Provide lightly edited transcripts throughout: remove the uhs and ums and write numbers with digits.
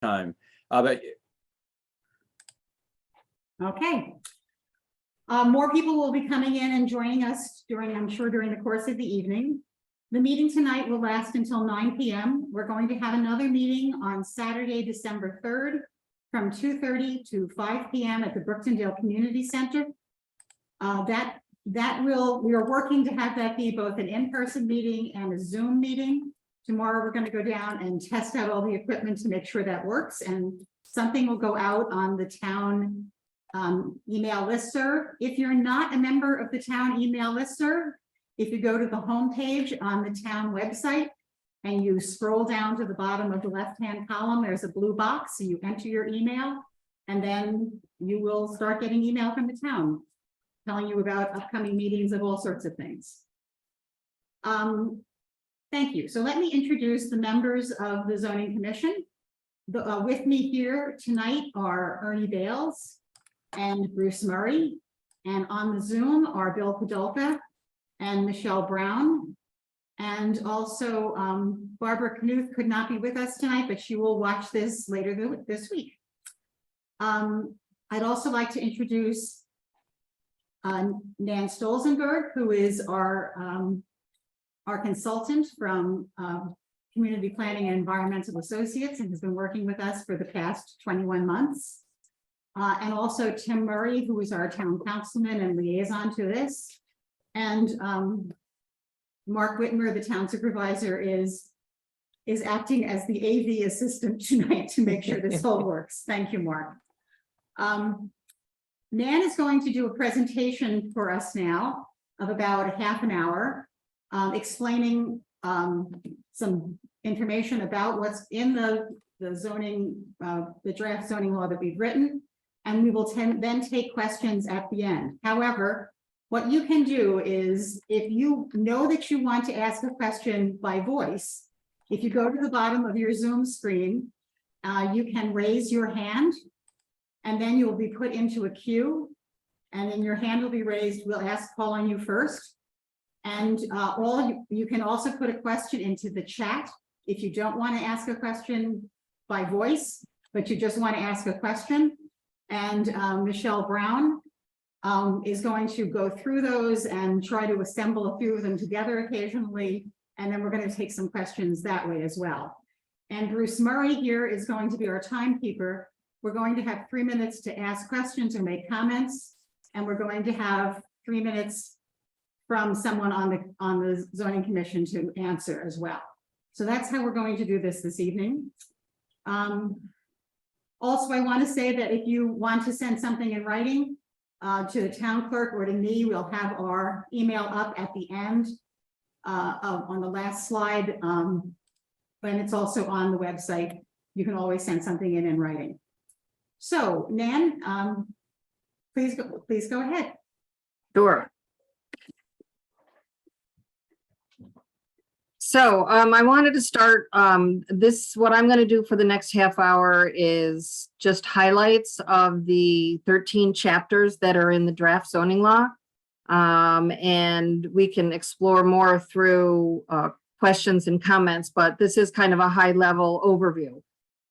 time. But Okay. More people will be coming in and joining us I'm sure, during the course of the evening. The meeting tonight will last until 9 p.m. We're going to have another meeting on Saturday, December 3rd from 2:30 to 5 p.m. at the Brooktondale Community Center. We are working to have that be both an in-person meeting and a Zoom meeting. Tomorrow, we're going to go down and test out all the equipment to make sure that works, and something will go out on the town email listserv. If you're not a member of the town email listserv, if you go to the homepage on the town website and you scroll down to the bottom of the left-hand column, there's a blue box. So you enter your email, and then you will start getting email from the town telling you about upcoming meetings of all sorts of things. Thank you. So let me introduce the members of the Zoning Commission. With me here tonight are Ernie Bales and Bruce Murray, and on the Zoom are Bill Podolka and Michelle Brown. And also Barbara Knuth could not be with us tonight, but she will watch this later this week. I'd also like to introduce Nan Stolzenberg, who is our consultant from Community Planning and Environmental Associates, and has been working with us for the past 21 months. And also Tim Murray, who is our town councilman and liaison to this. And Mark Whitmer, the town supervisor, is acting as the AV assistant tonight to make sure this all works. Thank you, Mark. Nan is going to do a presentation for us now of about a half an hour, explaining some information about what's in the zoning, the draft zoning law that we've written, and we will then take questions at the end. However, what you can do is, if you know that you want to ask a question by voice, if you go to the bottom of your Zoom screen, you can raise your hand, and then you will be put into a queue, and then your hand will be raised. We'll call on you first. And you can also put a question into the chat if you don't want to ask a question by voice, but you just want to ask a question. And Michelle Brown is going to go through those and try to assemble a few of them together occasionally. And then we're going to take some questions that way as well. And Bruce Murray here is going to be our timekeeper. We're going to have 3 minutes to ask questions or make comments. And we're going to have 3 minutes from someone on the Zoning Commission to answer as well. So that's how we're going to do this evening. Also, I want to say that if you want to send something in writing to the town clerk or to me, we'll have our email up at the end on the last slide. And it's also on the website. You can always send something in writing. So Nan, please go ahead. Sure. So I wanted to start what I'm going to do for the next half hour is just highlights of the 13 chapters that are in the draft zoning law. And we can explore more through questions and comments, but this is kind of a high level overview.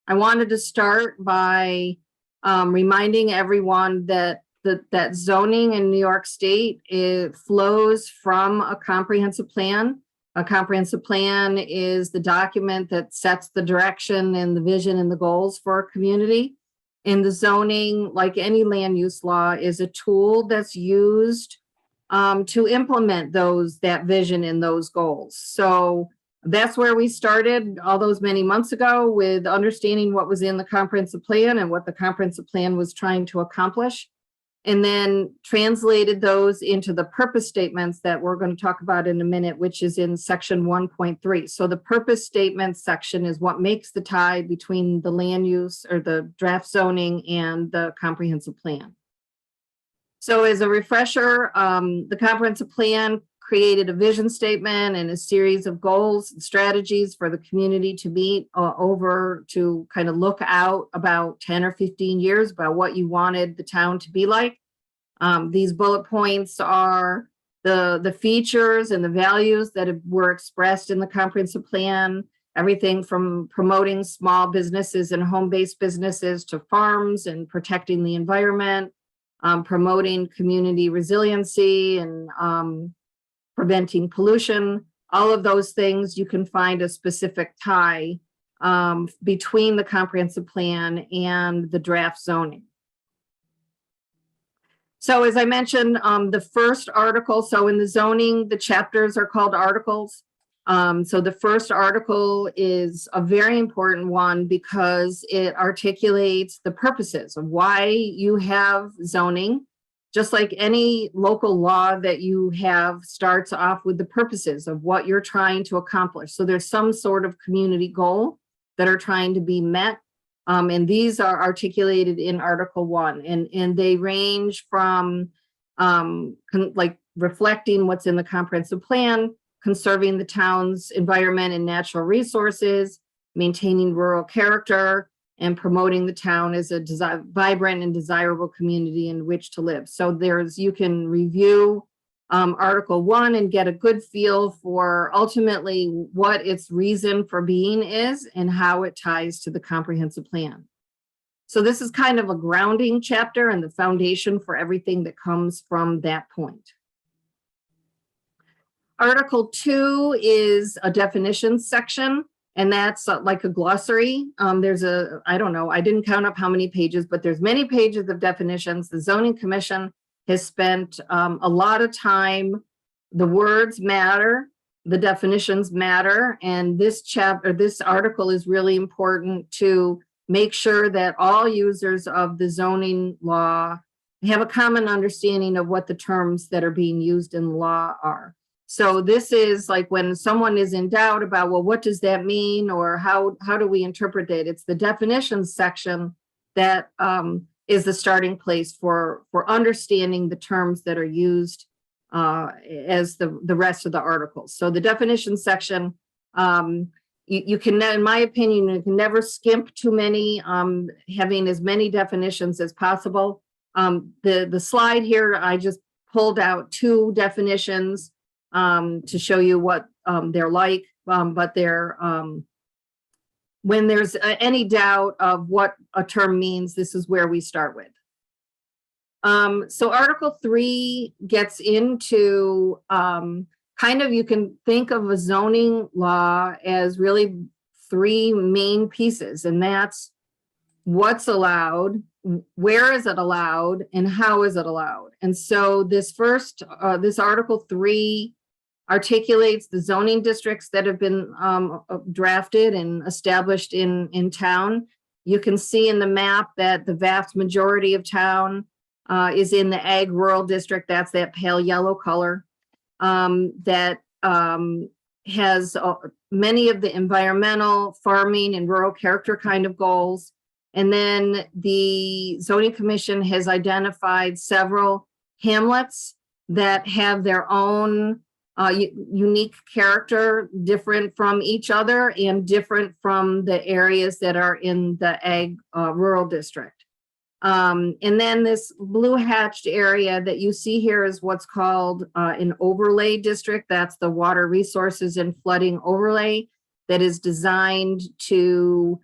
I wanted to start by reminding everyone that that zoning in New York State, it flows from a comprehensive plan. A comprehensive plan is the document that sets the direction and the vision and the goals for a community. And the zoning, like any land use law, is a tool that's used to implement that vision and those goals. So that's where we started all those many months ago, with understanding what was in the comprehensive plan and what the comprehensive plan was trying to accomplish, and then translated those into the purpose statements that we're going to talk about in a minute, which is in section 1.3. So the purpose statement section is what makes the tie between the land use or the draft zoning and the comprehensive plan. So as a refresher, the comprehensive plan created a vision statement and a series of goals and strategies for the community to meet to kind of look out about 10 or 15 years about what you wanted the town to be like. These bullet points are the features and the values that were expressed in the comprehensive plan, everything from promoting small businesses and home-based businesses to farms and protecting the environment, promoting community resiliency and preventing pollution. All of those things, you can find a specific tie between the comprehensive plan and the draft zoning. So as I mentioned, the first article, so in the zoning, the chapters are called articles. So the first article is a very important one because it articulates the purposes of why you have zoning. Just like any local law that you have starts off with the purposes of what you're trying to accomplish. So there's some sort of community goal that are trying to be met. And these are articulated in Article 1, and they range from like reflecting what's in the comprehensive plan, conserving the town's environment and natural resources, maintaining rural character, and promoting the town as a vibrant and desirable community in which to live. So you can review Article 1 and get a good feel for ultimately what its reason for being is and how it ties to the comprehensive plan. So this is kind of a grounding chapter and the foundation for everything that comes from that point. Article 2 is a definitions section, and that's like a glossary. There's I don't know, I didn't count up how many pages, but there's many pages of definitions. The Zoning Commission has spent a lot of time. The words matter, the definitions matter, and this article is really important to make sure that all users of the zoning law have a common understanding of what the terms that are being used in law are. So this is like when someone is in doubt about, well, what does that mean? Or how do we interpret it? It's the definitions section that is the starting place for understanding the terms that are used as the rest of the articles. So the definition section, you can, in my opinion, you can never skimp too many, having as many definitions as possible. The slide here, I just pulled out 2 definitions to show you what they're like, but they're, when there's any doubt of what a term means, this is where we start with. So Article 3 gets into kind of, you can think of a zoning law as really 3 main pieces, and that's what's allowed, where is it allowed, and how is it allowed. And so this first, this Article 3 articulates the zoning districts that have been drafted and established in town. You can see in the map that the vast majority of town is in the ag rural district. That's that pale yellow color that has many of the environmental, farming, and rural character kind of goals. And then the Zoning Commission has identified several hamlets that have their own unique character, different from each other and different from the areas that are in the ag rural district. And then this blue hatched area that you see here is what's called an overlay district. That's the water resources and flooding overlay that is designed to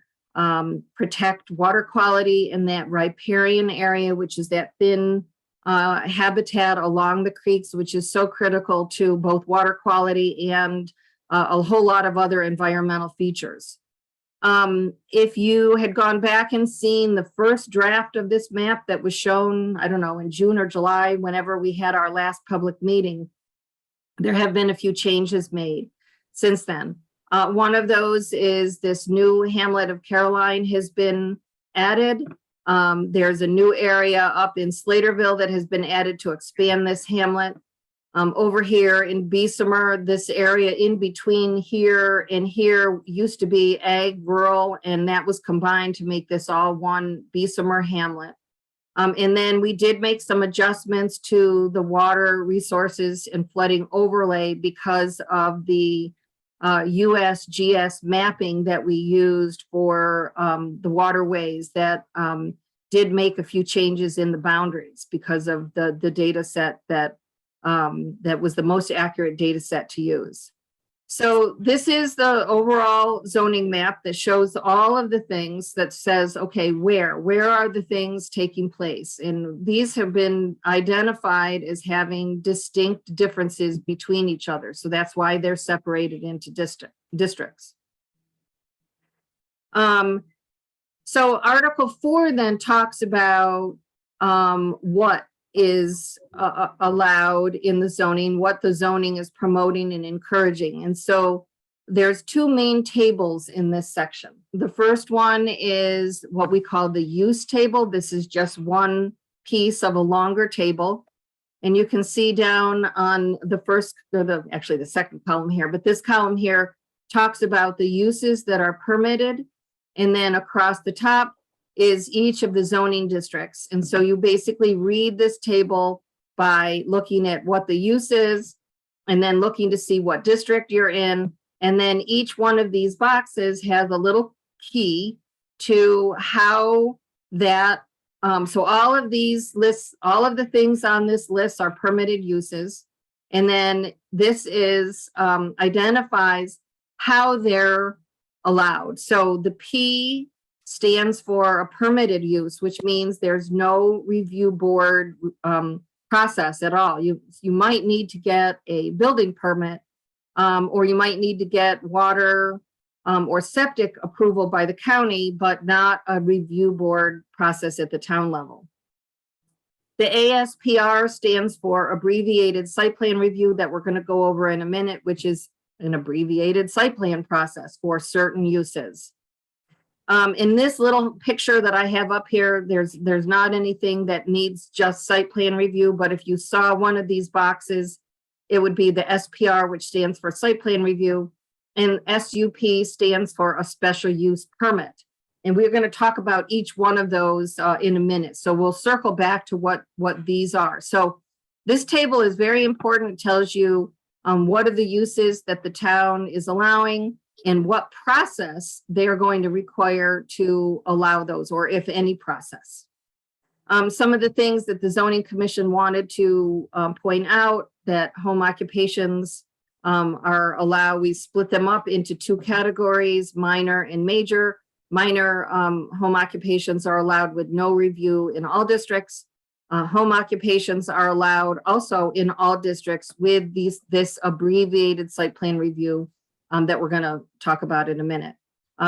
protect water quality in that riparian area, which is that thin habitat along the creeks, which is so critical to both water quality and a whole lot of other environmental features. If you had gone back and seen the first draft of this map that was shown, I don't know, in June or July, whenever we had our last public meeting, there have been a few changes made since then. One of those is this new hamlet of Caroline has been added. There's a new area up in Slaterville that has been added to expand this hamlet. Over here in Bessemer, this area in between here and here used to be ag rural, and that was combined to make this all one Bessemer hamlet. And then we did make some adjustments to the water resources and flooding overlay because of the USGS mapping that we used for the waterways that did make a few changes in the boundaries because of the data set that that was the most accurate data set to use. So this is the overall zoning map that shows all of the things that says, okay, where are the things taking place? And these have been identified as having distinct differences between each other. So that's why they're separated into districts. So Article 4 then talks about what is allowed in the zoning, what the zoning is promoting and encouraging. And so there's two main tables in this section. The first one is what we call the use table. This is just one piece of a longer table. And you can see down on the first, or actually the second column here, but this column here talks about the uses that are permitted. And then across the top is each of the zoning districts. And so you basically read this table by looking at what the use is and then looking to see what district you're in. And then each one of these boxes has a little key to how that, so all of these lists, all of the things on this list are permitted uses. And then this is identifies how they're allowed. So the P stands for a permitted use, which means there's no review board process at all. You might need to get a building permit, or you might need to get water or septic approval by the county, but not a review board process at the town level. The ASPR stands for abbreviated site plan review that we're going to go over in a minute, which is an abbreviated site plan process for certain uses. In this little picture that I have up here, there's not anything that needs just site plan review, but if you saw one of these boxes, it would be the SPR, which stands for site plan review, and SUP stands for a special use permit. And we're going to talk about each one of those in a minute. So we'll circle back to what these are. So this table is very important. It tells you what are the uses that the town is allowing and what process they're going to require to allow those, or if any process. Some of the things that the zoning commission wanted to point out that home occupations are allowed, we split them up into two categories, minor and major. Minor home occupations are allowed with no review in all districts. Home occupations are allowed also in all districts with this abbreviated site plan review that we're going to talk about in a minute.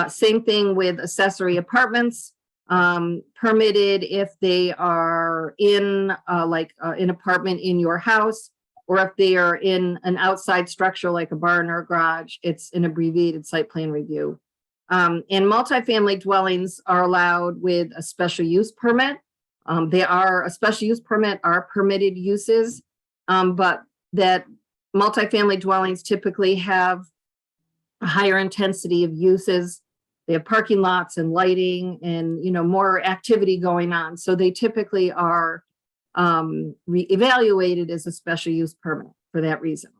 Same thing with accessory apartments, permitted if they are in an apartment in your house, or if they are in an outside structure like a barn or a garage, it's an abbreviated site plan review. And multifamily dwellings are allowed with a special use permit. A special use permit are permitted uses, but that multifamily dwellings typically have a higher intensity of uses. They have parking lots and lighting and, more activity going on. So they typically are evaluated as a special use permit for that reason.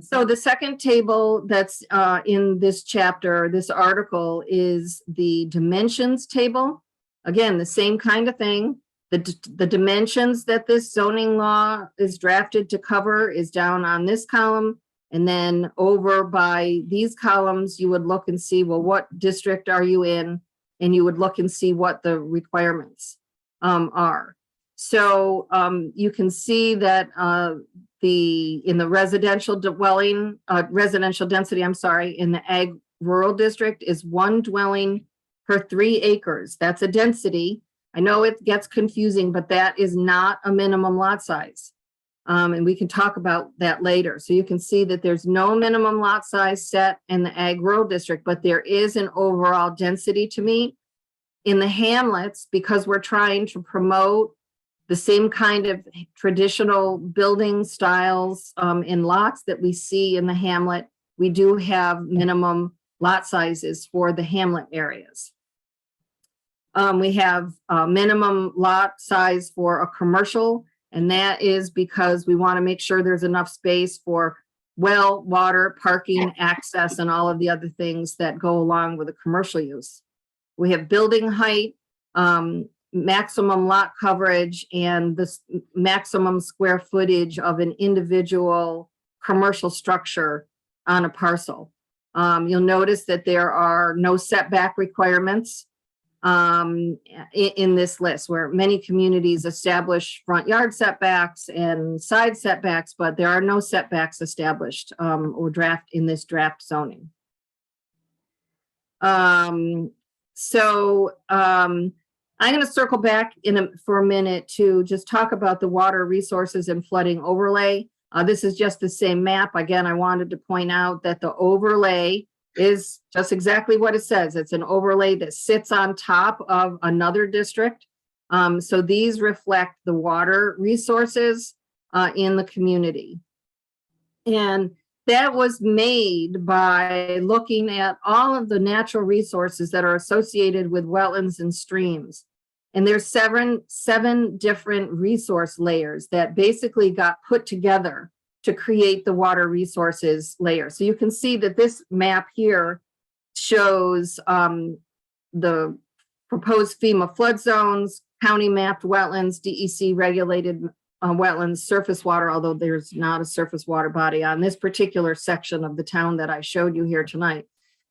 So the second table that's in this chapter, this article, is the dimensions table. Again, the same kind of thing. The dimensions that this zoning law is drafted to cover is down on this column. And then over by these columns, you would look and see, well, what district are you in? And you would look and see what the requirements are. So you can see that in the residential dwelling, residential density, in the ag rural district is 1 dwelling per 3 acres. That's a density. I know it gets confusing, but that is not a minimum lot size. And we can talk about that later. So you can see that there's no minimum lot size set in the ag rural district, but there is an overall density to meet. In the hamlets, because we're trying to promote the same kind of traditional building styles in lots that we see in the hamlet, we do have minimum lot sizes for the hamlet areas. We have a minimum lot size for a commercial, and that is because we want to make sure there's enough space for well, water, parking, access, and all of the other things that go along with a commercial use. We have building height, maximum lot coverage, and the maximum square footage of an individual commercial structure on a parcel. You'll notice that there are no setback requirements in this list, where many communities establish front yard setbacks and side setbacks, but there are no setbacks established or draft in this draft zoning. I'm going to circle back for a minute to just talk about the water resources and flooding overlay. This is just the same map. Again, I wanted to point out that the overlay is just exactly what it says. It's an overlay that sits on top of another district. So these reflect the water resources in the community. And that was made by looking at all of the natural resources that are associated with wetlands and streams. And there's seven different resource layers that basically got put together to create the water resources layer. So you can see that this map here shows the proposed FEMA flood zones, county mapped wetlands, DEC regulated wetlands, surface water, although there's not a surface water body on this particular section of the town that I showed you here tonight.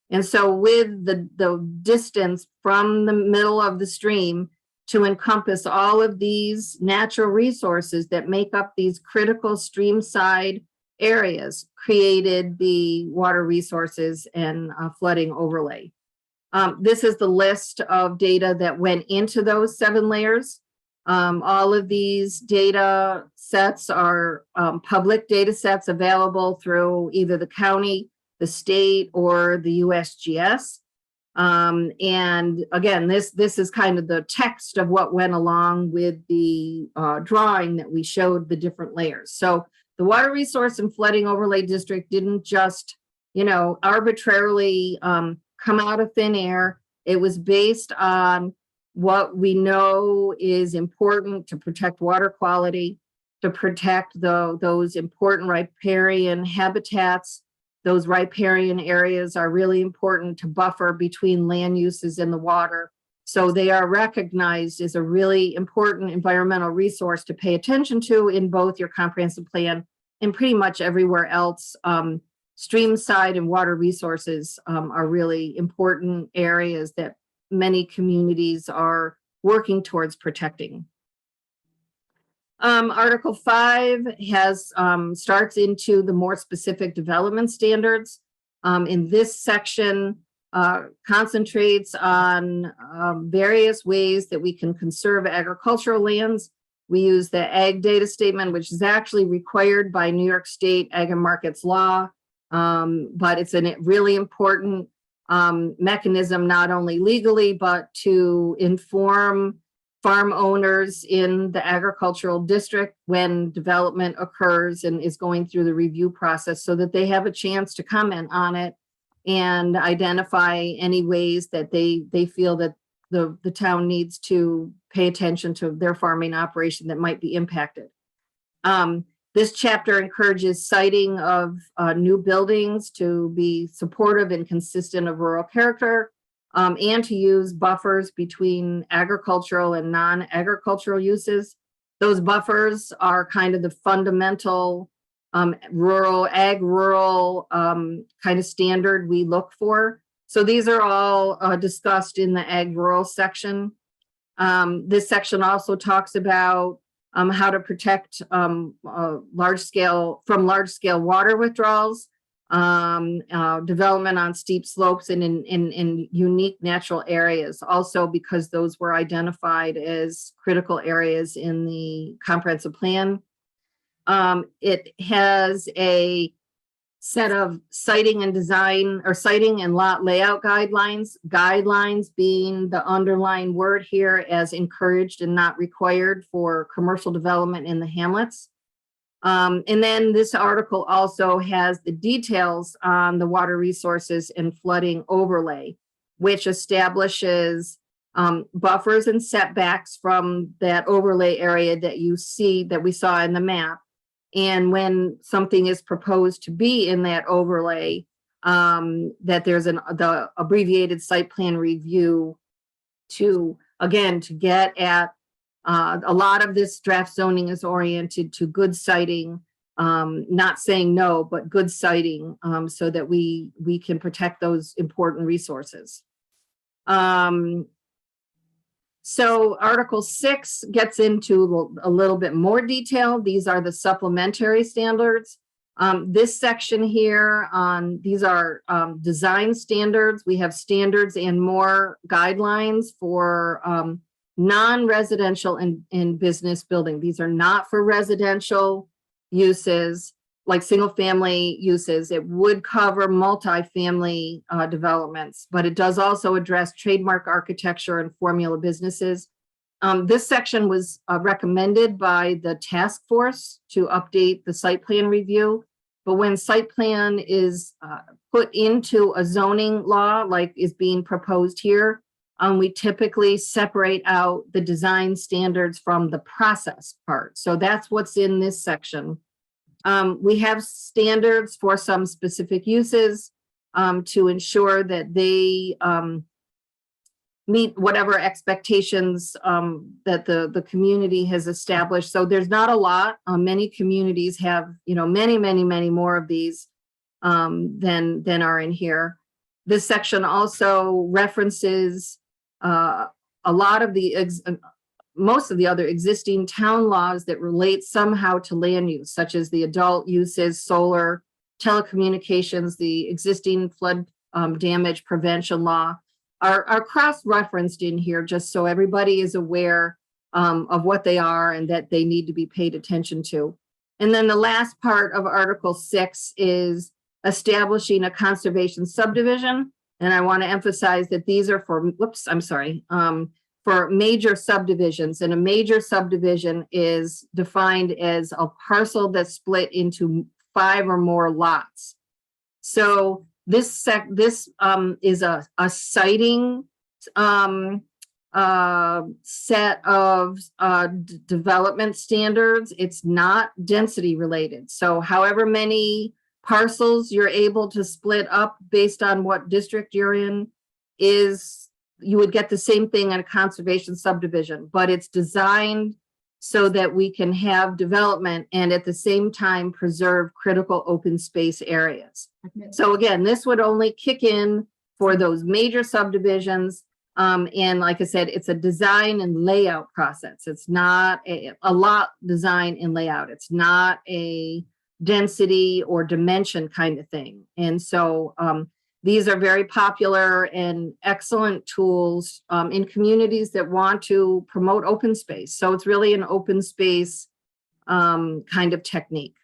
And so with the distance from the middle of the stream to encompass all of these natural resources that make up these critical stream side areas, created the water resources and flooding overlay. This is the list of data that went into those 7 layers. All of these data sets are public data sets available through either the county, the state, or the USGS. And again, this is kind of the text of what went along with the drawing that we showed the different layers. So the Water Resource and Flooding Overlay District didn't just, arbitrarily come out of thin air. It was based on what we know is important to protect water quality, to protect those important riparian habitats. Those riparian areas are really important to buffer between land uses in the water. So they are recognized as a really important environmental resource to pay attention to in both your comprehensive plan and pretty much everywhere else. Stream side and water resources are really important areas that many communities are working towards protecting. Article 5 has starts into the more specific development standards. In this section, concentrates on various ways that we can conserve agricultural lands. We use the ag data statement, which is actually required by New York State Ag and Markets law, but it's a really important mechanism, not only legally, but to inform farm owners in the agricultural district when development occurs and is going through the review process, so that they have a chance to comment on it and identify any ways that they feel that the town needs to pay attention to their farming operation that might be impacted. This chapter encourages siting of new buildings to be supportive and consistent of rural character, and to use buffers between agricultural and non-agricultural uses. Those buffers are kind of the fundamental rural kind of standard we look for. So these are all discussed in the ag rural section. This section also talks about how to protect large scale water withdrawals, development on steep slopes and in unique natural areas, also because those were identified as critical areas in the comprehensive plan. It has a set of siting and design, or siting and lot layout guidelines being the underlying word here, as encouraged and not required for commercial development in the hamlets. And then this article also has the details on the water resources and flooding overlay, which establishes buffers and setbacks from that overlay area that we saw in the map. And when something is proposed to be in that overlay, that there's the abbreviated site plan review to get at a lot of this draft zoning is oriented to good siting, not saying no, but good citing, so that we can protect those important resources. So Article 6 gets into a little bit more detail. These are the supplementary standards. This section here on these are design standards. We have standards and more guidelines for non-residential and business building. These are not for residential uses like single family uses. It would cover multifamily developments, but it does also address trademark architecture and formula businesses. This section was recommended by the task force to update the site plan review. But when site plan is put into a zoning law, like is being proposed here, we typically separate out the design standards from the process part. So that's what's in this section. We have standards for some specific uses to ensure that they meet whatever expectations that the community has established. So there's not a lot. Many communities have, many more of these than are in here. This section also references a lot of most of the other existing town laws that relate somehow to land use, such as the adult uses, solar, telecommunications, the existing flood damage prevention law are cross-referenced in here, just so everybody is aware of what they are and that they need to be paid attention to. And then the last part of Article 6 is establishing a conservation subdivision. And I want to emphasize that these are for, for major subdivisions. And a major subdivision is defined as a parcel that's split into 5 or more lots. So this is a citing set of development standards. It's not density related. So however many parcels you're able to split up based on what district you're in you would get the same thing in a conservation subdivision, but it's designed so that we can have development and at the same time preserve critical open space areas. So again, this would only kick in for those major subdivisions. And like I said, it's a design and layout process. It's not a lot design and layout. It's not a density or dimension kind of thing. And so these are very popular and excellent tools in communities that want to promote open space. So it's really an open space kind of technique.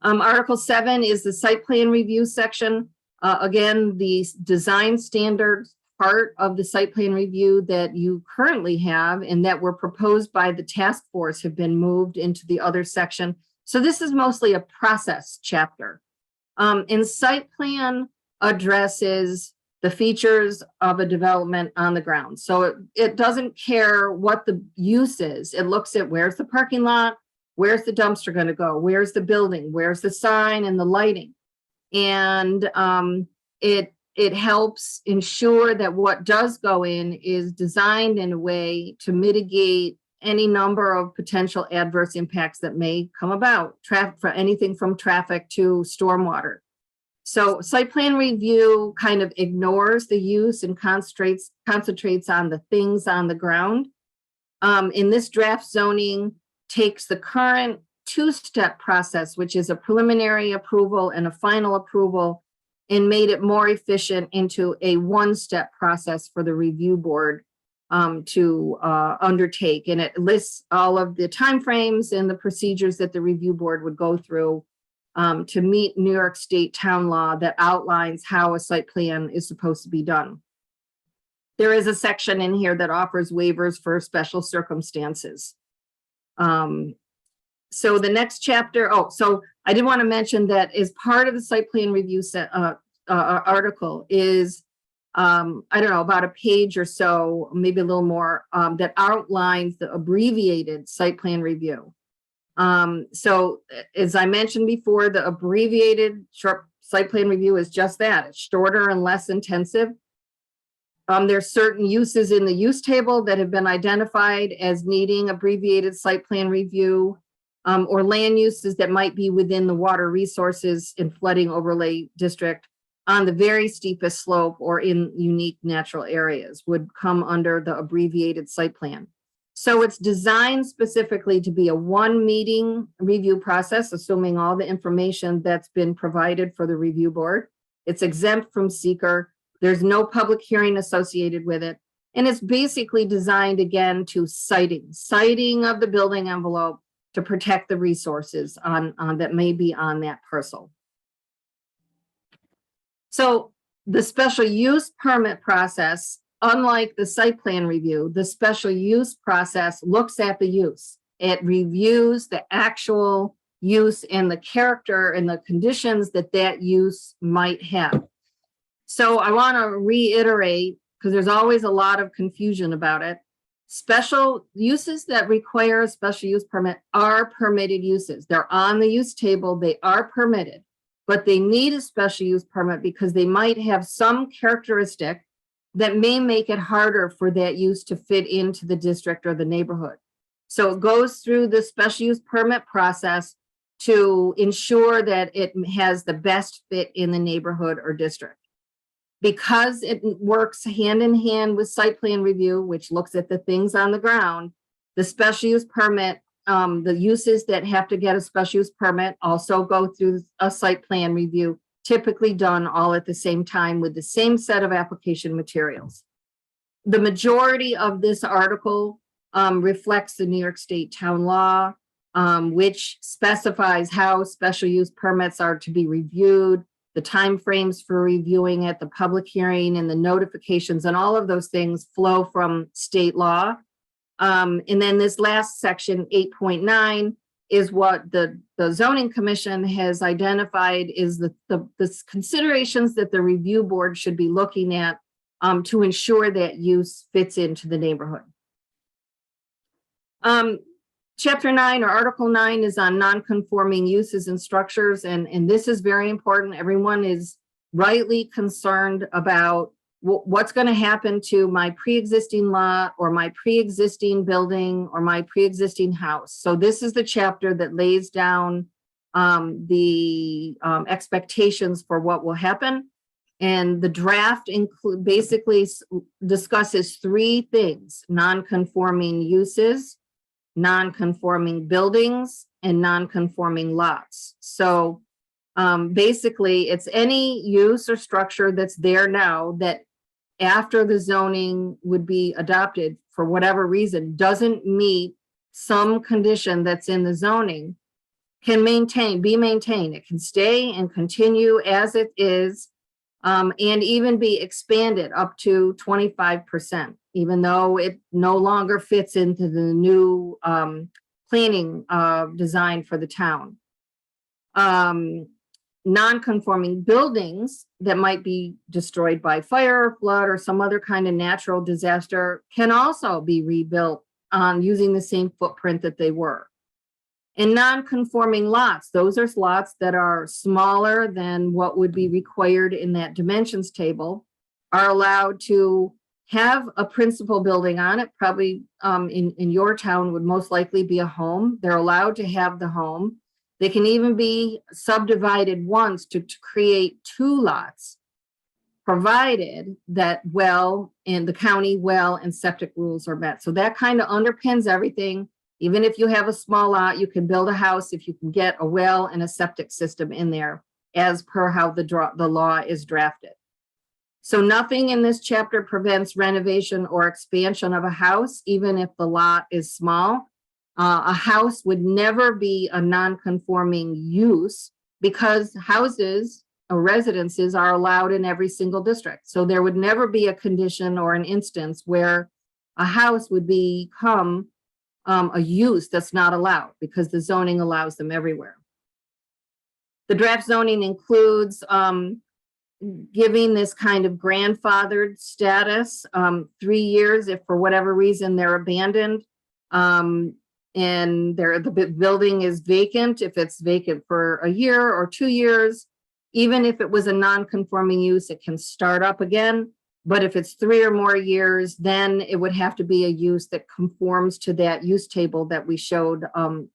Article 7 is the site plan review section. Again, the design standards part of the site plan review that you currently have and that were proposed by the task force have been moved into the other section. So this is mostly a process chapter. And site plan addresses the features of a development on the ground. So it doesn't care what the use is. It looks at where's the parking lot, where's the dumpster going to go, where's the building, where's the sign and the lighting. And it helps ensure that what does go in is designed in a way to mitigate any number of potential adverse impacts that may come about, for anything from traffic to stormwater. So site plan review kind of ignores the use and concentrates on the things on the ground. In this draft zoning takes the current 2-step process, which is a preliminary approval and a final approval, and made it more efficient into a 1-step process for the review board to undertake. And it lists all of the timeframes and the procedures that the review board would go through to meet New York State town law that outlines how a site plan is supposed to be done. There is a section in here that offers waivers for special circumstances. So the next chapter, so I did want to mention that as part of the site plan review article is I don't know, about a page or so, maybe a little more, that outlines the abbreviated site plan review. So as I mentioned before, the abbreviated short site plan review is just that. It's shorter and less intensive. There's certain uses in the use table that have been identified as needing abbreviated site plan review. or land uses that might be within the water resources and flooding overlay district on the very steepest slope or in unique natural areas would come under the abbreviated site plan. So it's designed specifically to be a one meeting review process, assuming all the information that's been provided for the review board. It's exempt from seeker. There's no public hearing associated with it. And it's basically designed again to citing of the building envelope to protect the resources on that may be on that parcel. So the special use permit process, unlike the site plan review, the special use process looks at the use. It reviews the actual use and the character and the conditions that that use might have. So I want to reiterate, because there's always a lot of confusion about it. Special uses that require a special use permit are permitted uses. They're on the use table, they are permitted, but they need a special use permit because they might have some characteristic that may make it harder for that use to fit into the district or the neighborhood. So it goes through the special use permit process to ensure that it has the best fit in the neighborhood or district. Because it works hand in hand with site plan review, which looks at the things on the ground, the special use permit, the uses that have to get a special use permit also go through a site plan review, typically done all at the same time with the same set of application materials. The majority of this article reflects the New York State town law, which specifies how special use permits are to be reviewed, the timeframes for reviewing it, the public hearing and the notifications, and all of those things flow from state law. And then this last section, 8.9, is what the zoning commission has identified is the considerations that the review board should be looking at to ensure that use fits into the neighborhood. Chapter 9 or Article 9 is on non-conforming uses and structures, and this is very important. Everyone is rightly concerned about what's going to happen to my pre-existing lot or my pre-existing building or my pre-existing house. So this is the chapter that lays down the expectations for what will happen. And the draft basically discusses three things: non-conforming uses, non-conforming buildings, and non-conforming lots. So basically it's any use or structure that's there now that after the zoning would be adopted for whatever reason doesn't meet some condition that's in the zoning can be maintained. It can stay and continue as it is, and even be expanded up to 25%, even though it no longer fits into the new planning design for the town. Non-conforming buildings that might be destroyed by fire, flood, or some other kind of natural disaster can also be rebuilt using the same footprint that they were. And non-conforming lots, those are lots that are smaller than what would be required in that dimensions table, are allowed to have a principal building on it. Probably in your town would most likely be a home. They're allowed to have the home. They can even be subdivided once to create two lots, provided that well in the county well and septic rules are met. So that kind of underpins everything. Even if you have a small lot, you can build a house if you can get a well and a septic system in there as per how the law is drafted. So nothing in this chapter prevents renovation or expansion of a house, even if the lot is small. A house would never be a non-conforming use because houses or residences are allowed in every single district. So there would never be a condition or an instance where a house would become a use that's not allowed because the zoning allows them everywhere. The draft zoning includes giving this kind of grandfathered status, 3 years if for whatever reason they're abandoned. And the building is vacant, if it's vacant for a year or 2 years, even if it was a non-conforming use, it can start up again. But if it's 3 or more years, then it would have to be a use that conforms to that use table that we showed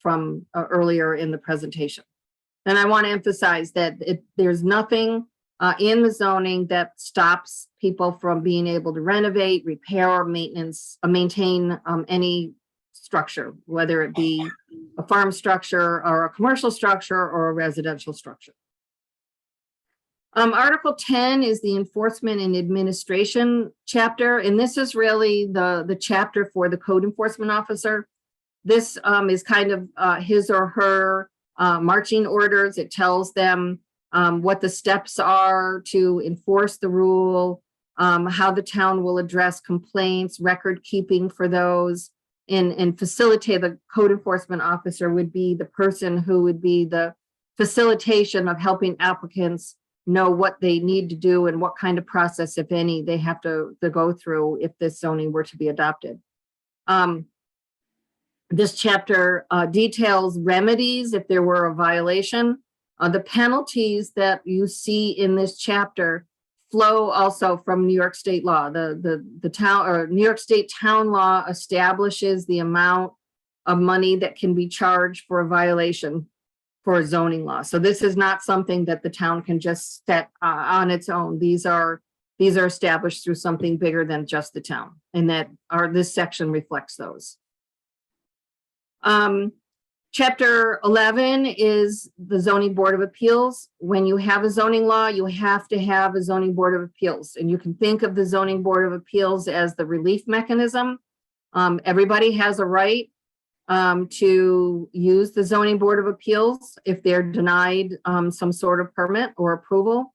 from earlier in the presentation. And I want to emphasize that there's nothing in the zoning that stops people from being able to renovate, repair, or maintain any structure, whether it be a farm structure or a commercial structure or a residential structure. Article 10 is the enforcement and administration chapter, and this is really the chapter for the code enforcement officer. This is kind of his or her marching orders. It tells them what the steps are to enforce the rule, how the town will address complaints, record keeping for those, and facilitate. The code enforcement officer would be the person who would be the facilitation of helping applicants know what they need to do and what kind of process, if any, they have to go through if this zoning were to be adopted. This chapter details remedies if there were a violation. The penalties that you see in this chapter flow also from New York State law. The town or New York State town law establishes the amount of money that can be charged for a violation for a zoning law. So this is not something that the town can just set on its own. These are established through something bigger than just the town, and this section reflects those. Chapter 11 is the Zoning Board of Appeals. When you have a zoning law, you have to have a Zoning Board of Appeals, and you can think of the Zoning Board of Appeals as the relief mechanism. Everybody has a right to use the Zoning Board of Appeals if they're denied some sort of permit or approval.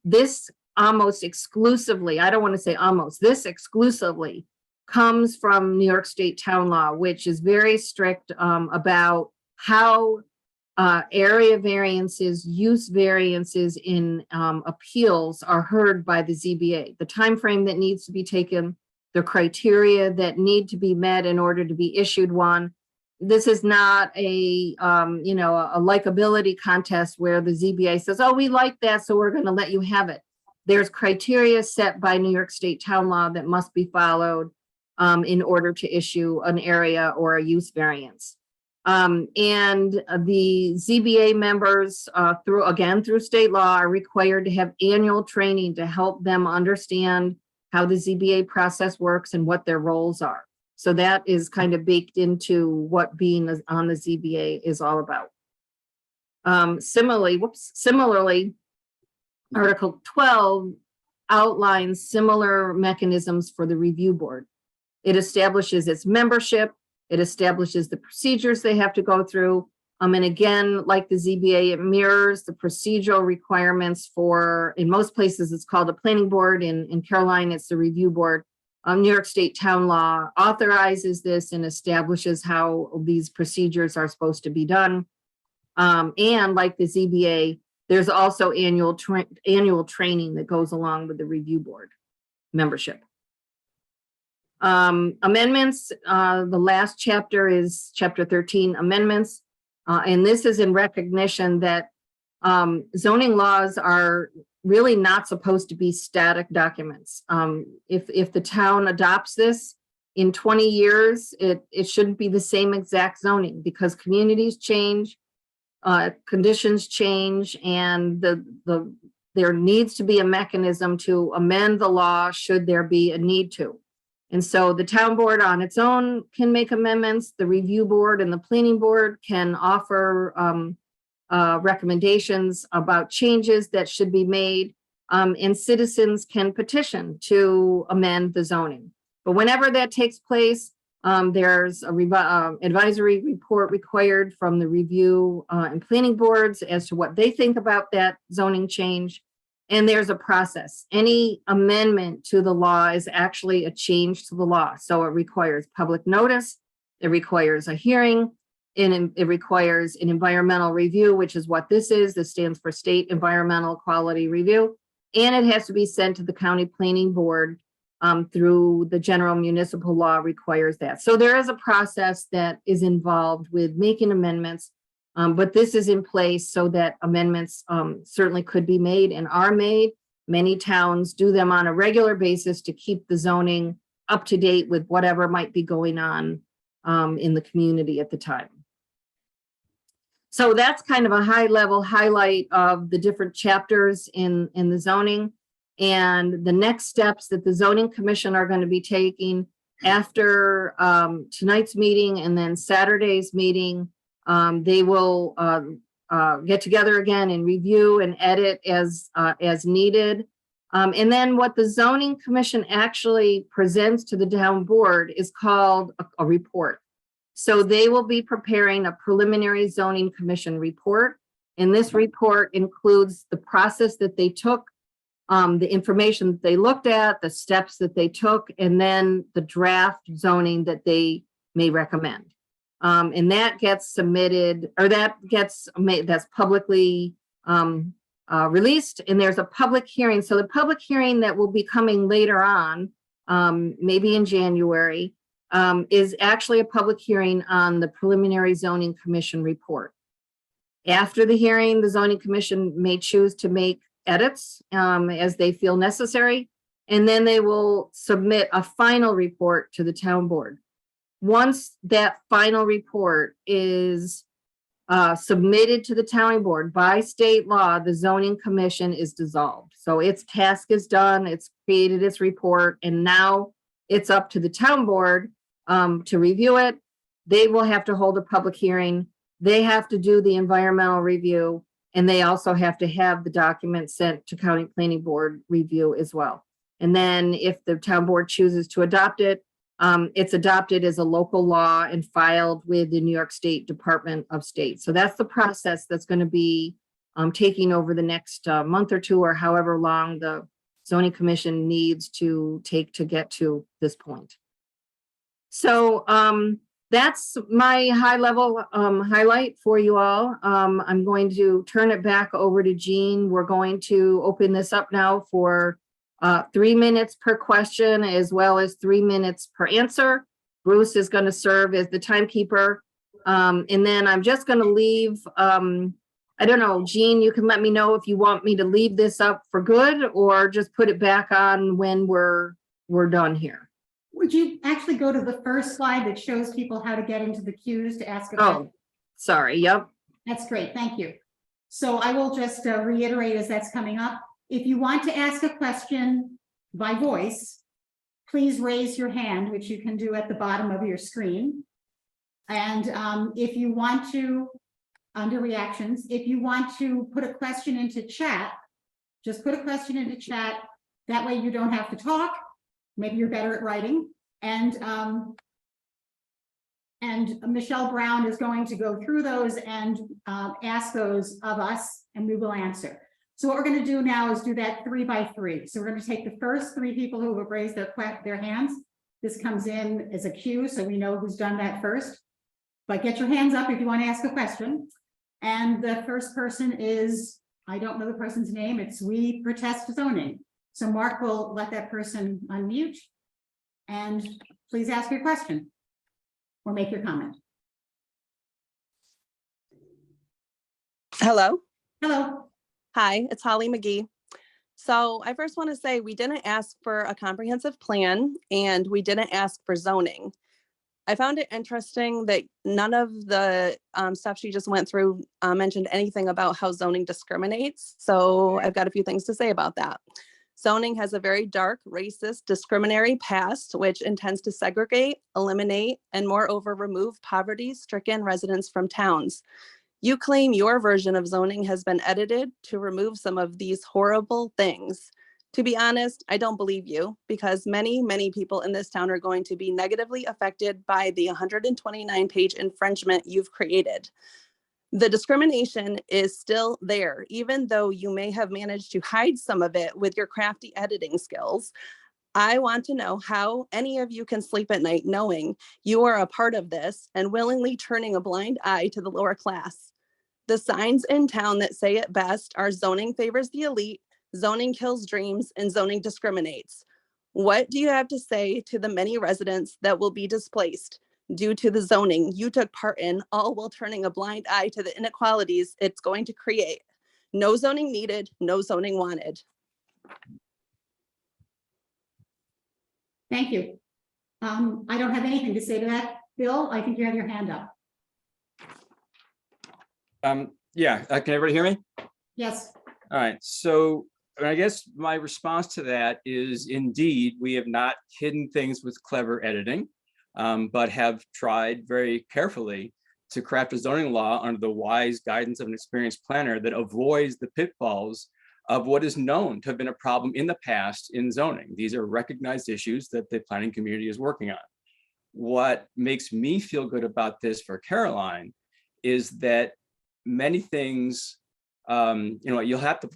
This almost exclusively, I don't want to say almost, this exclusively comes from New York State town law, which is very strict about how area variances, use variances in appeals are heard by the ZBA. The time frame that needs to be taken, the criteria that need to be met in order to be issued one. This is not a likability contest where the ZBA says, oh, we like that, so we're going to let you have it. There's criteria set by New York State town law that must be followed in order to issue an area or a use variance. And the ZBA members through state law are required to have annual training to help them understand how the ZBA process works and what their roles are. So that is kind of baked into what being on the ZBA is all about. Similarly, Article 12 outlines similar mechanisms for the review board. It establishes its membership. It establishes the procedures they have to go through. And again, like the ZBA, it mirrors the procedural requirements for, in most places, it's called a planning board. In Caroline, it's the review board. New York State town law authorizes this and establishes how these procedures are supposed to be done. And like the ZBA, there's also annual training that goes along with the review board membership. Amendments, the last chapter is chapter 13, amendments. And this is in recognition that zoning laws are really not supposed to be static documents. If the town adopts this in 20 years, it shouldn't be the same exact zoning because communities change, conditions change, and there needs to be a mechanism to amend the law should there be a need to. And so the town board on its own can make amendments. The review board and the planning board can offer recommendations about changes that should be made, and citizens can petition to amend the zoning. But whenever that takes place, there's a advisory report required from the review and planning boards as to what they think about that zoning change. And there's a process. Any amendment to the law is actually a change to the law. So it requires public notice, it requires a hearing, and it requires an environmental review, which is what this is. This stands for State Environmental Quality Review. And it has to be sent to the county planning board through the general municipal law requires that. So there is a process that is involved with making amendments. But this is in place so that amendments certainly could be made and are made. Many towns do them on a regular basis to keep the zoning up to date with whatever might be going on in the community at the time. So that's kind of a high level highlight of the different chapters in the zoning. And the next steps that the zoning commission are going to be taking after tonight's meeting and then Saturday's meeting, they will get together again and review and edit as needed. And then what the zoning commission actually presents to the town board is called a report. So they will be preparing a preliminary zoning commission report. And this report includes the process that they took, the information that they looked at, the steps that they took, and then the draft zoning that they may recommend. And that gets submitted, or that gets made, that's publicly released, and there's a public hearing. So the public hearing that will be coming later on, maybe in January, is actually a public hearing on the preliminary zoning commission report. After the hearing, the zoning commission may choose to make edits as they feel necessary, and then they will submit a final report to the town board. Once that final report is submitted to the town board by state law, the zoning commission is dissolved. So its task is done, it's created its report, and now it's up to the town board to review it. They will have to hold a public hearing. They have to do the environmental review, and they also have to have the document sent to county planning board review as well. And then if the town board chooses to adopt it, it's adopted as a local law and filed with the New York State Department of State. So that's the process that's going to be taking over the next month or two, or however long the zoning commission needs to take to get to this point. So that's my high level highlight for you all. I'm going to turn it back over to Jean. We're going to open this up now for 3 minutes per question, as well as 3 minutes per answer. Bruce is going to serve as the timekeeper. And then I'm just going to leave, I don't know, Jean, you can let me know if you want me to leave this up for good or just put it back on when we're done here. Would you actually go to the first slide that shows people how to get into the queues to ask a question? Oh, sorry. Yep. That's great. Thank you. So I will just reiterate as that's coming up. If you want to ask a question by voice, please raise your hand, which you can do at the bottom of your screen. And if you want to, under reactions, if you want to put a question into chat, just put a question into chat. That way you don't have to talk. Maybe you're better at writing. And Michelle Brown is going to go through those and ask those of us, and we will answer. So what we're going to do now is do that 3 by 3. So we're going to take the first 3 people who have raised their hands. This comes in as a cue, so we know who's done that first. But get your hands up if you want to ask a question. And the first person is, I don't know the person's name, it's We Protest Zoning. So Mark will let that person unmute. And please ask your question or make your comment. Hello. Hello. Hi, it's Holly McGee. So I first want to say we didn't ask for a comprehensive plan and we didn't ask for zoning. I found it interesting that none of the stuff she just went through mentioned anything about how zoning discriminates. So I've got a few things to say about that. Zoning has a very dark, racist, discriminatory past, which intends to segregate, eliminate, and moreover remove poverty-stricken residents from towns. You claim your version of zoning has been edited to remove some of these horrible things. To be honest, I don't believe you, because many, many people in this town are going to be negatively affected by the 129-page infringement you've created. The discrimination is still there, even though you may have managed to hide some of it with your crafty editing skills. I want to know how any of you can sleep at night knowing you are a part of this and willingly turning a blind eye to the lower class. The signs in town that say it best are zoning favors the elite, zoning kills dreams, and zoning discriminates. What do you have to say to the many residents that will be displaced due to the zoning you took part in, all while turning a blind eye to the inequalities it's going to create? No zoning needed, no zoning wanted. Thank you. I don't have anything to say to that. Bill, I think you have your hand up. Yeah, can everybody hear me? Yes. All right, so I guess my response to that is indeed, we have not hidden things with clever editing, but have tried very carefully to craft a zoning law under the wise guidance of an experienced planner that avoids the pitfalls of what is known to have been a problem in the past in zoning. These are recognized issues that the planning community is working on. What makes me feel good about this for Caroline is that many things, you'll have to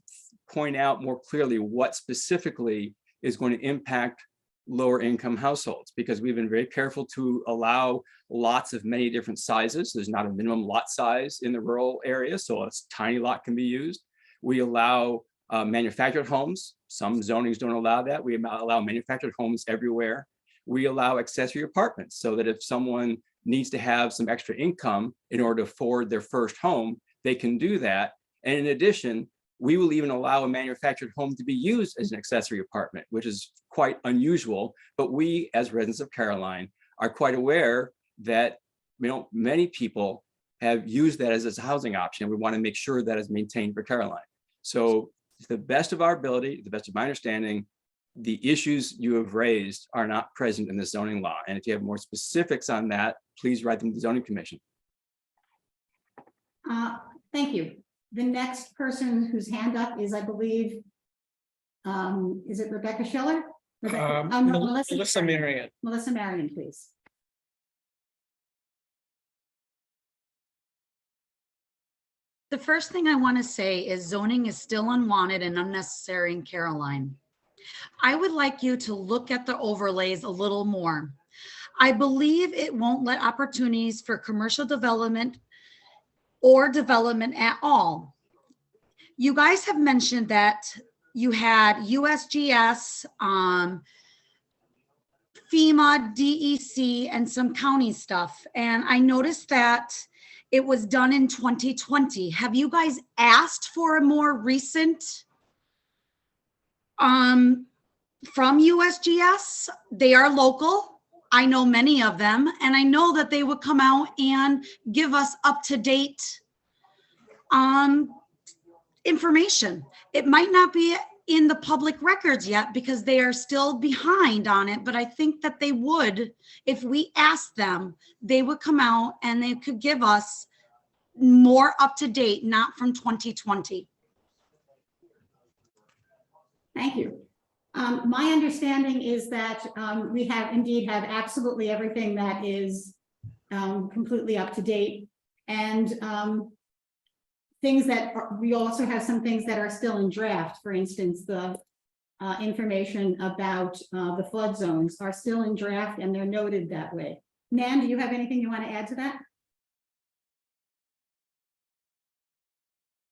point out more clearly what specifically is going to impact lower income households, because we've been very careful to allow lots of many different sizes. There's not a minimum lot size in the rural area, so a tiny lot can be used. We allow manufactured homes. Some zonings don't allow that. We allow manufactured homes everywhere. We allow accessory apartments so that if someone needs to have some extra income in order to afford their first home, they can do that. And in addition, we will even allow a manufactured home to be used as an accessory apartment, which is quite unusual. But we, as residents of Caroline, are quite aware that many people have used that as a housing option. We want to make sure that is maintained for Caroline. So to the best of our ability, to the best of my understanding, the issues you have raised are not present in the zoning law. And if you have more specifics on that, please write them to the zoning commission. Thank you. The next person whose hand up is, I believe, is it Rebecca Schiller? No, Melissa Marion. Melissa Marion, please. The first thing I want to say is zoning is still unwanted and unnecessary in Caroline. I would like you to look at the overlays a little more. I believe it won't let opportunities for commercial development or development at all. You guys have mentioned that you had USGS, FEMA, DEC, and some county stuff. And I noticed that it was done in 2020. Have you guys asked for a more recent from USGS? They are local. I know many of them, and I know that they would come out and give us up-to-date information. It might not be in the public records yet because they are still behind on it, but I think that they would, if we asked them, they would come out and they could give us more up-to-date, not from 2020. Thank you. My understanding is that we have indeed have absolutely everything that is completely up to date, and things that we also have some things that are still in draft. For instance, the information about the flood zones are still in draft and they're noted that way. Nan, do you have anything you want to add to that?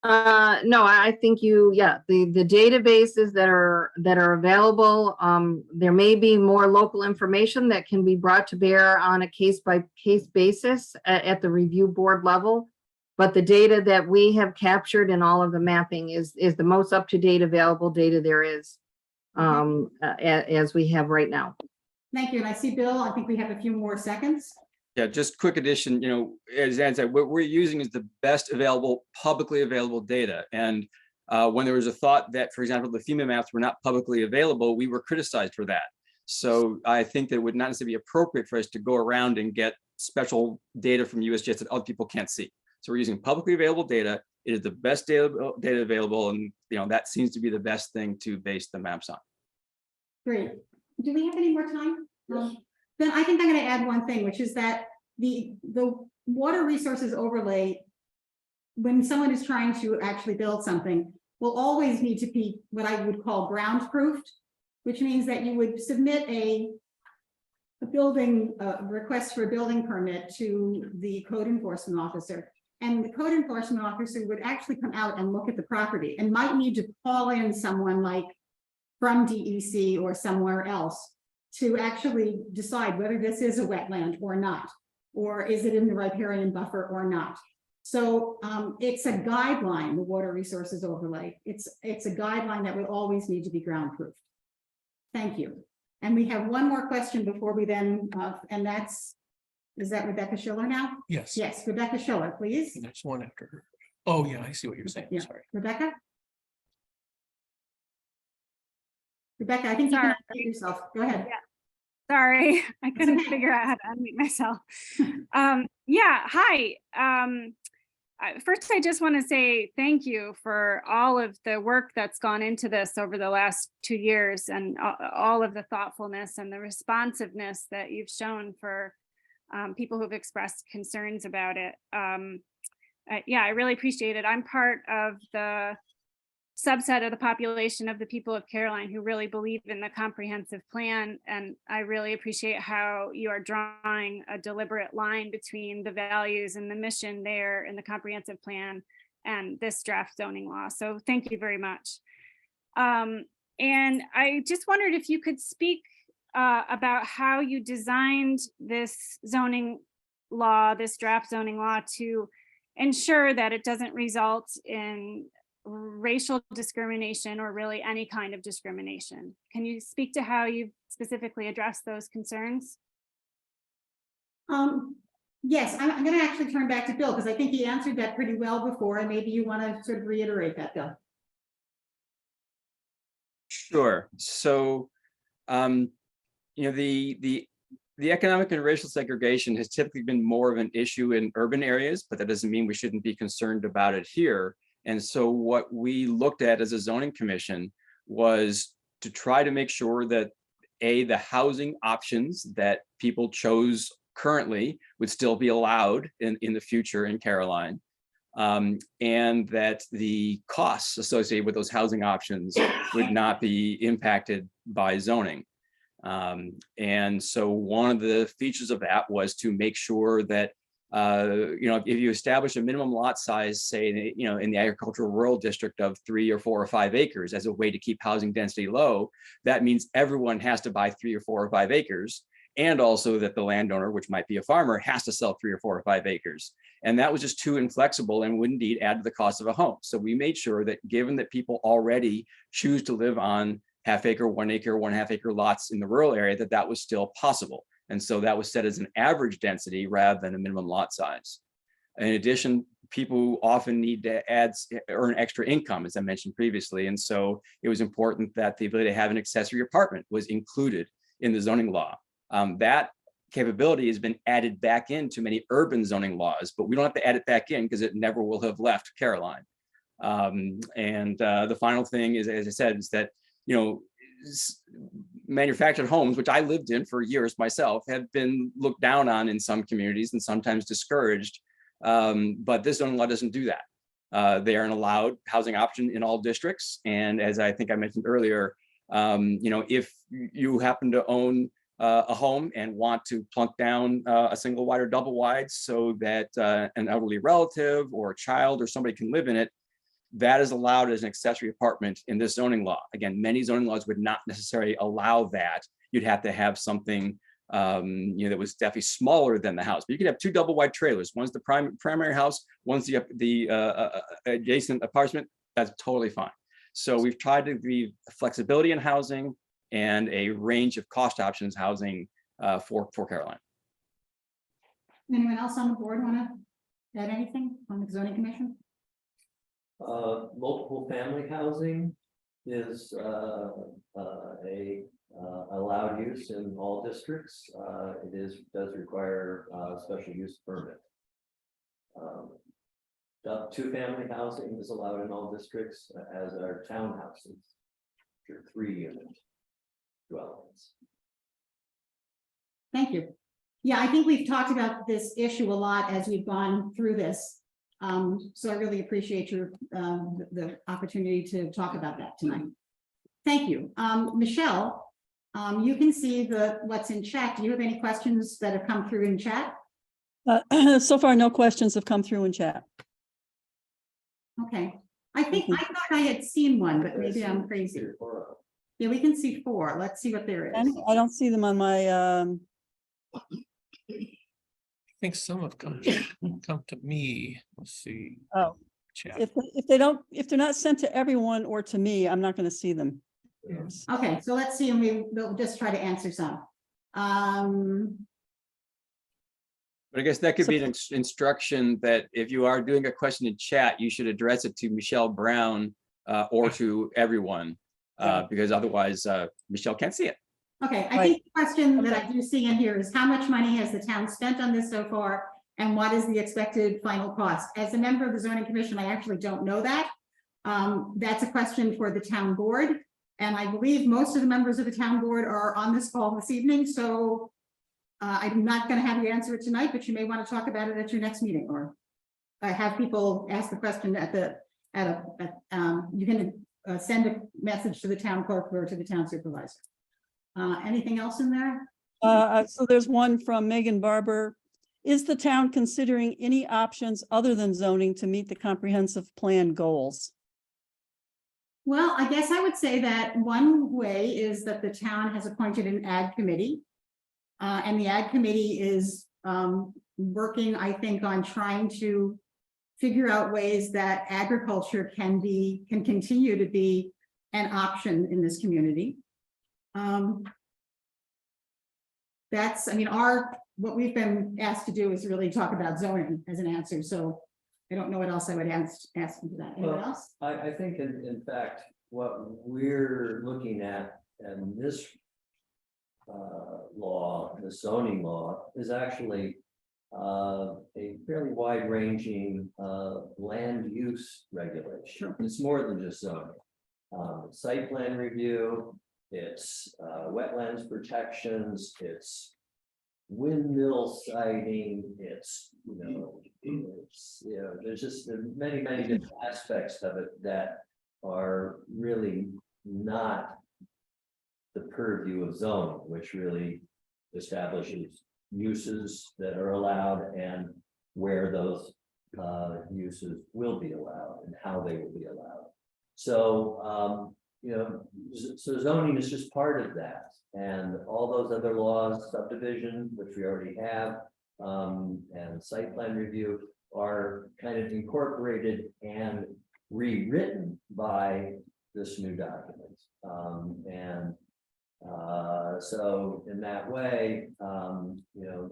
No, I think the databases that are available, there may be more local information that can be brought to bear on a case-by-case basis at the review board level. But the data that we have captured in all of the mapping is the most up-to-date available data there is, as we have right now. Thank you. And I see Bill, I think we have a few more seconds. Yeah, just quick addition, as Ann said, what we're using is the best available, publicly available data. And when there was a thought that, for example, the FEMA maps were not publicly available, we were criticized for that. So I think that it would not necessarily be appropriate for us to go around and get special data from USGS that other people can't see. So we're using publicly available data. It is the best data available, and that seems to be the best thing to base the maps on. Great. Do we have any more time? Yes. Then I think I'm going to add one thing, which is that the water resources overlay, when someone is trying to actually build something, will always need to be what I would call ground proofed, which means that you would submit a building request for a building permit to the code enforcement officer. And the code enforcement officer would actually come out and look at the property and might need to call in someone like from DEC or somewhere else to actually decide whether this is a wetland or not, or is it in the riparian buffer or not. So it's a guideline, the water resources overlay. It's a guideline that would always need to be ground proofed. Thank you. And we have one more question before we then, and is that Rebecca Schiller now? Yes. Yes, Rebecca Schiller, please. And there's one after her. Oh, yeah, I see what you're saying. Yeah. Sorry. Rebecca? Rebecca, I think you can Sorry. unmute yourself. Go ahead. Sorry, I couldn't okay. figure out how to unmute myself. Yeah, hi. First, I just want to say thank you for all of the work that's gone into this over the last 2 years and all of the thoughtfulness and the responsiveness that you've shown for people who've expressed concerns about it. Yeah, I really appreciate it. I'm part of the subset of the population of the people of Caroline who really believe in the comprehensive plan. And I really appreciate how you are drawing a deliberate line between the values and the mission there in the comprehensive plan and this draft zoning law. So thank you very much. And I just wondered if you could speak about how you designed this zoning law, this draft zoning law, to ensure that it doesn't result in racial discrimination or really any kind of discrimination. Can you speak to how you specifically address those concerns? Yes, I'm going to actually turn back to Bill because I think he answered that pretty well before, and maybe you want to sort of reiterate that, Bill. Sure. So, the economic and racial segregation has typically been more of an issue in urban areas, but that doesn't mean we shouldn't be concerned about it here. And so what we looked at as a zoning commission was to try to make sure that the housing options that people chose currently would still be allowed in the future in Caroline, and that the costs associated with those housing options would not be impacted by zoning. And so one of the features of that was to make sure that if you establish a minimum lot size, say, in the agricultural rural district of 3 or 4 or 5 acres as a way to keep housing density low, that means everyone has to buy 3 or 4 or 5 acres. And also that the landowner, which might be a farmer, has to sell 3 or 4 or 5 acres. And that was just too inflexible and would indeed add to the cost of a home. So we made sure that given that people already choose to live on half-acre, 1 acre, 1.5 acre lots in the rural area, that was still possible. And so that was set as an average density rather than a minimum lot size. In addition, people often need to earn extra income, as I mentioned previously. And so it was important that the ability to have an accessory apartment was included in the zoning law. That capability has been added back into many urban zoning laws, but we don't have to add it back in because it never will have left Caroline. The final thing is, as I said, is that, manufactured homes, which I lived in for years myself, have been looked down on in some communities and sometimes discouraged. But this zoning law doesn't do that. They are an allowed housing option in all districts. And as I think I mentioned earlier, if you happen to own a home and want to plunk down a single wide or double wide so that an elderly relative or a child or somebody can live in it, that is allowed as an accessory apartment in this zoning law. Again, many zoning laws would not necessarily allow that. You'd have to have something that was definitely smaller than the house. But you could have 2 double wide trailers. One's the primary house, one's the adjacent apartment. That's totally fine. So we've tried to be flexibility in housing and a range of cost options housing for Caroline. Anyone else on the board want to add anything on the zoning commission? Multiple family housing is allowed use in all districts. It does require special use permit. 2-family housing is allowed in all districts, as are townhouses, which are 3-unit dwellings. Thank you. Yeah, I think we've talked about this issue a lot as we've gone through this. So I really appreciate your the opportunity to talk about that tonight. Thank you. Michelle, you can see what's in chat. Do you have any questions that have come through in chat? So far, no questions have come through in chat. Okay. I thought I had seen one, but maybe I'm crazy. Yeah, we can see 4. Let's see what there is. I don't see them on my think some have come to me. Let's see. Oh, Chat. if they don't, if they're not sent to everyone or to me, I'm not going to see them. Okay, so let's see, and we'll just try to answer some. But I guess that could be an instruction that if you are doing a question in chat, you should address it to Michelle Brown or to everyone, because otherwise Michelle can't see it. Okay, I think the question that I do see in here is how much money has the town spent on this so far? And what is the expected final cost? As a member of the zoning commission, I actually don't know that. That's a question for the town board. And I believe most of the members of the town board are on this call this evening, so I'm not going to have you answer it tonight, but you may want to talk about it at your next meeting, or have people ask the question you can send a message to the town clerk or to the town supervisor. Anything else in there? So there's one from Megan Barber. Is the town considering any options other than zoning to meet the comprehensive plan goals? Well, I guess I would say that one way is that the town has appointed an ag committee. And the ag committee is working, I think, on trying to figure out ways that agriculture can continue to be an option in this community. That's, I mean, what we've been asked to do is really talk about zoning as an answer. So I don't know what else I would ask you to that. Anyone Well, else? I think in fact, what we're looking at in this law, the zoning law, is actually a fairly wide-ranging land use regulation. Sure. It's more than just zoning. Site plan review, it's wetlands protections, it's windmill siting, it's, there's just many different aspects of it that are really not the purview of zoning, which really establishes uses that are allowed and where those uses will be allowed and how they will be allowed. So, so zoning is just part of that. And all those other laws, subdivision, which we already have, and site plan review are kind of incorporated and rewritten by this new document. So in that way, the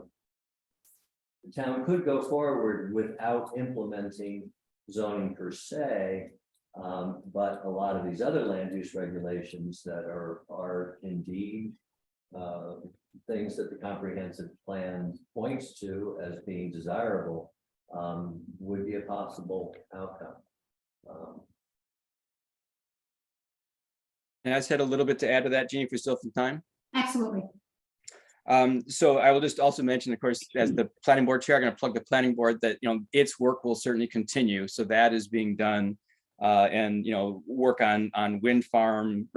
town could go forward without implementing zoning per se, but a lot of these other land use regulations that are indeed things that the comprehensive plan points to as being desirable would be a possible outcome. And I just had a little bit to add to that, Jeannie, if we still have some time. Absolutely. So I will just also mention, of course, as the planning board chair, I'm going to plug the planning board that, its work will certainly continue. So that is being done and, work on wind farm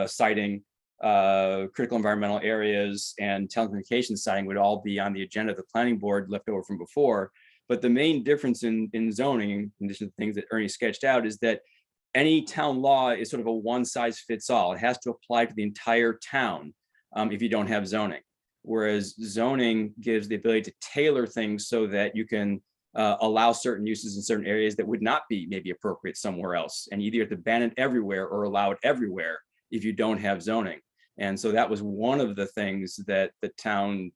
siting, critical environmental areas and telecommunications siting would all be on the agenda of the planning board left over from before. But the main difference in zoning, in addition to the things that Ernie sketched out, is that any town law is sort of a one size fits all. It has to apply to the entire town if you don't have zoning. Whereas zoning gives the ability to tailor things so that you can allow certain uses in certain areas that would not be maybe appropriate somewhere else. And either you have to ban it everywhere or allow it everywhere if you don't have zoning. And so that was one of the things that the town,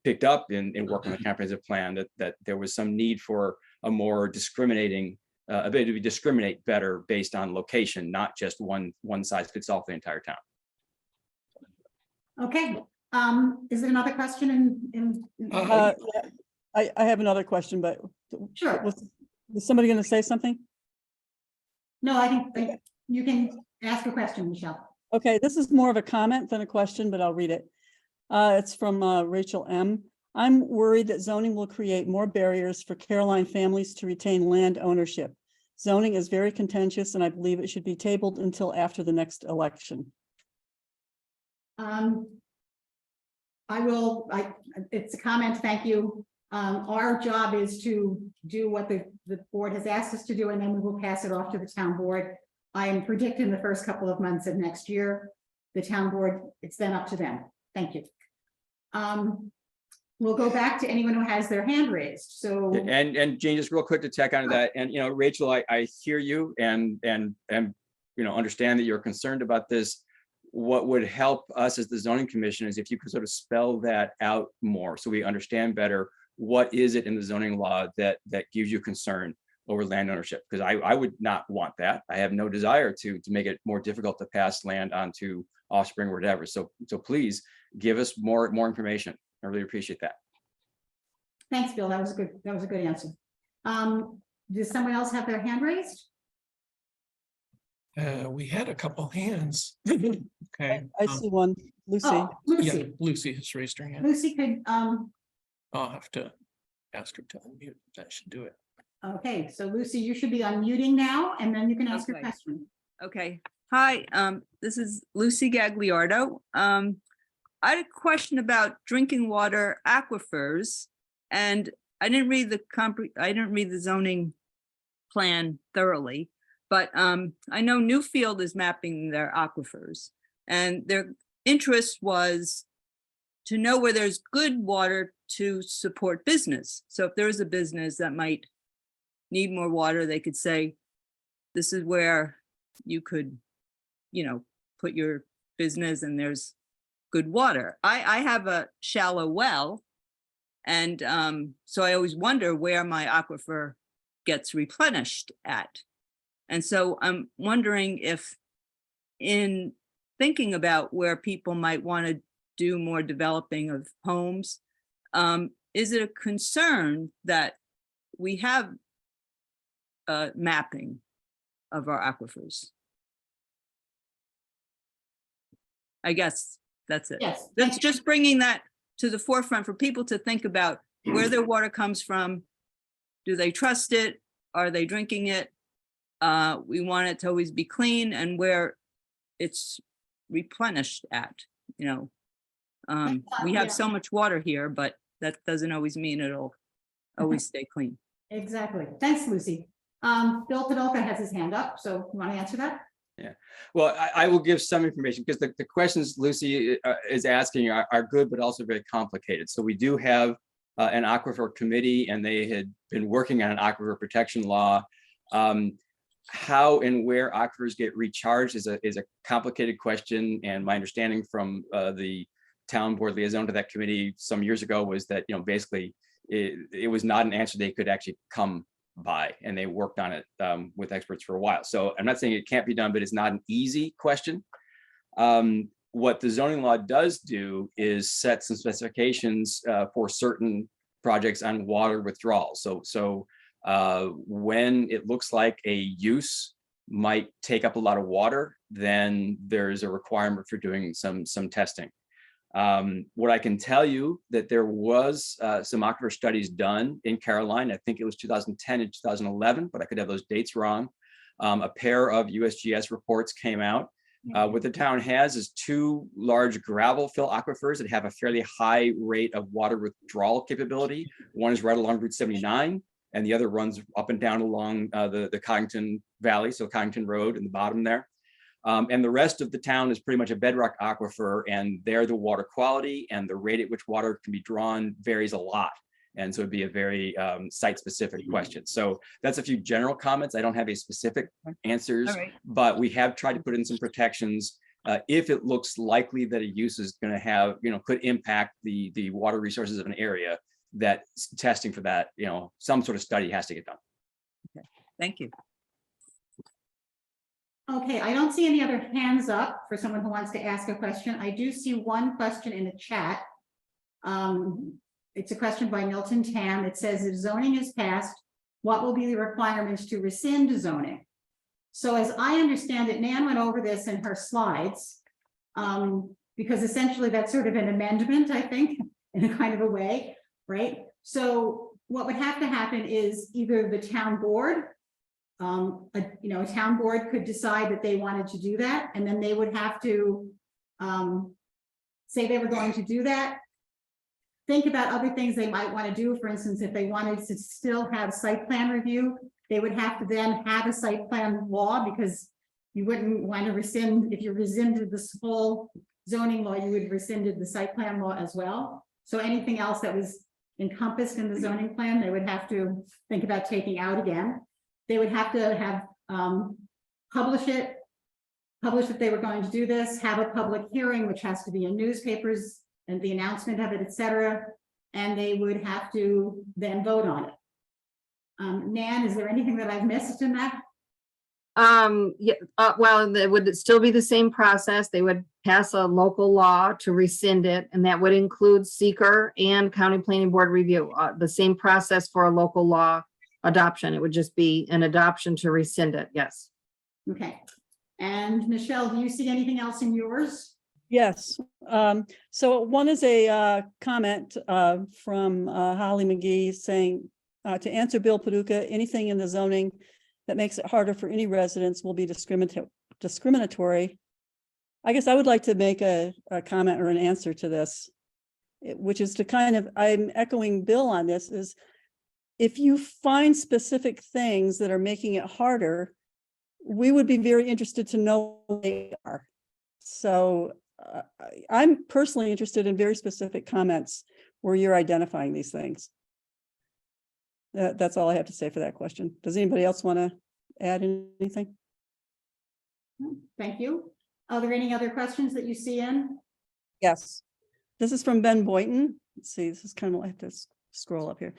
picked up in working on the comprehensive plan, that there was some need for a more discriminating ability to discriminate better based on location, not just one size fits all for the entire town. Okay. Is there another question I have another question, but Sure. was somebody going to say something? No, I think you can ask a question, Michelle. Okay, this is more of a comment than a question, but I'll read it. It's from Rachel M. I'm worried that zoning will create more barriers for Caroline families to retain land ownership. Zoning is very contentious, and I believe it should be tabled until after the next election. It's a comment, thank you. Our job is to do what the board has asked us to do, and then we will pass it off to the town board. I am predicting the first couple of months of next year. The town board, it's then up to them. Thank you. we'll go back to anyone who has their hand raised. So, And Jane, just real quick to tack onto that, and Rachel, I hear you and understand that you're concerned about this. What would help us as the zoning commission is if you could sort of spell that out more so we understand better what is it in the zoning law that gives you concern over land ownership, because I would not want that. I have no desire to make it more difficult to pass land on to offspring or whatever. So please give us more information. I really appreciate that. thanks, Bill. That was a good answer. Does someone else have their hand raised? We had a couple hands. Okay. I see one, Lucy. Oh, Yeah, Lucy. Lucy has raised her hand. Lucy could, I'll have to ask her to unmute. That should do it. okay, so Lucy, you should be unmuting now, and then you can ask your Okay. question. Okay, hi, this is Lucy Gagliardo. I had a question about drinking water aquifers, and I didn't read the zoning plan thoroughly, but I know Newfield is mapping their aquifers, and their interest was to know where there's good water to support business. So if there is a business that might need more water, they could say, this is where you could, put your business and there's good water. I have a shallow well. And so I always wonder where my aquifer gets replenished at. And so I'm wondering if in thinking about where people might want to do more developing of homes, is it a concern that we have mapping of our aquifers? I guess that's it. Yes. That's just bringing that to the forefront for people to think about where their water comes from. Do they trust it? Are they drinking it? We want it to always be clean, and where it's replenished at, We Yeah. have so much water here, but that doesn't always mean it'll always stay clean. Exactly. Thanks, Lucy. Bill Padolka has his hand up, so you want to answer that? Well, I will give some information because the questions Lucy is asking are good, but also very complicated. So we do have an aquifer committee, and they had been working on an aquifer protection law. How and where aquifers get recharged is a complicated question. And my understanding from the town board liaison to that committee some years ago was that, basically it was not an answer they could actually come by, and they worked on it with experts for a while. So I'm not saying it can't be done, but it's not an easy question. What the zoning law does do is set some specifications for certain projects on water withdrawal. So when it looks like a use might take up a lot of water, then there's a requirement for doing some testing. What I can tell you that there was some aquifer studies done in Caroline. I think it was 2010 and 2011, but I could have those dates wrong. A pair of USGS reports came out. What the town has is two large gravel fill aquifers that have a fairly high rate of water withdrawal capability. One is right along Route 79, and the other runs up and down along the Connington Valley, so Connington Road in the bottom there. And the rest of the town is pretty much a bedrock aquifer, and there the water quality and the rate at which water can be drawn varies a lot. And so it'd be a very site-specific question. So that's a few general comments. I don't have any specific answers, but we have tried to put in some protections. If it looks likely that a use is going to have, could impact the water resources of an area, that testing for that, some sort of study has to get done. Okay, thank you. Okay, I don't see any other hands up for someone who wants to ask a question. I do see one question in the chat. It's a question by Milton Tam. It says, if zoning is passed, what will be the requirements to rescind zoning? So as I understand it, Nan went over this in her slides, because essentially that's sort of an amendment, I think, in a kind of a way, right? So what would have to happen is either the town board, a town board could decide that they wanted to do that, and then they would have to say they were going to do that. Think about other things they might want to do. For instance, if they wanted to still have site plan review, they would have to then have a site plan law, because you wouldn't want to rescind, if you rescinded this whole zoning law, you would have rescinded the site plan law as well. So anything else that was encompassed in the zoning plan, they would have to think about taking out again. They would have to have, publish that they were going to do this, have a public hearing, which has to be in newspapers and the announcement of it, et cetera. And they would have to then vote on it. Nan, is there anything that I've missed in that? Yeah, well, it would still be the same process. They would pass a local law to rescind it, and that would include seeker and county planning board review. The same process for a local law adoption. It would just be an adoption to rescind it. Yes. Okay. And Michelle, do you see anything else in yours? Yes, so one is a comment from Holly McGee saying to answer Bill Paducah, anything in the zoning that makes it harder for any residents will be discriminatory. I guess I would like to make a comment or an answer to this, which is to kind of, I'm echoing Bill on this, is if you find specific things that are making it harder, we would be very interested to know what they are. So I'm personally interested in very specific comments where you're identifying these things. That's all I have to say for that question. Does anybody else want to add anything? Thank you. Are there any other questions that you see in? Yes. This is from Ben Boynton. Let's see, this is kind of, I have to scroll up here.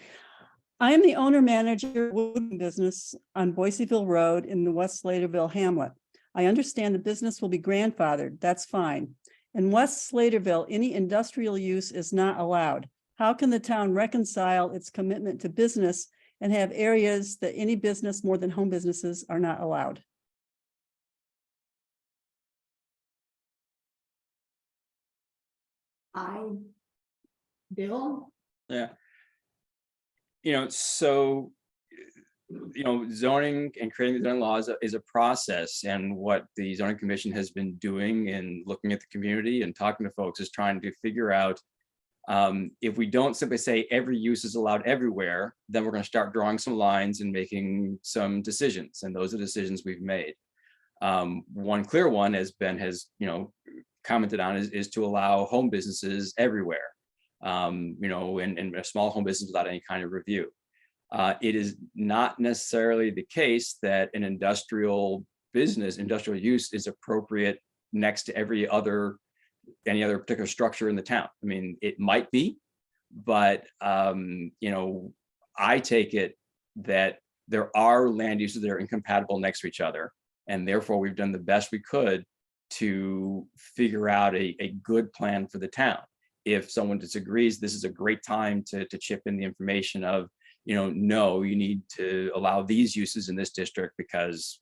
I am the owner manager of woodworking business on Boiseville Road in the West Slaterville hamlet. I understand the business will be grandfathered. That's fine. In West Slaterville, any industrial use is not allowed. How can the town reconcile its commitment to business and have areas that any business more than home businesses are not allowed? Bill? Yeah. So, zoning and creating the zoning laws is a process, and what the zoning commission has been doing and looking at the community and talking to folks is trying to figure out if we don't simply say every use is allowed everywhere, then we're going to start drawing some lines and making some decisions, and those are decisions we've made. One clear one, as Ben has commented on, is to allow home businesses everywhere. And a small home business without any kind of review. It is not necessarily the case that an industrial use is appropriate next to any other particular structure in the town. I mean, it might be, but I take it that there are land uses that are incompatible next to each other, and therefore we've done the best we could to figure out a good plan for the town. If someone disagrees, this is a great time to chip in the information of, no, you need to allow these uses in this district because,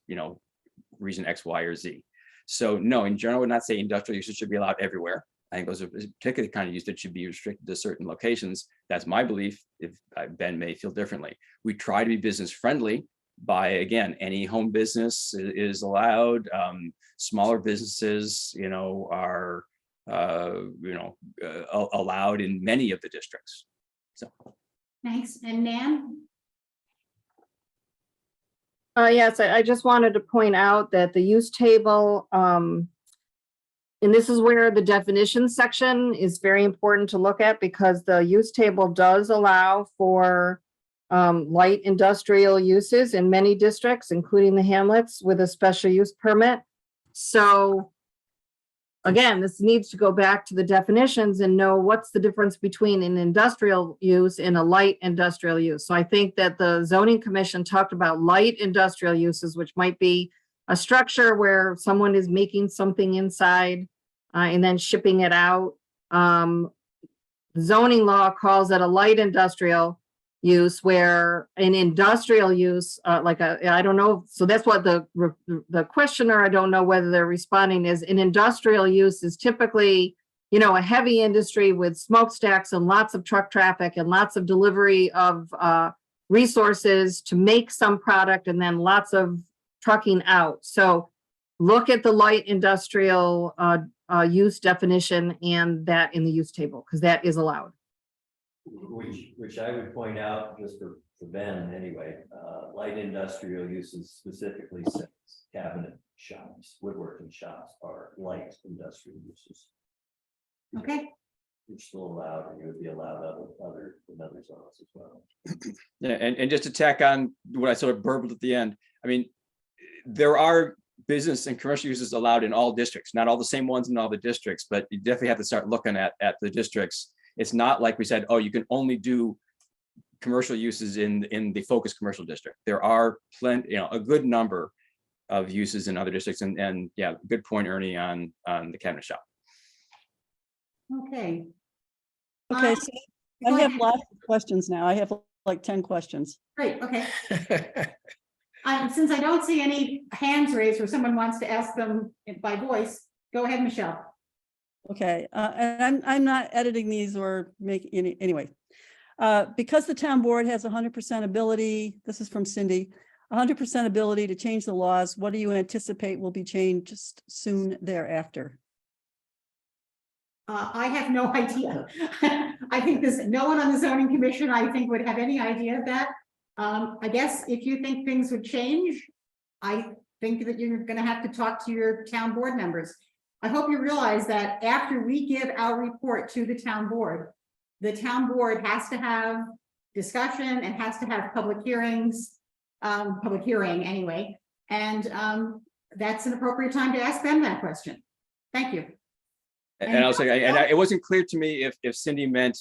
reason X, Y, or Z. So no, in general, I would not say industrial uses should be allowed everywhere. I think those are particularly the kind of use that should be restricted to certain locations. That's my belief. If Ben may feel differently, we try to be business friendly by, again, any home business is allowed. Smaller businesses, are allowed in many of the districts. So Thanks. And Nan? Yes, I just wanted to point out that the use table, and this is where the definition section is very important to look at, because the use table does allow for light industrial uses in many districts, including the hamlets, with a special use permit. So again, this needs to go back to the definitions and know what's the difference between an industrial use and a light industrial use. So I think that the zoning commission talked about light industrial uses, which might be a structure where someone is making something inside and then shipping it out. Zoning law calls it a light industrial use, where an industrial use, I don't know. So that's what the questioner, I don't know whether they're responding, is an industrial use is typically, a heavy industry with smokestacks and lots of truck traffic and lots of delivery of resources to make some product and then lots of trucking out. So look at the light industrial use definition and that in the use table, because that is allowed. Which I would point out, just for Ben anyway, light industrial uses specifically says cabinet shops, woodworking shops are light industrial uses. Okay. you're still allowed, and you would be allowed another zones as well. Yeah, and just to tack on what I sort of burbled at the end, I mean, there are business and commercial uses allowed in all districts, not all the same ones in all the districts, but you definitely have to start looking at the districts. It's not like we said, oh, you can only do commercial uses in the focus commercial district. There are plenty, a good number of uses in other districts, and yeah, good point, Ernie, on the cabinet shop. Okay. Okay, Um, so go I have ahead. lots of questions now. I have like 10 questions. Great, okay. Since I don't see any hands raised or someone wants to ask them by voice, go ahead, Michelle. Okay, and I'm not editing these or making any, anyway. Because the town board has 100% ability, this is from Cindy, 100% ability to change the laws, what do you anticipate will be changed just soon thereafter? I have no idea. I think no one on the zoning commission, I think, would have any idea of that. I guess if you think things would change, I think that you're gonna have to talk to your town board members. I hope you realize that after we give our report to the town board has to have discussion and has to have public hearings, public hearing anyway. And that's an appropriate time to ask them that question. Thank you. And I'll say, it wasn't clear to me if Cindy meant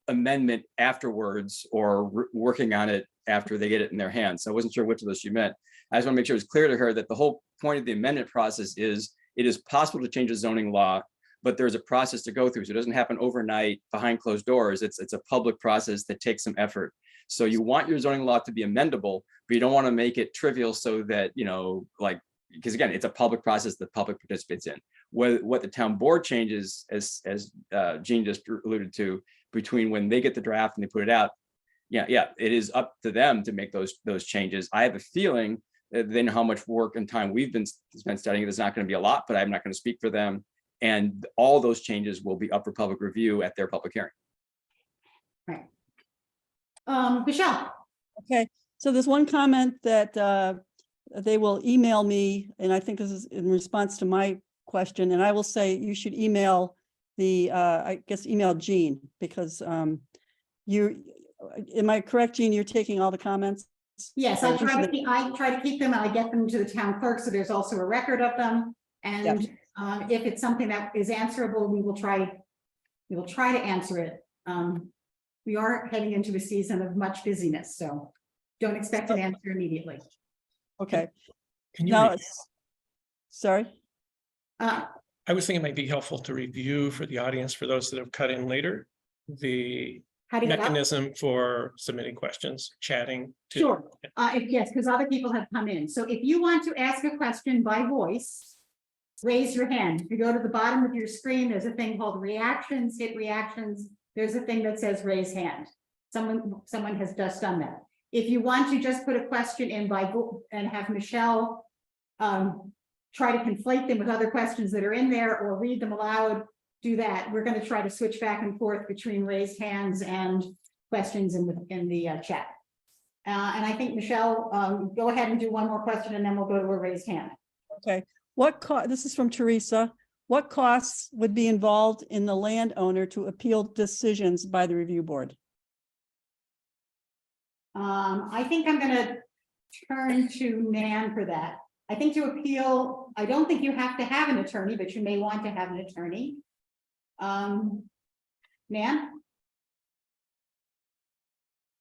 amendment afterwards or working on it after they get it in their hands. So I wasn't sure which of those she meant. I just want to make sure it's clear to her that the whole point of the amendment process is it is possible to change a zoning law, but there's a process to go through. So it doesn't happen overnight behind closed doors. It's a public process that takes some effort. So you want your zoning law to be amendable, but you don't want to make it trivial so that, because again, it's a public process that the public participates in. What the town board changes, as Jean just alluded to, between when they get the draft and they put it out, yeah, it is up to them to make those changes. I have a feeling that they know how much work and time we've been spent studying. There's not going to be a lot, but I'm not going to speak for them. And all those changes will be up for public review at their public hearing. Right. Michelle. Okay, so there's one comment that they will email me, and I think this is in response to my question, and I will say you should email email Jean, because am I correct, Jean, you're taking all the comments? Yes, I try to keep them and I get them to the town clerk, so there's also a record of them. And if it's something that is answerable, we will try to answer it. We are heading into a season of much busyness, so don't expect an answer immediately. Okay. Can you Now, sorry. I was thinking it might be helpful to review for the audience, for those that have cut in later, the mechanism for submitting questions, chatting. Sure. Yes, because other people have come in. So if you want to ask a question by voice, raise your hand. If you go to the bottom of your screen, there's a thing called reactions, hit reactions. There's a thing that says raise hand. Someone has just done that. If you want to just put a question in and have Michelle try to conflate them with other questions that are in there or read them aloud, do that. We're going to try to switch back and forth between raised hands and questions in the chat. And I think Michelle, go ahead and do one more question and then we'll go to a raised hand. Okay. This is from Teresa. What costs would be involved in the landowner to appeal decisions by the review board? I think I'm going to turn to Nan for that. I think to appeal, I don't think you have to have an attorney, but you may want to have an attorney. Nan?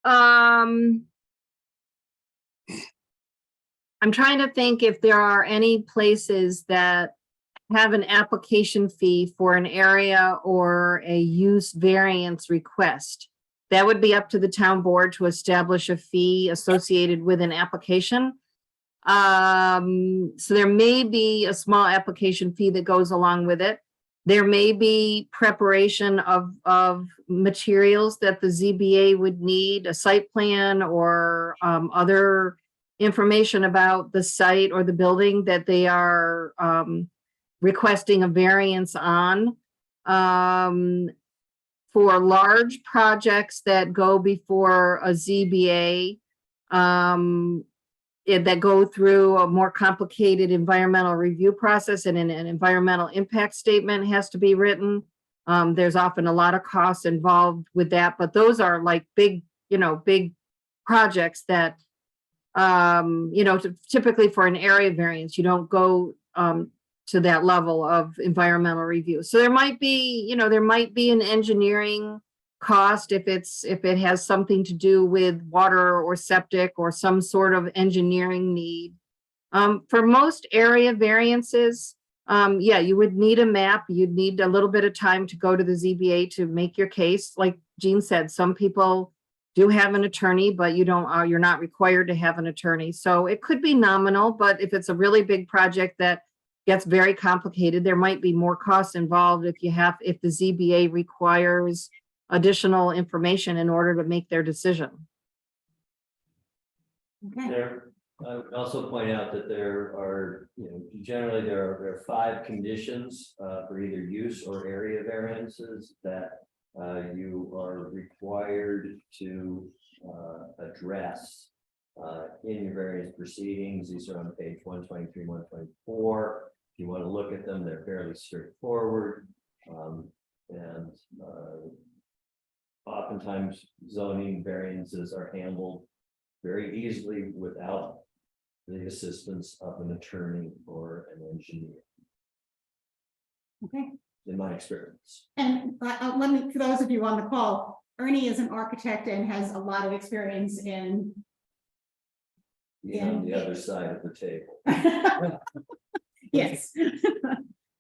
I'm trying to think if there are any places that have an application fee for an area or a use variance request. That would be up to the town board to establish a fee associated with an application. So there may be a small application fee that goes along with it. There may be preparation of materials that the ZBA would need, a site plan or other information about the site or the building that they are requesting a variance on. For large projects that go before a ZBA, that go through a more complicated environmental review process, and an environmental impact statement has to be written. There's often a lot of costs involved with that, but those are like big, big projects that, typically for an area variance, you don't go to that level of environmental review. So there might be, an engineering cost if it has something to do with water or septic or some sort of engineering need. For most area variances, yeah, you would need a map. You'd need a little bit of time to go to the ZBA to make your case. Like Jean said, some people do have an attorney, but you're not required to have an attorney. So it could be nominal, but if it's a really big project that gets very complicated, there might be more costs involved if the ZBA requires additional information in order to make their decision. Okay. There, I would also point out that there are, generally there are 5 conditions for either use or area variances that you are required to address in your various proceedings. These are on page 123, 124. If you want to look at them, they're fairly straightforward. And oftentimes zoning variances are handled very easily without the assistance of an attorney or an engineer, Okay. in my experience. And let me, for those of you on the call, Ernie is an architect and has a lot of experience in. On the other side of the table. Yes.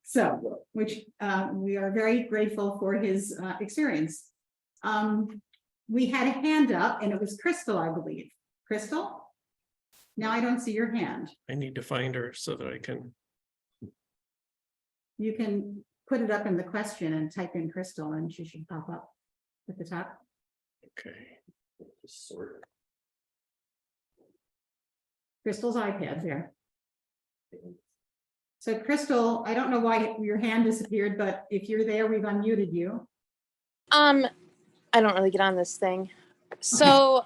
So, which we are very grateful for his experience. We had a hand up and it was Crystal, I believe. Crystal? Now I don't see your hand. I need to find her so that I can. You can put it up in the question and type in Crystal and she should pop up at the top. Okay. Sort of. Crystal's iPad there. So Crystal, I don't know why your hand disappeared, but if you're there, we've unmuted you. I don't really get on this thing. So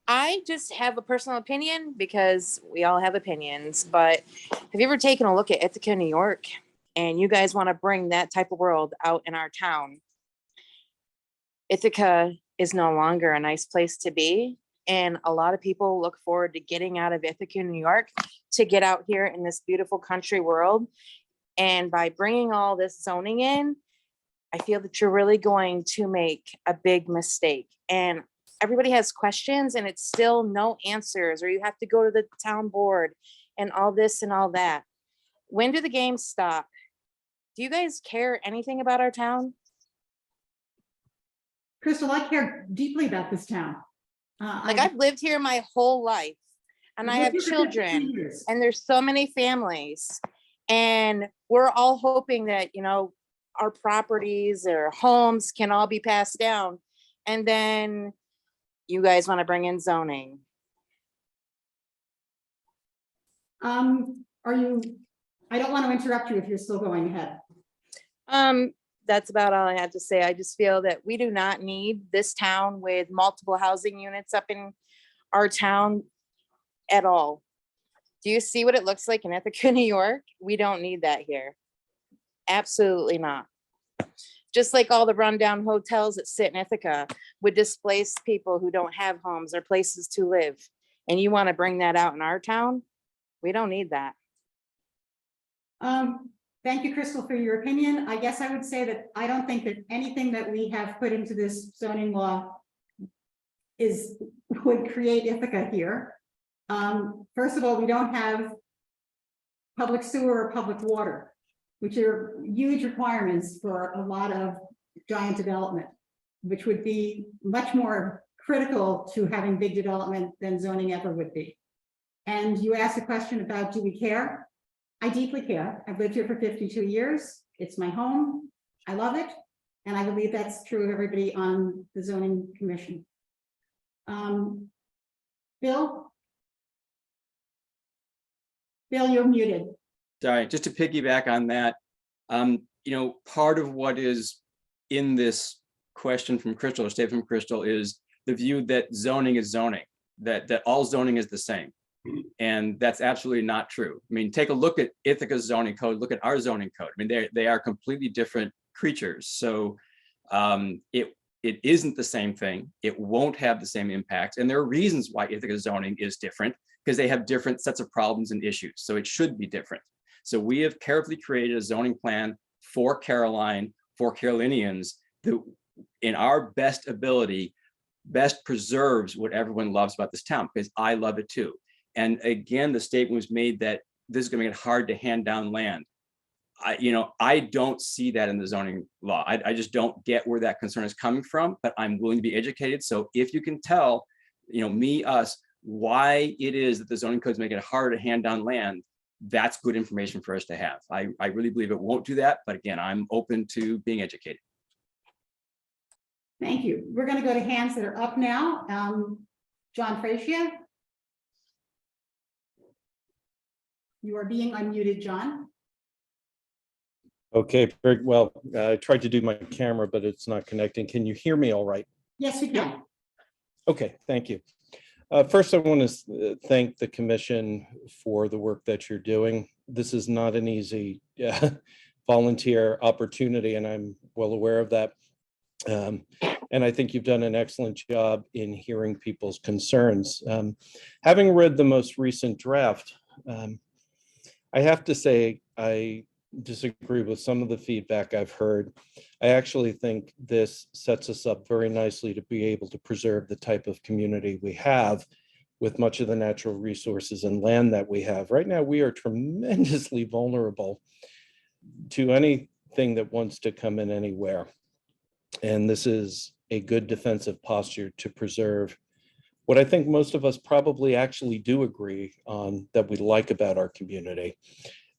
I just have a personal opinion because we all have opinions, but have you ever taken a look at Ithaca, New York, and you guys want to bring that type of world out in our town? Ithaca is no longer a nice place to be. And a lot of people look forward to getting out of Ithaca, New York, to get out here in this beautiful country world. And by bringing all this zoning in, I feel that you're really going to make a big mistake. And everybody has questions and it's still no answers, or you have to go to the town board and all this and all that. When do the games stop? Do you guys care anything about our town? Crystal, I care deeply about this town. I've lived here my whole life and I have children and there's so many families and we're all hoping that, our properties or homes can all be passed down. And then you guys want to bring in zoning. I don't want to interrupt you if you're still going ahead. That's about all I have to say. I just feel that we do not need this town with multiple housing units up in our town at all. Do you see what it looks like in Ithaca, New York? We don't need that here. Absolutely not. Just like all the rundown hotels that sit in Ithaca would displace people who don't have homes or places to live. And you want to bring that out in our town? We don't need that. Thank you, Crystal, for your opinion. I guess I would say that I don't think that anything that we have put into this zoning law would create Ithaca here. First of all, we don't have public sewer or public water, which are huge requirements for a lot of giant development, which would be much more critical to having big development than zoning ever would be. And you asked a question about, do we care? I deeply care. I've lived here for 52 years. It's my home. I love it. And I believe that's true of everybody on the zoning commission. Bill? Bill, you're muted. Sorry, just to piggyback on that, part of what is in this question from Crystal, or statement from Crystal, is the view that zoning is zoning, that all zoning is the same. And that's absolutely not true. I mean, take a look at Ithaca's zoning code, look at our zoning code. I mean, they are completely different creatures. So it isn't the same thing. It won't have the same impact. And there are reasons why Ithaca zoning is different, because they have different sets of problems and issues. So it should be different. So we have carefully created a zoning plan for Caroline, for Carolinians, that in our best ability, best preserves what everyone loves about this town, because I love it too. And again, the statement was made that this is going to get hard to hand down land. I don't see that in the zoning law. I just don't get where that concern is coming from, but I'm willing to be educated. So if you can tell, us, why it is that the zoning codes make it harder to hand down land, that's good information for us to have. I really believe it won't do that, but again, I'm open to being educated. Thank you. We're going to go to hands that are up now. John Frazier. You are being unmuted, John. Okay, very well. I tried to do my camera, but it's not connecting. Can you hear me all right? Yes, we can. Okay, thank you. First, I want to thank the commission for the work that you're doing. This is not an easy volunteer opportunity, and I'm well aware of that. And I think you've done an excellent job in hearing people's concerns. Having read the most recent draft, I have to say I disagree with some of the feedback I've heard. I actually think this sets us up very nicely to be able to preserve the type of community we have with much of the natural resources and land that we have. Right now, we are tremendously vulnerable to anything that wants to come in anywhere. And this is a good defensive posture to preserve what I think most of us probably actually do agree on that we like about our community.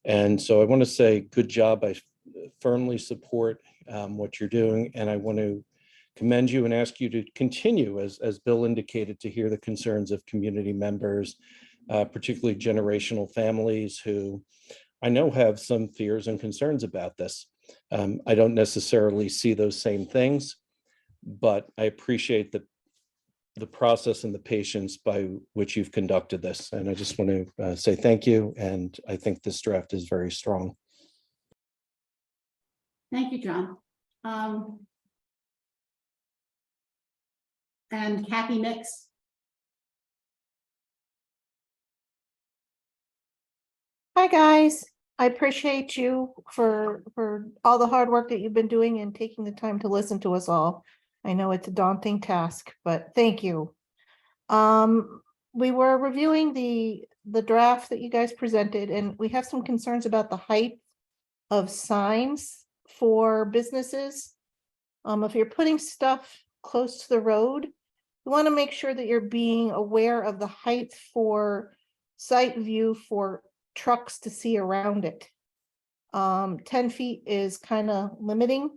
And so I want to say good job. I firmly support what you're doing, and I want to commend you and ask you to continue, as Bill indicated, to hear the concerns of community members, particularly generational families who I know have some fears and concerns about this. I don't necessarily see those same things, but I appreciate the process and the patience by which you've conducted this. And I just want to say thank you. And I think this draft is very strong. Thank you, John. And Kathy Mix. Hi, guys. I appreciate you for all the hard work that you've been doing and taking the time to listen to us all. I know it's a daunting task, but thank you. We were reviewing the draft that you guys presented, and we have some concerns about the height of signs for businesses. If you're putting stuff close to the road, you want to make sure that you're being aware of the height for sight view for trucks to see around it. 10 feet is kind of limiting.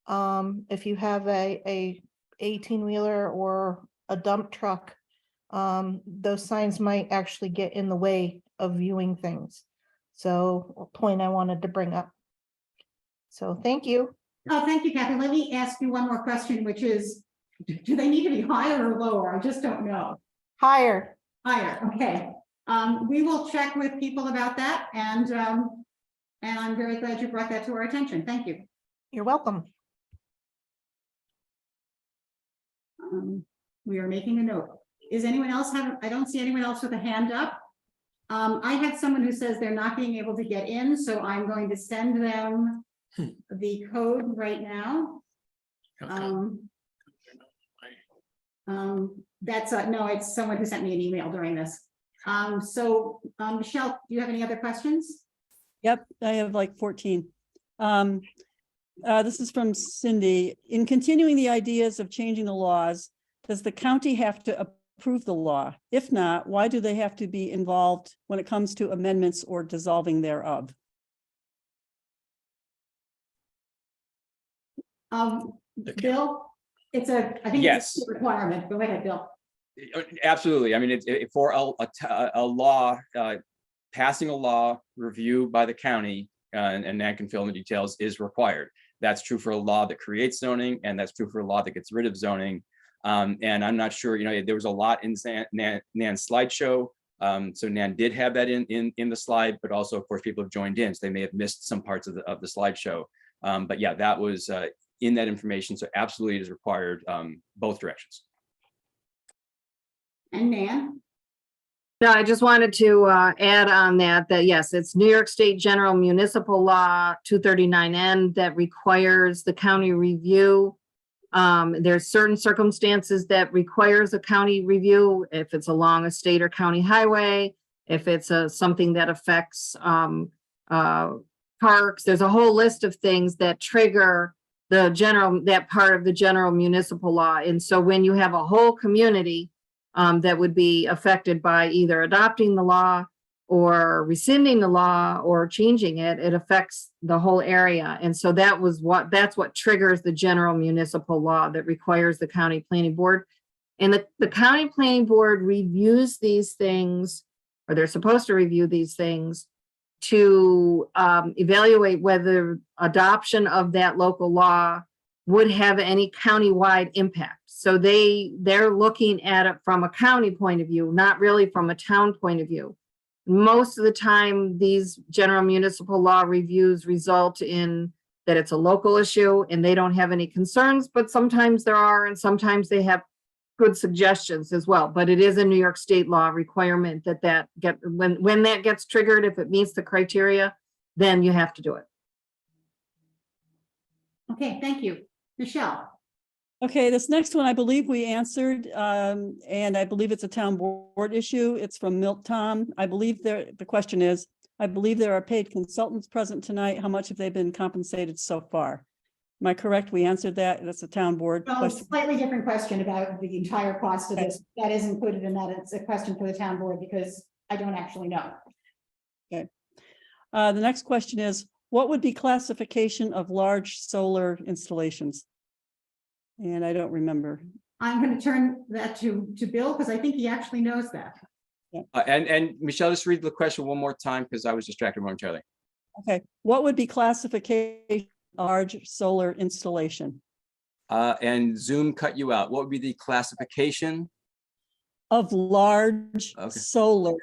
If you have a 18-wheeler or a dump truck, those signs might actually get in the way of viewing things. So a point I wanted to bring up. So thank you. Oh, thank you, Kathy. Let me ask you one more question, which is, do they need to be higher or lower? I just don't know. Higher. Higher, okay. We will check with people about that, and I'm very glad you brought that to our attention. Thank you. You're welcome. We are making a note. Is anyone else I don't see anyone else with a hand up. I had someone who says they're not being able to get in, so I'm going to send them the code right now. That's no, it's someone who sent me an email during this. So Michelle, do you have any other questions? Yep, I have like 14. This is from Cindy. In continuing the ideas of changing the laws, does the county have to approve the law? If not, why do they have to be involved when it comes to amendments or dissolving thereof? Bill, I think Yes. it's a requirement. Go ahead, Bill. Absolutely. I mean, it's for a law, passing a law review by the county, and Nan can fill in the details, is required. That's true for a law that creates zoning, and that's true for a law that gets rid of zoning. And I'm not sure, there was a lot in Nan's slideshow. So Nan did have that in the slide, but also, of course, people have joined in, so they may have missed some parts of the slideshow. But yeah, that was in that information. So absolutely it is required both directions. And Nan? No, I just wanted to add on that, yes, it's New York State General Municipal Law 239N that requires the county review. There's certain circumstances that requires a county review, if it's along a state or county highway, if it's something that affects parks. There's a whole list of things that trigger that part of the general municipal law. And so when you have a whole community that would be affected by either adopting the law or rescinding the law or changing it, it affects the whole area. And so that's what triggers the general municipal law that requires the county planning board. And the county planning board reviews these things, or they're supposed to review these things to evaluate whether adoption of that local law would have any countywide impact. So they're looking at it from a county point of view, not really from a town point of view. Most of the time, these general municipal law reviews result in that it's a local issue and they don't have any concerns, but sometimes there are, and sometimes they have good suggestions as well. But it is a New York State law requirement that when that gets triggered, if it meets the criteria, then you have to do it. Okay, thank you. Michelle? Okay, this next one, I believe we answered, and I believe it's a town board issue. It's from Milt Tom. I believe the question is, I believe there are paid consultants present tonight. How much have they been compensated so far? Am I correct? We answered that. That's a town board Well, question. slightly different question about the entire cost of this. That is included in that. It's a question for the town board because I don't actually know. Okay. The next question is, what would be classification of large solar installations? And I don't remember. I'm going to turn that to Bill because I think he actually knows that. And Michelle, just read the question one more time because I was distracted momentarily. Okay, what would be classification of large solar installation? And Zoom cut you out. What would be the classification? Of large solar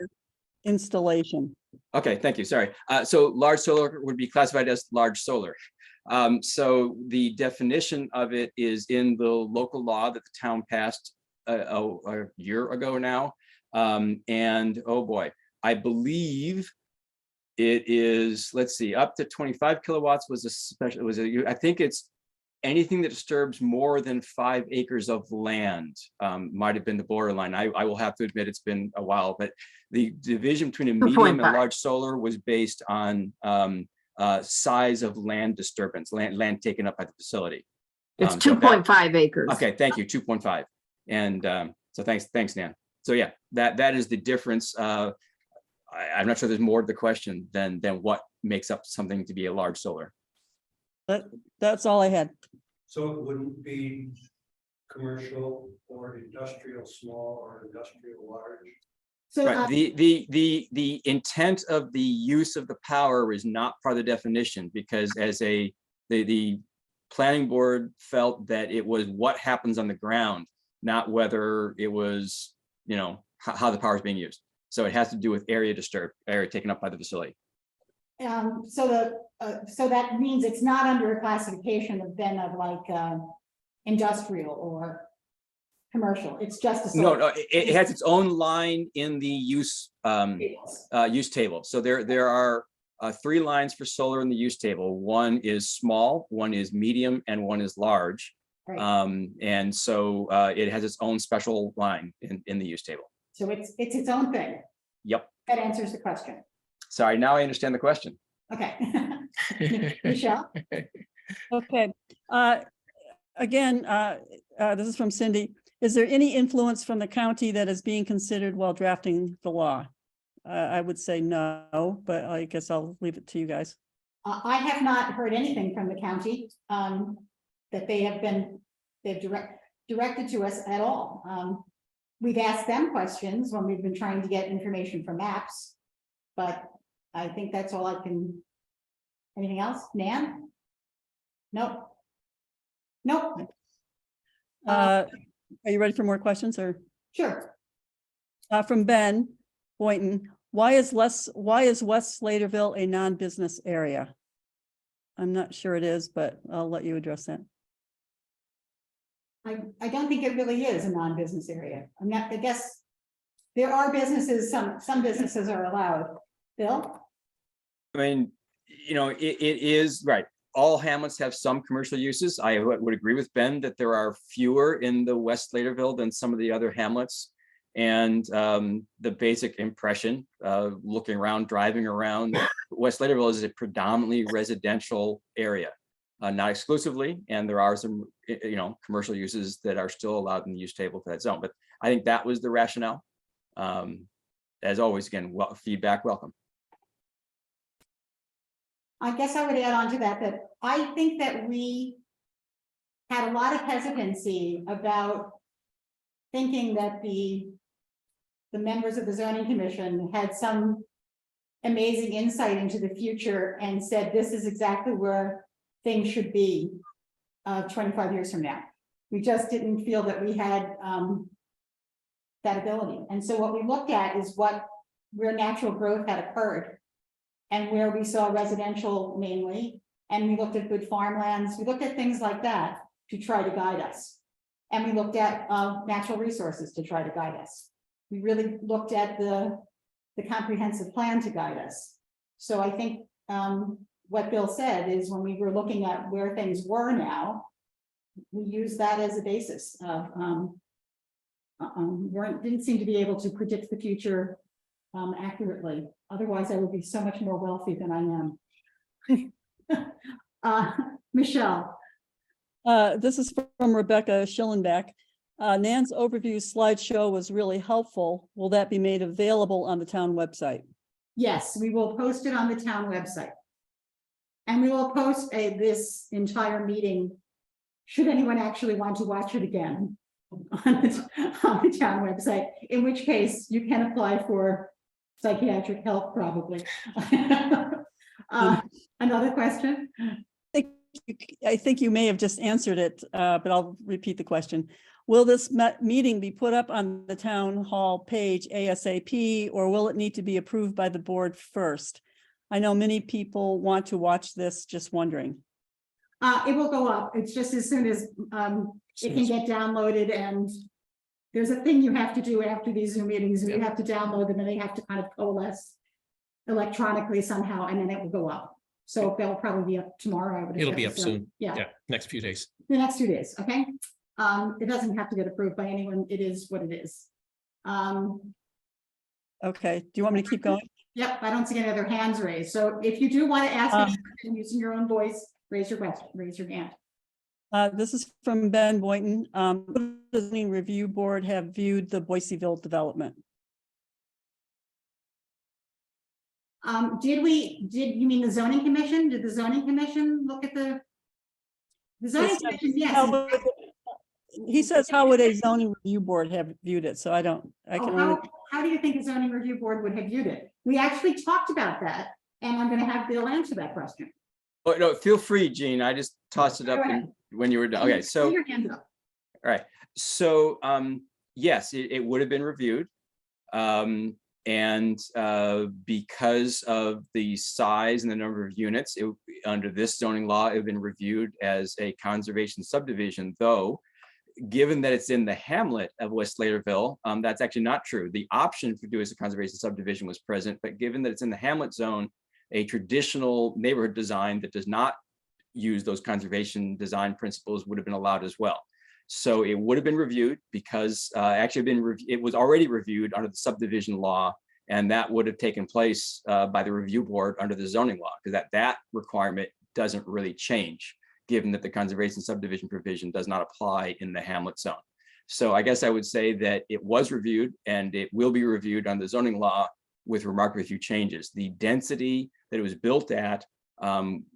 installation. Okay, thank you. Sorry. So large solar would be classified as large solar. So the definition of it is in the local law that the town passed a year ago now. And oh boy, I believe it is, let's see, up to 25 kilowatts was a special, I think it's anything that disturbs more than 5 acres of land, might have been the borderline. I will have to admit it's been a while, but the division between a medium and large solar was based on size of land disturbance, land taken up by the facility. It's 2.5 acres. Okay, thank you, 2.5. And so thanks, Nan. So yeah, that is the difference. I'm not sure there's more to the question than what makes up something to be a large solar. That's all I had. So it wouldn't be commercial or industrial small or industrial large? So right. The intent of the use of the power is not part of the definition because as the planning board felt that it was what happens on the ground, not whether it was, how the power is being used. So it has to do with area disturbed, area taken up by the facility. So that means it's not under a classification of like industrial or commercial. It's just a no. It has its own line in the use table. So there are 3 lines for solar in the use table. One is small, one is medium, and one is large. Right. And so it has its own special line in the use table. So it's its own thing. Yep. That answers the question. Sorry, now I understand the question. Okay. Michelle? Okay. Again, this is from Cindy. Is there any influence from the county that is being considered while drafting the law? I would say no, but I guess I'll leave it to you guys. I have not heard anything from the county that they've directed to us at all. We've asked them questions when we've been trying to get information from maps, but I think that's all I can. Anything else? Nan? Nope. Nope. Are you ready for more questions or? Sure. From Ben Boynton, why is West Sladeville a non-business area? I'm not sure it is, but I'll let you address that. I don't think it really is a non-business area. I'm not, I guess there are businesses, some businesses are allowed. Bill? I mean, you know, it is, right. All hamlets have some commercial uses. I would agree with Ben that there are fewer in the West Sladeville than some of the other hamlets. And the basic impression, looking around, driving around, West Sladeville is a predominantly residential area. Not exclusively, and there are some, you know, commercial uses that are still allowed in the use table for that zone. But I think that was the rationale. As always, again, feedback welcome. I guess I would add on to that, that I think that we had a lot of hesitancy about thinking that the members of the zoning commission had some amazing insight into the future and said, this is exactly where things should be 25 years from now. We just didn't feel that we had that ability. And so what we looked at is where natural growth had occurred and where we saw residential mainly, and we looked at good farmlands. We looked at things like that to try to guide us. And we looked at natural resources to try to guide us. We really looked at the comprehensive plan to guide us. So I think what Bill said is when we were looking at where things were now, we used that as a basis of didn't seem to be able to predict the future accurately. Otherwise, I would be so much more wealthy than I am. Michelle. This is from Rebecca Schillenbeck. Nan's overview slideshow was really helpful. Will that be made available on the town website? Yes, we will post it on the town website. And we will post this entire meeting, should anyone actually want to watch it again, on the town website, in which case you can apply for psychiatric help probably. Another question? I think you may have just answered it, but I'll repeat the question. Will this meeting be put up on the town hall page ASAP, or will it need to be approved by the board first? I know many people want to watch this, just wondering. It will go up. It's just as soon as it can get downloaded, and there's a thing you have to do after these Zoom meetings. You have to download them and they have to kind of coalesce electronically somehow, and then it will go up. So that'll probably be up tomorrow. I would It'll be up assume. soon. Yeah, Next few days. the next 2 days. Okay. It doesn't have to get approved by anyone. It is what it is. Okay, do you want me to keep going? Yep, I don't see any other hands raised. So if you do want to ask a question using your own voice, raise your question, raise your hand. This is from Ben Boynton. Does the zoning review board have viewed the Boiseville development? Did you mean the zoning commission? Did the zoning commission look at the zoning commission? Yes. He says, how would a zoning review board have viewed it? So I can only. How do you think a zoning review board would have viewed it? We actually talked about that, and I'm going to have Bill answer that question. Oh, no, feel free, Jean. I just tossed it Go up ahead. when you were done. Okay, so. Put your hand up. All right, so yes, it would have been reviewed. Because of the size and the number of units, under this zoning law, it had been reviewed as a conservation subdivision, though, given that it's in the hamlet of West Sladeville, that's actually not true. The option for doing as a conservation subdivision was present, but given that it's in the hamlet zone, a traditional neighborhood design that does not use those conservation design principles would have been allowed as well. So it would have been reviewed because it was already reviewed under the subdivision law, and that would have taken place by the review board under the zoning law, because that requirement doesn't really change, given that the conservation subdivision provision does not apply in the hamlet zone. So I guess I would say that it was reviewed and it will be reviewed on the zoning law with remarkably few changes. The density that it was built at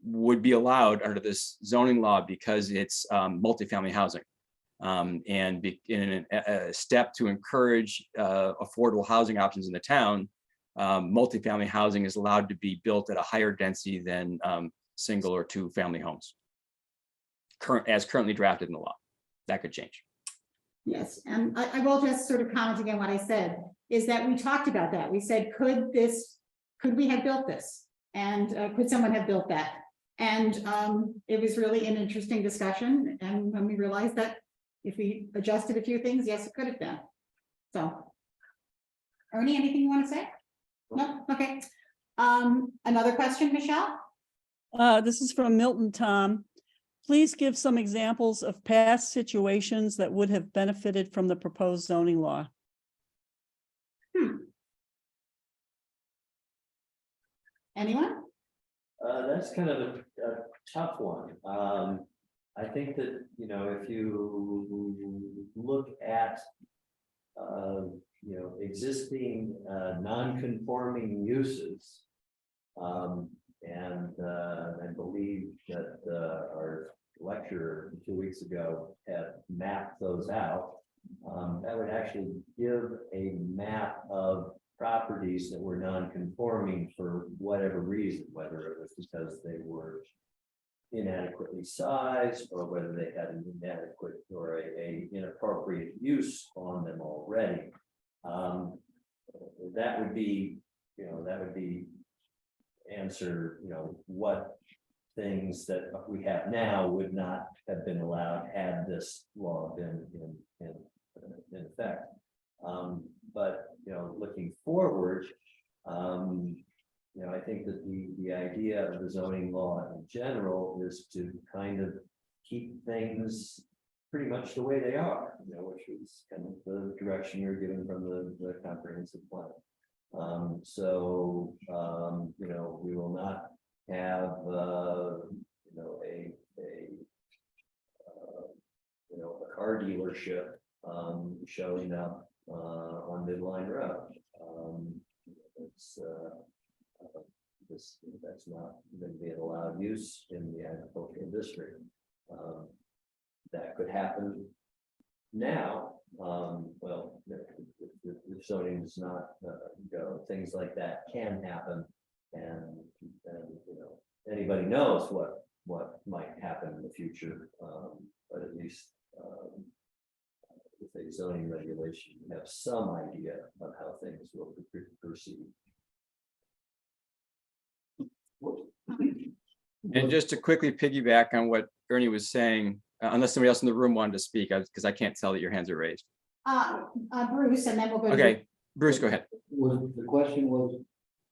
would be allowed under this zoning law because it's multifamily housing. In a step to encourage affordable housing options in the town, multifamily housing is allowed to be built at a higher density than single or two family homes. As currently drafted in the law. That could change. Yes, and I will just sort of comment again what I said, is that we talked about that. We said, could we have built this? And could someone have built that? And it was really an interesting discussion, and when we realized that if we adjusted a few things, yes, it could have been. So. Ernie, anything you want to say? No, okay. Another question, Michelle? This is from Milton Tom. Please give some examples of past situations that would have benefited from the proposed zoning law. Anyone? That's kind of a tough one. I think that, you know, if you look at, existing non-conforming uses, and I believe that our lecturer 2 weeks ago had mapped those out. That would actually give a map of properties that were non-conforming for whatever reason, whether it was because they were inadequately sized, or whether they had an inadequate or a inappropriate use on them already. That would be, answer, what things that we have now would not have been allowed had this law been in effect. But, looking forward, I think that the idea of the zoning law in general is to kind of keep things pretty much the way they are, which is kind of the direction you're given from the comprehensive plan. We will not have, a car dealership showing up on Midline Road. That's not going to be an allowed use in the agricultural district. That could happen now. Well, if zoning does not go, things like that can happen, and anybody knows what might happen in the future. But at least with a zoning regulation, you have some idea of how things will proceed. And just to quickly piggyback on what Ernie was saying, unless somebody else in the room wanted to speak, because I can't tell that your hands are raised. Bruce, and then we'll go. Okay, Bruce, go ahead. The question was,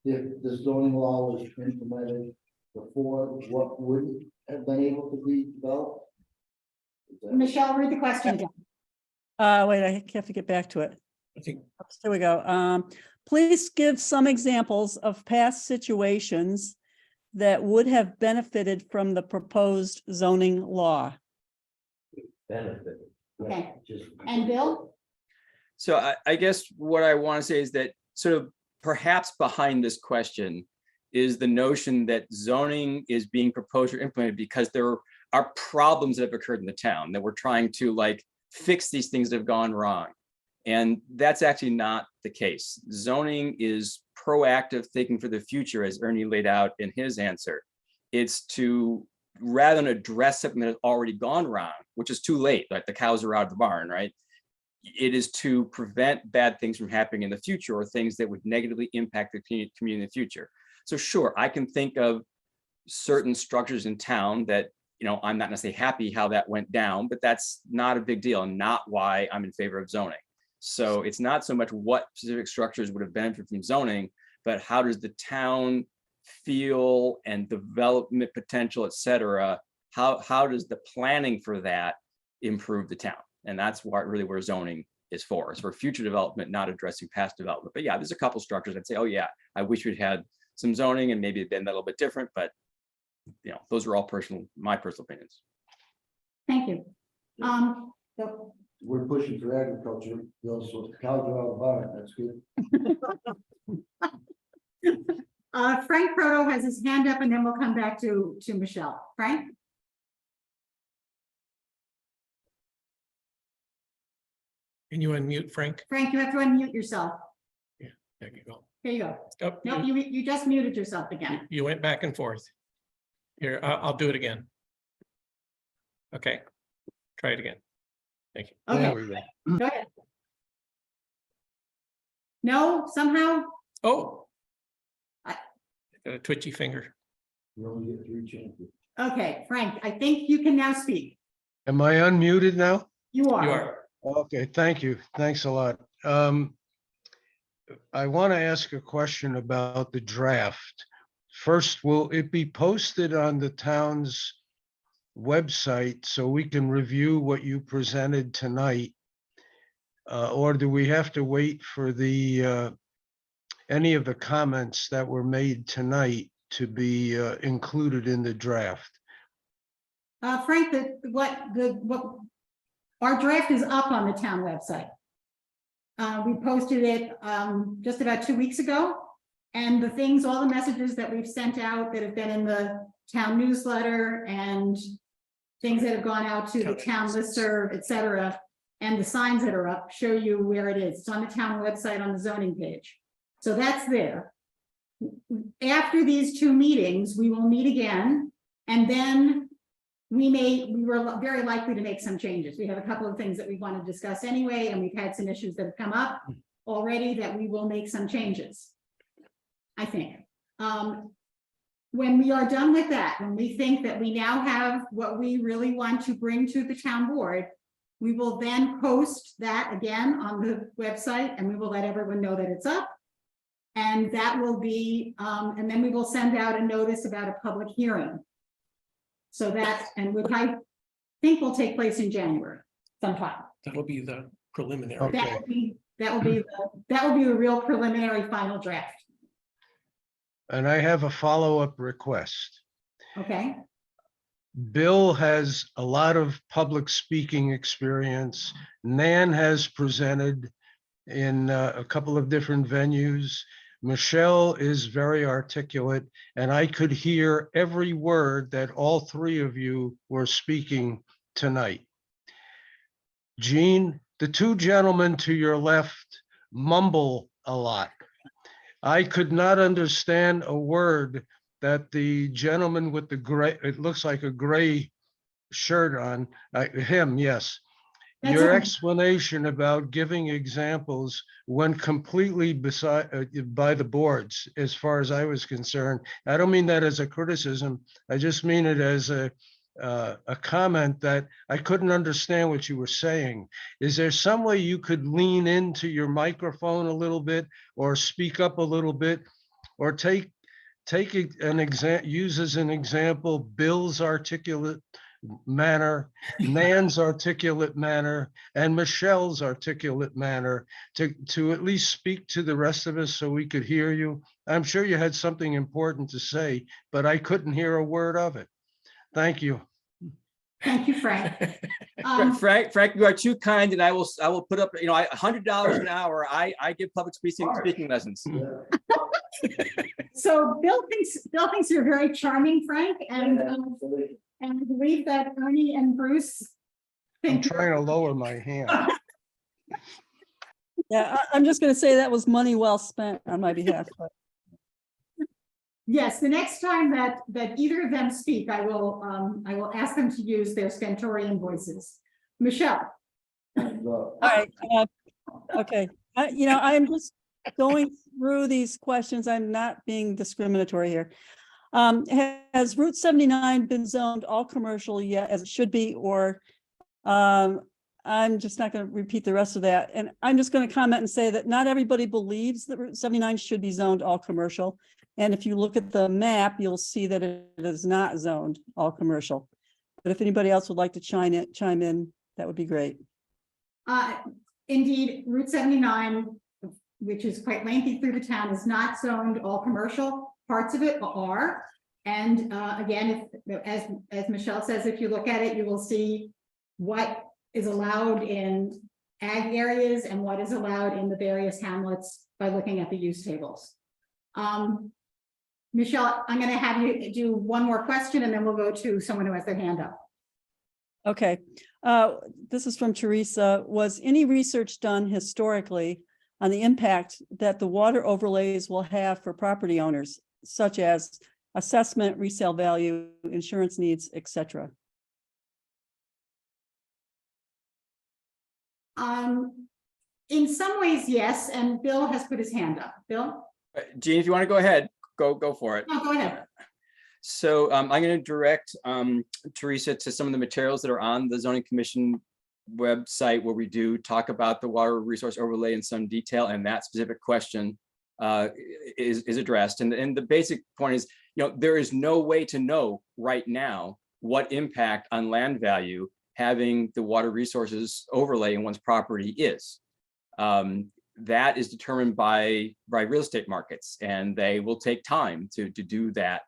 if the zoning law was implemented before, what would have been able to be developed? Michelle, read the question again. Wait, I have to get back to it. I think There we go. Please give some examples of past situations that would have benefited from the proposed zoning law. Benefit. Okay, and Bill? So I guess what I want to say is that sort of perhaps behind this question is the notion that zoning is being proposed or implemented because there are problems that have occurred in the town that we're trying to fix these things that have gone wrong. And that's actually not the case. Zoning is proactive thinking for the future, as Ernie laid out in his answer. It's to, rather than address something that has already gone wrong, which is too late, like the cows are out of the barn, right? It is to prevent bad things from happening in the future, or things that would negatively impact the community in the future. So sure, I can think of certain structures in town that, I'm not necessarily happy how that went down, but that's not a big deal and not why I'm in favor of zoning. So it's not so much what specific structures would have benefited from zoning, but how does the town feel and development potential, et cetera, how does the planning for that improve the town? And that's really where zoning is for. It's for future development, not addressing past development. But yeah, there's a couple structures I'd say, oh yeah, I wish we'd had some zoning and maybe it'd been a little bit different, but those are all my personal opinions. Thank you. Bill? We're pushing for agriculture, Bill, so the cows are out of the barn, that's good. Frank Proto has his hand up, and then we'll come back to Michelle. Frank? Can you unmute Frank? Frank, you have to unmute yourself. There you go. Here you go. Oh, Nope, you just muted yourself again. you went back and forth. Here, I'll do it again. Okay, try it again. Thank you. Okay, go ahead. No, somehow? Oh. Got a twitchy finger. You only get 3 chances. Okay, Frank, I think you can now speak. Am I unmuted now? You are. You are. Okay, thank you. Thanks a lot. I want to ask a question about the draft. First, will it be posted on the town's website so we can review what you presented tonight? Or do we have to wait for the any of the comments that were made tonight to be included in the draft? Frank, our draft is up on the town website. We posted it just about 2 weeks ago. And the things, all the messages that we've sent out that have been in the town newsletter and things that have gone out to the town listserv, et cetera, and the signs that are up show you where it is. It's on the town website on the zoning page. So that's there. After these 2 meetings, we will meet again, and then we were very likely to make some changes. We have a couple of things that we want to discuss anyway, and we've had some issues that have come up already that we will make some changes, I think. When we are done with that, when we think that we now have what we really want to bring to the town board, we will then post that again on the website, and we will let everyone know that it's up. And that will be, and then we will send out a notice about a public hearing. So that, and which I think will take place in January sometime. That'll be the preliminary. Okay. That will be the real preliminary final draft. And I have a follow-up request. Okay. Bill has a lot of public speaking experience. Nan has presented in a couple of different venues. Michelle is very articulate, and I could hear every word that all 3 of you were speaking tonight. Jean, the 2 gentlemen to your left mumble a lot. I could not understand a word that the gentleman with the gray, it looks like a gray shirt on, him, yes. That's Your okay. explanation about giving examples went completely by the boards, as far as I was concerned. I don't mean that as a criticism. I just mean it as a comment that I couldn't understand what you were saying. Is there some way you could lean into your microphone a little bit, or speak up a little bit, or take an example, use as an example Bill's articulate manner, Nan's articulate manner, and Michelle's articulate manner to at least speak to the rest of us so we could hear you? I'm sure you had something important to say, but I couldn't hear a word of it. Thank you. Thank you, Frank. Frank, you are too kind, and I will put up, $100 an hour. I give public speaking lessons. So Bill thinks you're very charming, Frank, and I believe that Ernie and Bruce I'm think. trying to lower my hand. Yeah, I'm just going to say that was money well spent on my behalf. But Yes, the next time that either of them speak, I will ask them to use their stentorian voices. Michelle. all right. Okay. I'm just going through these questions. I'm not being discriminatory here. Has Route 79 been zoned all commercial yet, as it should be, or I'm just not going to repeat the rest of that. And I'm just going to comment and say that not everybody believes that Route 79 should be zoned all commercial. And if you look at the map, you'll see that it is not zoned all commercial. But if anybody else would like to chime in, that would be great. Indeed, Route 79, which is quite lengthy through the town, is not zoned all commercial. Parts of it are. And again, as Michelle says, if you look at it, you will see what is allowed in ag areas and what is allowed in the various hamlets by looking at the use tables. Michelle, I'm going to have you do one more question, and then we'll go to someone who has their hand up. Okay. This is from Teresa. Was any research done historically on the impact that the water overlays will have for property owners, such as assessment, resale value, insurance needs, etc.? In some ways, yes, and Bill has put his hand up. Bill? Gene, if you want to go ahead, go for it. No, go ahead. So I'm going to direct Teresa to some of the materials that are on the Zoning Commission website where we do talk about the water resource overlay in some detail, and that specific question is addressed. And the basic point is, there is no way to know right now what impact on land value having the water resources overlay in one's property is. That is determined by real estate markets, and they will take time to do that.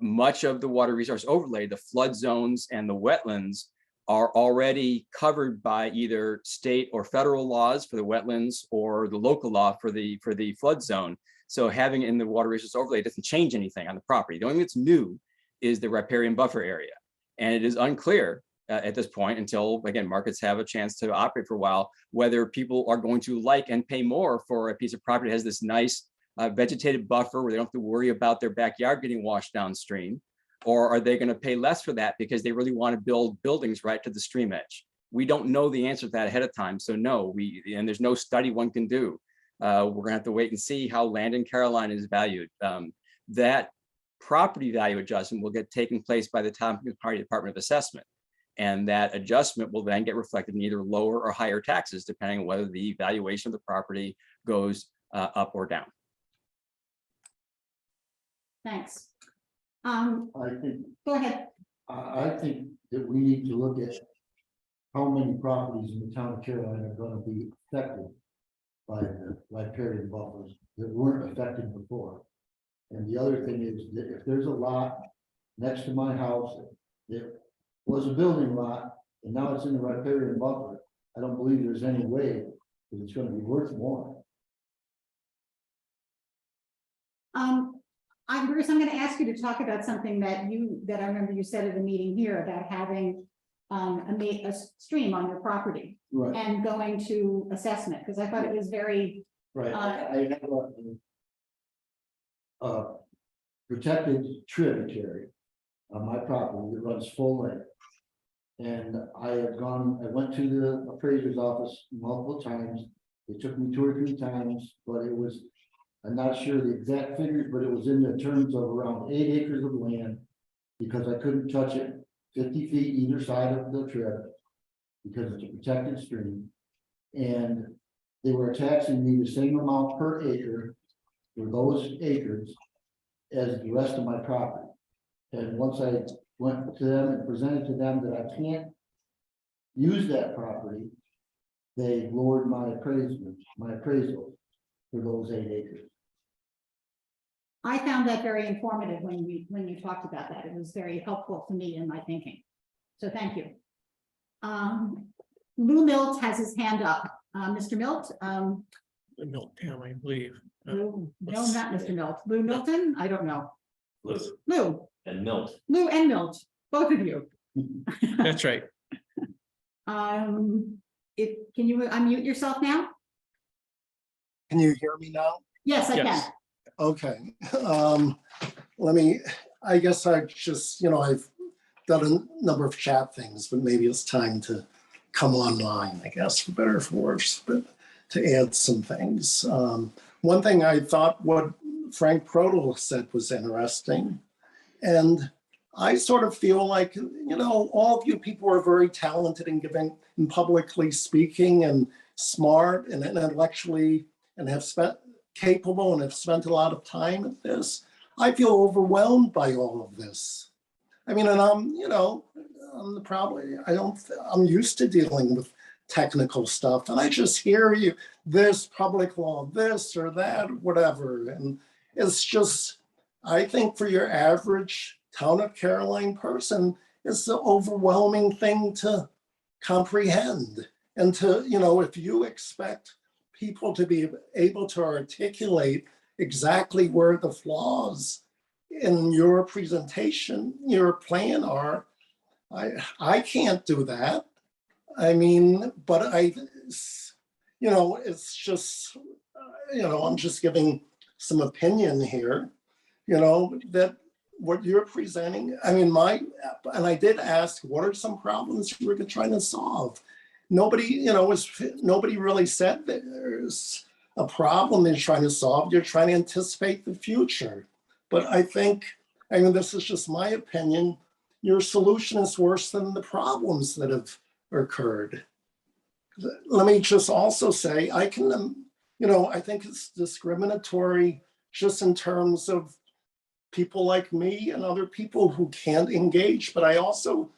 Much of the water resource overlay, the flood zones and the wetlands, are already covered by either state or federal laws for the wetlands or the local law for the flood zone. So having it in the water resource overlay doesn't change anything on the property. The only thing that's new is the riparian buffer area. And it is unclear at this point, until, again, markets have a chance to operate for a while, whether people are going to like and pay more for a piece of property that has this nice vegetated buffer where they don't have to worry about their backyard getting washed downstream, or are they going to pay less for that because they really want to build buildings right to the stream edge? We don't know the answer to that ahead of time. So no, and there's no study one can do. We're going to have to wait and see how land in Caroline is valued. That property value adjustment will get taken place by the Tompkins County Department of Assessment. And that adjustment will then get reflected in either lower or higher taxes, depending on whether the valuation of the property goes up or down. Thanks. I think, Go ahead. I think that we need to look at how many properties in the town of Caroline are gonna be affected by the riparian buffers that weren't affected before. And the other thing is that if there's a lot next to my house that was a building lot and now it's in the riparian buffer, I don't believe there's any way that it's gonna be worth more. Bruce, I'm going to ask you to talk about something that I remember you said at the meeting here about having a stream on your property Right. and going to assessment, because I thought it was very, Right, I have a protected tributary on my property that runs full length. And I went to the appraiser's office multiple times. It took me 2 or 3 times, but it was, I'm not sure the exact figures, but it was in the terms of around 8 acres of land, because I couldn't touch it 50 feet either side of the trip because it's a protected stream. And they were taxing me the same amount per acre for those acres as the rest of my property. And once I went to them and presented to them that I can't use that property, they lowered my appraisal for those 8 acres. I found that very informative when you talked about that. It was very helpful to me in my thinking. So thank you. Lou Milt has his hand up. Mr. Milt. Milt, I believe. Lou, no, not Mr. Milt. Lou Milton? I don't know. Lou and Milt. Lou and Milt, both of you. That's right. Can you unmute yourself now? Can you hear me now? Yes, I can. Okay. I guess I just, I've done a number of chat things, but maybe it's time to come online, I guess, for better or for worse, but to add some things. One thing I thought what Frank Prodel said was interesting. And I sort of feel like, all of you people are very talented in giving and publicly speaking and smart and intellectually and have capable and have spent a lot of time at this. I feel overwhelmed by all of this. I mean, and I'm used to dealing with technical stuff, and I just hear you, this public law, this or that, whatever. And it's just, I think for your average town of Caroline person, it's the overwhelming thing to comprehend. And to, if you expect people to be able to articulate exactly where the flaws in your presentation, your plan are, I can't do that. I mean, but it's just, I'm just giving some opinion here, that what you're presenting, I mean, and I did ask, what are some problems you were trying to solve? Nobody, nobody really said that there's a problem you're trying to solve. You're trying to anticipate the future. But I think I mean, this is just my opinion, your solution is worse than the problems that have occurred. Let me just also say, I can, I think it's discriminatory just in terms of people like me and other people who can't engage, but I also,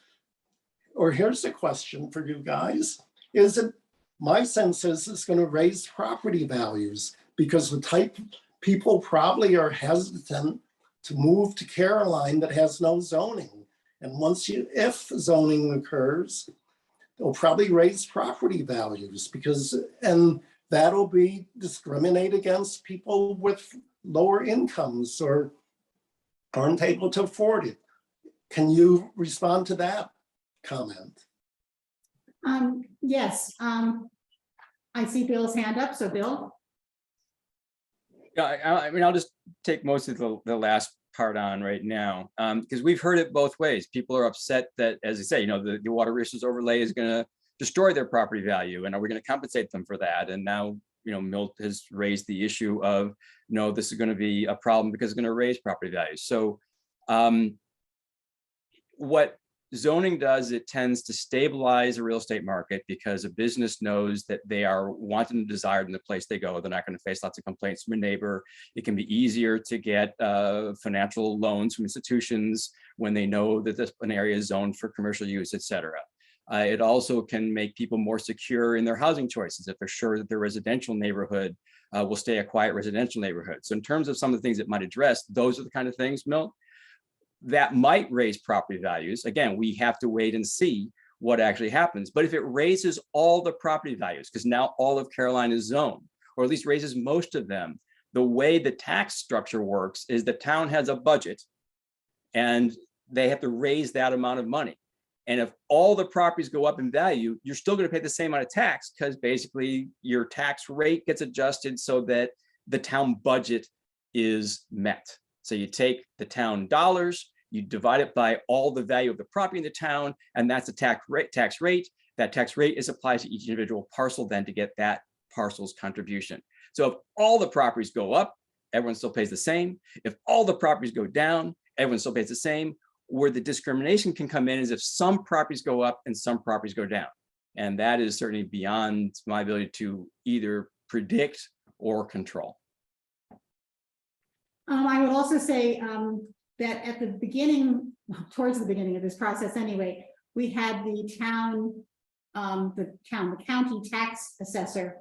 or here's a question for you guys, is it, my sense is it's going to raise property values because the type people probably are hesitant to move to Caroline that has no zoning. And if zoning occurs, it'll probably raise property values and that'll be discriminate against people with lower incomes or aren't able to afford it. Can you respond to that comment? Yes, I see Bill's hand up, so Bill. Yeah, I mean, I'll just take most of the last part on right now, because we've heard it both ways. People are upset that, as I say, the water resource overlay is going to destroy their property value, and are we going to compensate them for that? And now, Milt has raised the issue of, no, this is going to be a problem because it's going to raise property values. So what zoning does, it tends to stabilize a real estate market because a business knows that they are wanted and desired in the place they go. They're not going to face lots of complaints from a neighbor. It can be easier to get financial loans from institutions when they know that an area is zoned for commercial use, et cetera. It also can make people more secure in their housing choices if they're sure that their residential neighborhood will stay a quiet residential neighborhood. So in terms of some of the things it might address, those are the kind of things, Milt, that might raise property values. Again, we have to wait and see what actually happens. But if it raises all the property values, because now all of Caroline is zoned, or at least raises most of them, the way the tax structure works is the town has a budget and they have to raise that amount of money. And if all the properties go up in value, you're still going to pay the same amount of tax because basically your tax rate gets adjusted so that the town budget is met. So you take the town dollars, you divide it by all the value of the property in the town, and that's the tax rate. That tax rate is applied to each individual parcel then to get that parcel's contribution. So if all the properties go up, everyone still pays the same. If all the properties go down, everyone still pays the same. Where the discrimination can come in is if some properties go up and some properties go down. And that is certainly beyond my ability to either predict or control. I would also say that at the beginning, towards the beginning of this process anyway, we had the county tax assessor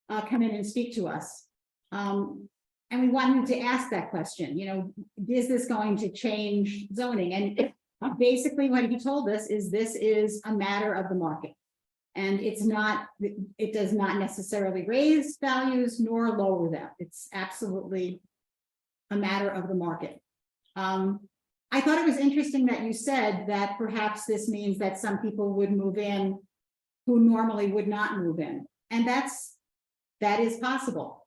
come in and speak to us. And we wanted to ask that question, is this going to change zoning? And basically what he told us is this is a matter of the market. And it does not necessarily raise values nor lower them. It's absolutely a matter of the market. I thought it was interesting that you said that perhaps this means that some people would move in who normally would not move in. And that is possible.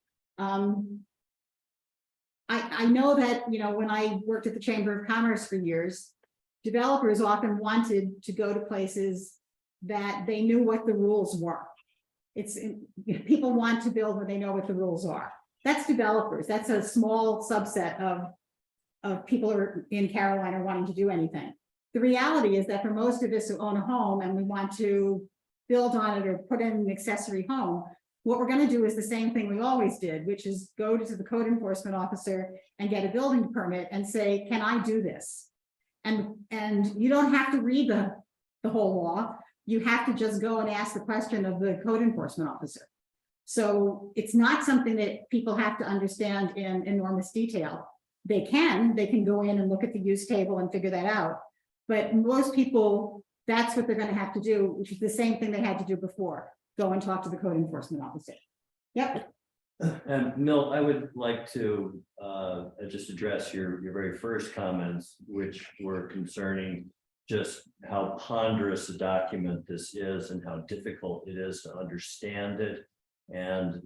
I know that, when I worked at the Chamber of Commerce for years, developers often wanted to go to places that they knew what the rules were. People want to build when they know what the rules are. That's developers. That's a small subset of people who are in Carolina wanting to do anything. The reality is that for most of us who own a home and we want to build on it or put in an accessory home, what we're going to do is the same thing we always did, which is go to the code enforcement officer and get a building permit and say, can I do this? And you don't have to read the whole law. You have to just go and ask the question of the code enforcement officer. So it's not something that people have to understand in enormous detail. They can go in and look at the use table and figure that out. But most people, that's what they're going to have to do, which is the same thing they had to do before. Go and talk to the code enforcement officer. Yep. And Milt, I would like to just address your very first comments, which were concerning just how ponderous a document this is and how difficult it is to understand it. And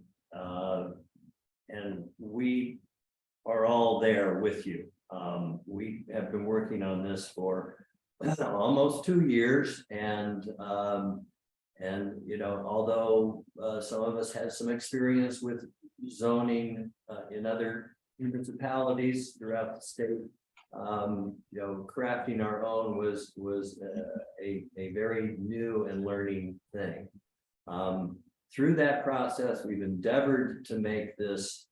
we are all there with you. We have been working on this for almost 2 years, and although some of us had some experience with zoning in other municipalities throughout the state, crafting our own was a very new and learning thing. Through that process, we've endeavored to make this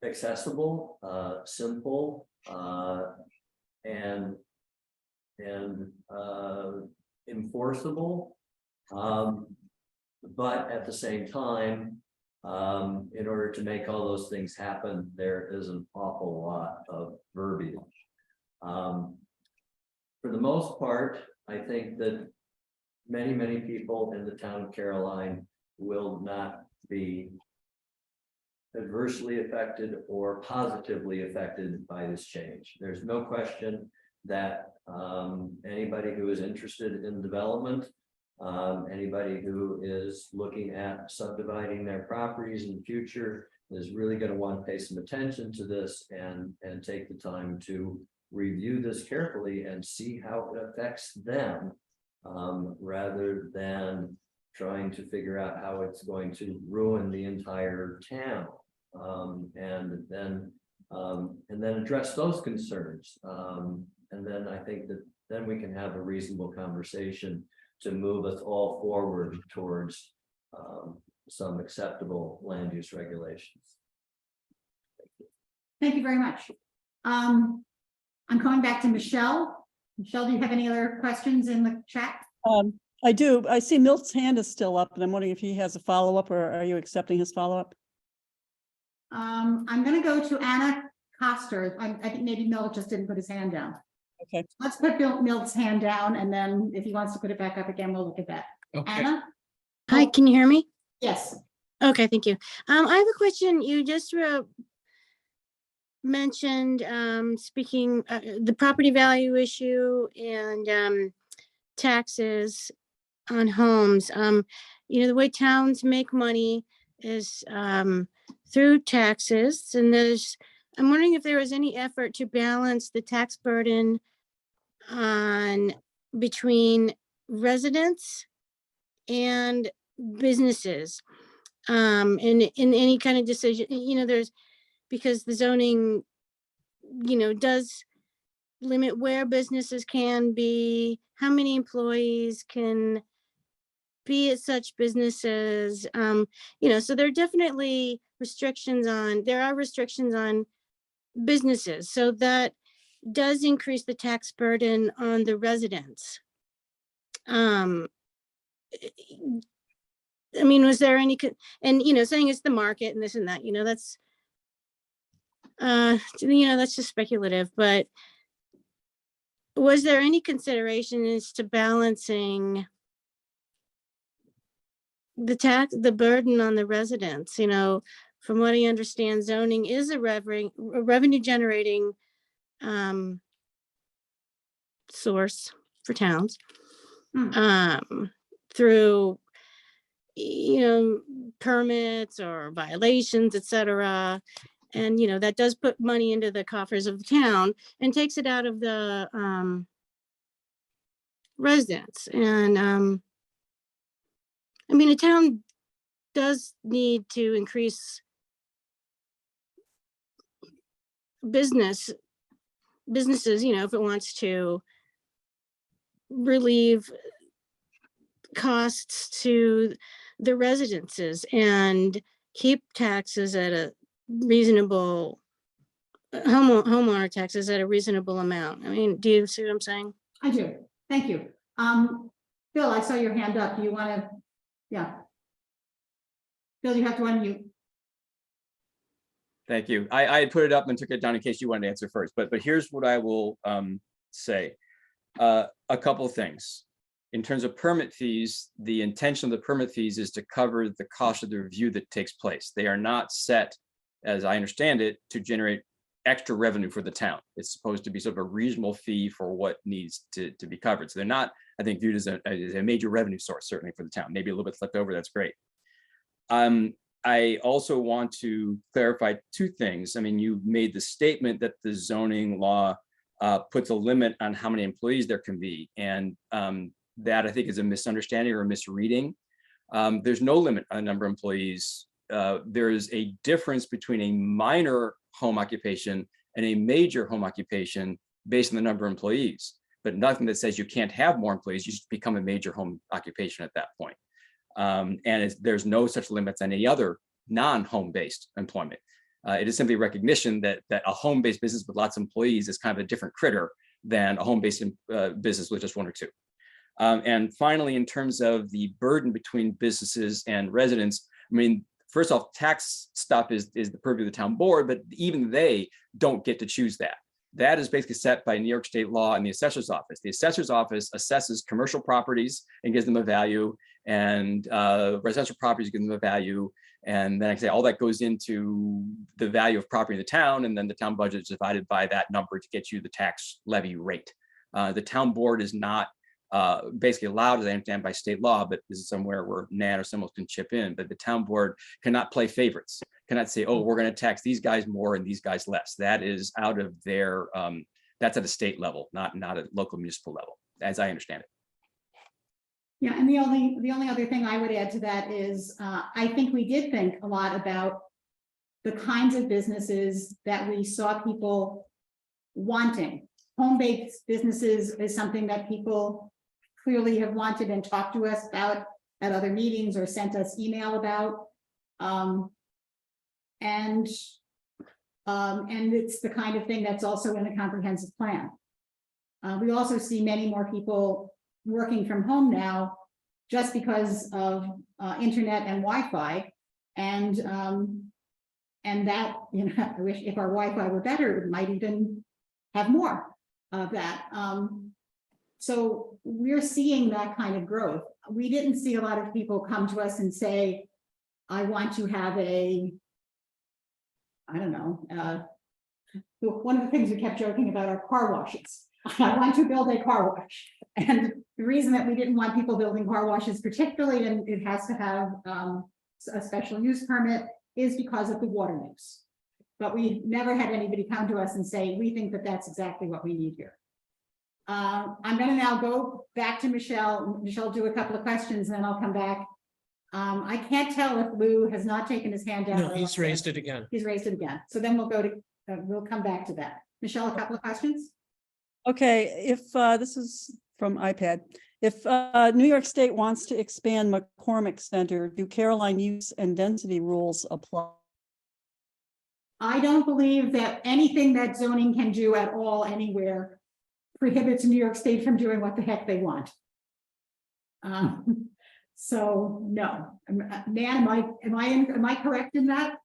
accessible, simple, and enforceable. But at the same time, in order to make all those things happen, there is an awful lot of verbiage. For the most part, I think that many people in the town of Caroline will not be adversely affected or positively affected by this change. There's no question that anybody who is interested in development, anybody who is looking at subdividing their properties in the future is really going to want to pay some attention to this and take the time to review this carefully and see how it affects them, rather than trying to figure out how it's going to ruin the entire town, and then address those concerns. And then I think that then we can have a reasonable conversation to move us all forward towards some acceptable land use regulations. Thank you very much. I'm coming back to Michelle. Michelle, do you have any other questions in the chat? I do. I see Milt's hand is still up, and I'm wondering if he has a follow-up, or are you accepting his follow-up? I'm going to go to Anna Coster. I think maybe Milt just didn't put his hand down. Okay. Let's put Milt's hand down, and then if he wants to put it back up again, we'll look at that. Okay. Anna? Hi, can you hear me? Yes. Okay, thank you. I have a question. You just mentioned speaking the property value issue and taxes on homes. The way towns make money is through taxes, and I'm wondering if there was any effort to balance the tax burden between residents and businesses, in any kind of decision. Because the zoning, does limit where businesses can be, how many employees can be at such businesses. So there are definitely restrictions on businesses. So that does increase the tax burden on the residents. Was there any, saying it's the market and this and that, that's just speculative, but was there any consideration as to balancing the burden on the residents? From what I understand, zoning is a revenue generating source for towns, through permits or violations, etc. And that does put money into the coffers of the town and takes it out of the residents. And a town does need to increase businesses, if it wants to relieve costs to the residences and keep taxes at a reasonable, homeowner taxes at a reasonable amount. Do you see what I'm saying? I do. Thank you. Bill, I saw your hand up. Do you want to? Yeah. Bill, you have to unmute. Thank you. I had put it up and took it down in case you wanted to answer first, but here's what I will say. A couple of things. In terms of permit fees, the intention of the permit fees is to cover the cost of the review that takes place. They are not set, as I understand it, to generate extra revenue for the town. It's supposed to be sort of a reasonable fee for what needs to be covered. So they're not, I think, viewed as a major revenue source, certainly for the town. Maybe a little bit left over, that's great. I also want to clarify two things. You made the statement that the zoning law puts a limit on how many employees there can be. And that I think is a misunderstanding or a misreading. There's no limit on the number of employees. There is a difference between a minor home occupation and a major home occupation based on the number of employees, but nothing that says you can't have more employees. You just become a major home occupation at that point. There's no such limits on any other non-home based employment. It is simply recognition that a home-based business with lots of employees is kind of a different critter than a home-based business with just one or two. And finally, in terms of the burden between businesses and residents, I mean, first off, tax stuff is the purview of the town board, but even they don't get to choose that. That is basically set by New York state law and the assessor's office. The assessor's office assesses commercial properties and gives them a value, and residential properties give them a value. And then I say all that goes into the value of property in the town, and then the town budget is divided by that number to get you the tax levy rate. The town board is not basically allowed, as I understand, by state law, but this is somewhere where Nan or someone can chip in, but the town board cannot play favorites, cannot say, oh, we're going to tax these guys more and these guys less. That is out of their, that's at a state level, not at local municipal level, as I understand it. Yeah, and the only other thing I would add to that is, I think we did think a lot about the kinds of businesses that we saw people wanting. Home-based businesses is something that people clearly have wanted and talked to us about at other meetings or sent us email about. And it's the kind of thing that's also in a comprehensive plan. We also see many more people working from home now just because of internet and Wi-Fi. And that, you know, I wish if our Wi-Fi were better, it might even have more of that. So we're seeing that kind of growth. We didn't see a lot of people come to us and say, I want to have a, I don't know, one of the things we kept joking about are car washes. I want to build a car wash. And the reason that we didn't want people building car washes, particularly, and it has to have a special use permit, is because of the water use. But we never had anybody come to us and say, we think that that's exactly what we need here. I'm going to now go back to Michelle. Michelle, do a couple of questions, and then I'll come back. I can't tell if Lou has not taken his hand down. No, he's raised it again. He's raised it again. So then we'll go to, we'll come back to that. Michelle, a couple of questions? Okay, if this is from iPad, if New York State wants to expand McCormick Center, do Caroline use and density rules apply? I don't believe that anything that zoning can do at all anywhere prohibits New York State from doing what the heck they want. So no, Nan, am I correct in that?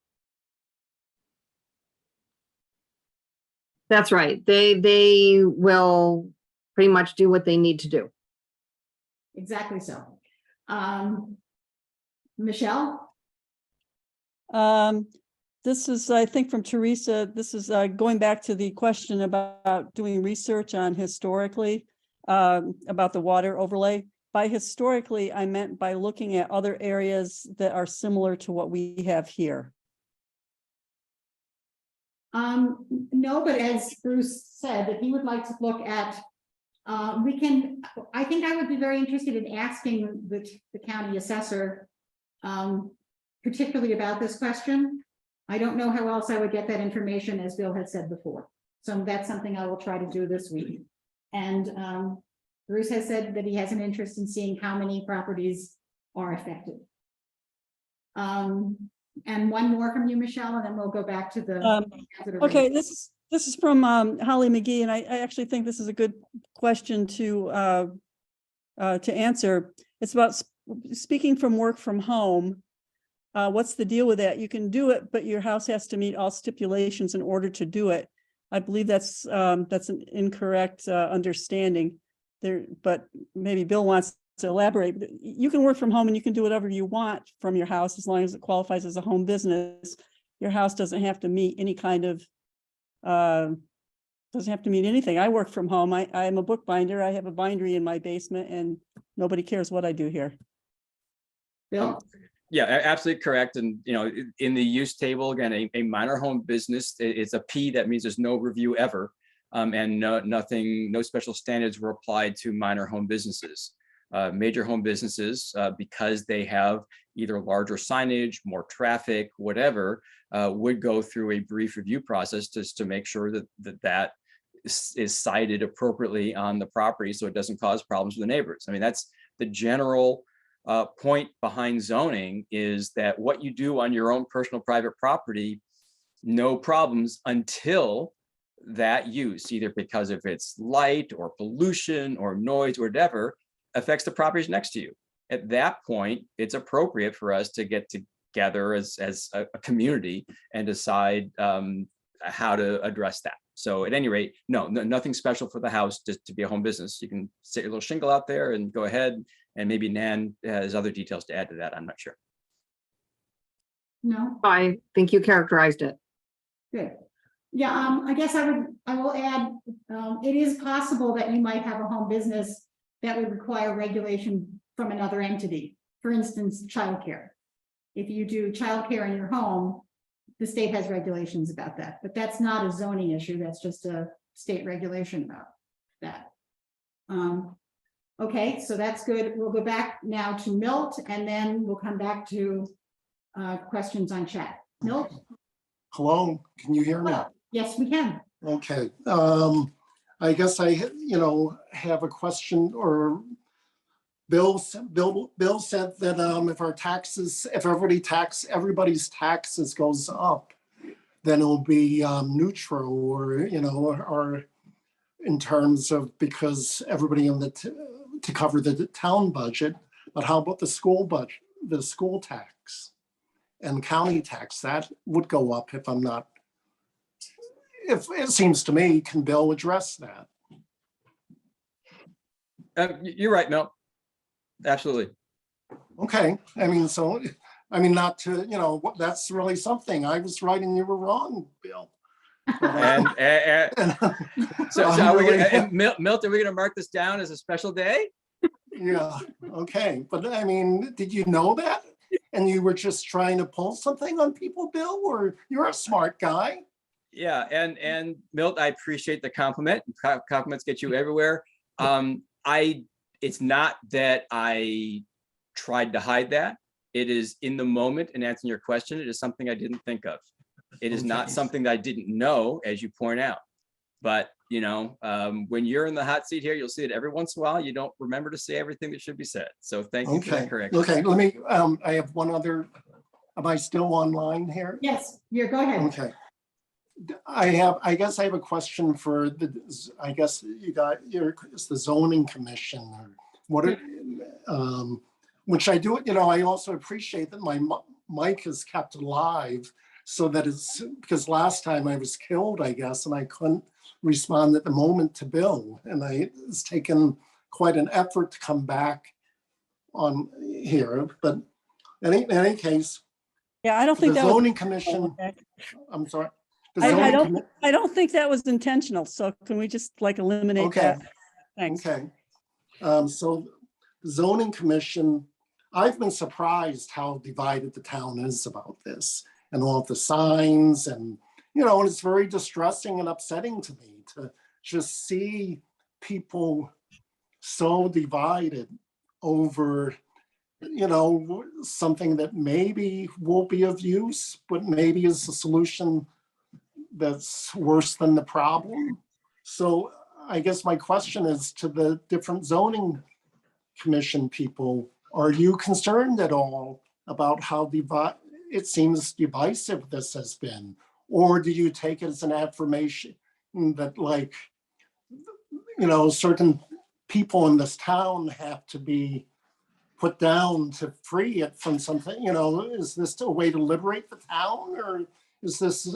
That's right. They will pretty much do what they need to do. Exactly so. Michelle? This is, I think, from Teresa. This is going back to the question about doing research on historically about the water overlay. By historically, I meant by looking at other areas that are similar to what we have here. No, but as Bruce said, that he would like to look at, I think I would be very interested in asking the county assessor, particularly about this question. I don't know how else I would get that information, as Bill had said before. So that's something I will try to do this week. And Bruce has said that he has an interest in seeing how many properties are affected. And one more from you, Michelle, and then we'll go back to the. Okay, this is from Holly McGee, and I actually think this is a good question to answer. It's about speaking from work from home. What's the deal with that? You can do it, but your house has to meet all stipulations in order to do it. I believe that's an incorrect understanding there, but maybe Bill wants to elaborate. You can work from home and you can do whatever you want from your house as long as it qualifies as a home business. Your house doesn't have to meet any kind of doesn't have to mean anything. I work from home. I am a bookbinder. I have a bindery in my basement and nobody cares what I do here. Bill? Yeah, absolutely correct. And, you know, in the use table, again, a minor home business, it's a P. That means there's no review ever. And no special standards were applied to minor home businesses. major home businesses, because they have either larger signage, more traffic, whatever, would go through a brief review process just to make sure that is cited appropriately on the property so it doesn't cause problems with the neighbors. I mean, that's the general point behind zoning, is that what you do on your own personal private property, no problems until that use, either because of its light or pollution or noise or whatever, affects the properties next to you. At that point, it's appropriate for us to get together as a community and decide how to address that. So at any rate, nothing special for the house just to be a home business. You can set your little shingle out there and go ahead, and maybe Nan has other details to add to that. I'm not sure. No? I think you characterized it. Good. Yeah, I guess I will add, it is possible that you might have a home business that would require regulation from another entity. For instance, childcare. If you do childcare in your home, the state has regulations about that, but that's not a zoning issue. That's just a state regulation about that. Okay, so that's good. We'll go back now to Milt, and then we'll come back to questions on chat. Milt? Hello, can you hear me? Yes, we can. Okay, I guess I, have a question, or Bill said that if our taxes, if everybody's taxes goes up, then it'll be neutral, or, or in terms of, because everybody in the, to cover the town budget. But how about the school budget, the school tax and county tax? That would go up if I'm not, if it seems to me, can Bill address that? You're right, Mel. Absolutely. Okay, not to, that's really something. I was right and you were wrong, Bill. So are we gonna, Milt, are we gonna mark this down as a special day? Yeah, okay, but did you know that? And you were just trying to pull something on people, Bill, or you're a smart guy? Yeah, and Milt, I appreciate the compliment. Compliments get you everywhere. It's not that I tried to hide that. It is in the moment, and answering your question, it is something I didn't think of. It is not something that I didn't know, as you point out. But, when you're in the hot seat here, you'll see it every once in a while. You don't remember to say everything that should be said. So thank you for that correction. Okay, let me, I have one other, am I still online here? Yes, go ahead. Okay. I guess I have a question for I guess it's the zoning commission, or what, which I do, I also appreciate that my mic is kept alive, so that it's, because last time I was killed, I guess, and I couldn't respond at the moment to Bill, and it's taken quite an effort to come back on here, but in any case. Yeah, I don't think the that was zoning commission, I'm sorry. I don't think that was intentional. So can we just eliminate that? Thanks. Okay. So the zoning commission, I've been surprised how divided the town is about this, and all of the signs, and and it's very distressing and upsetting to me to just see people so divided over something that maybe will be of use, but maybe is a solution that's worse than the problem. So I guess my question is to the different zoning commission people, are you concerned at all about how it seems divisive this has been? Or do you take it as an affirmation that certain people in this town have to be put down to free it from something? Is this a way to liberate the town, or is this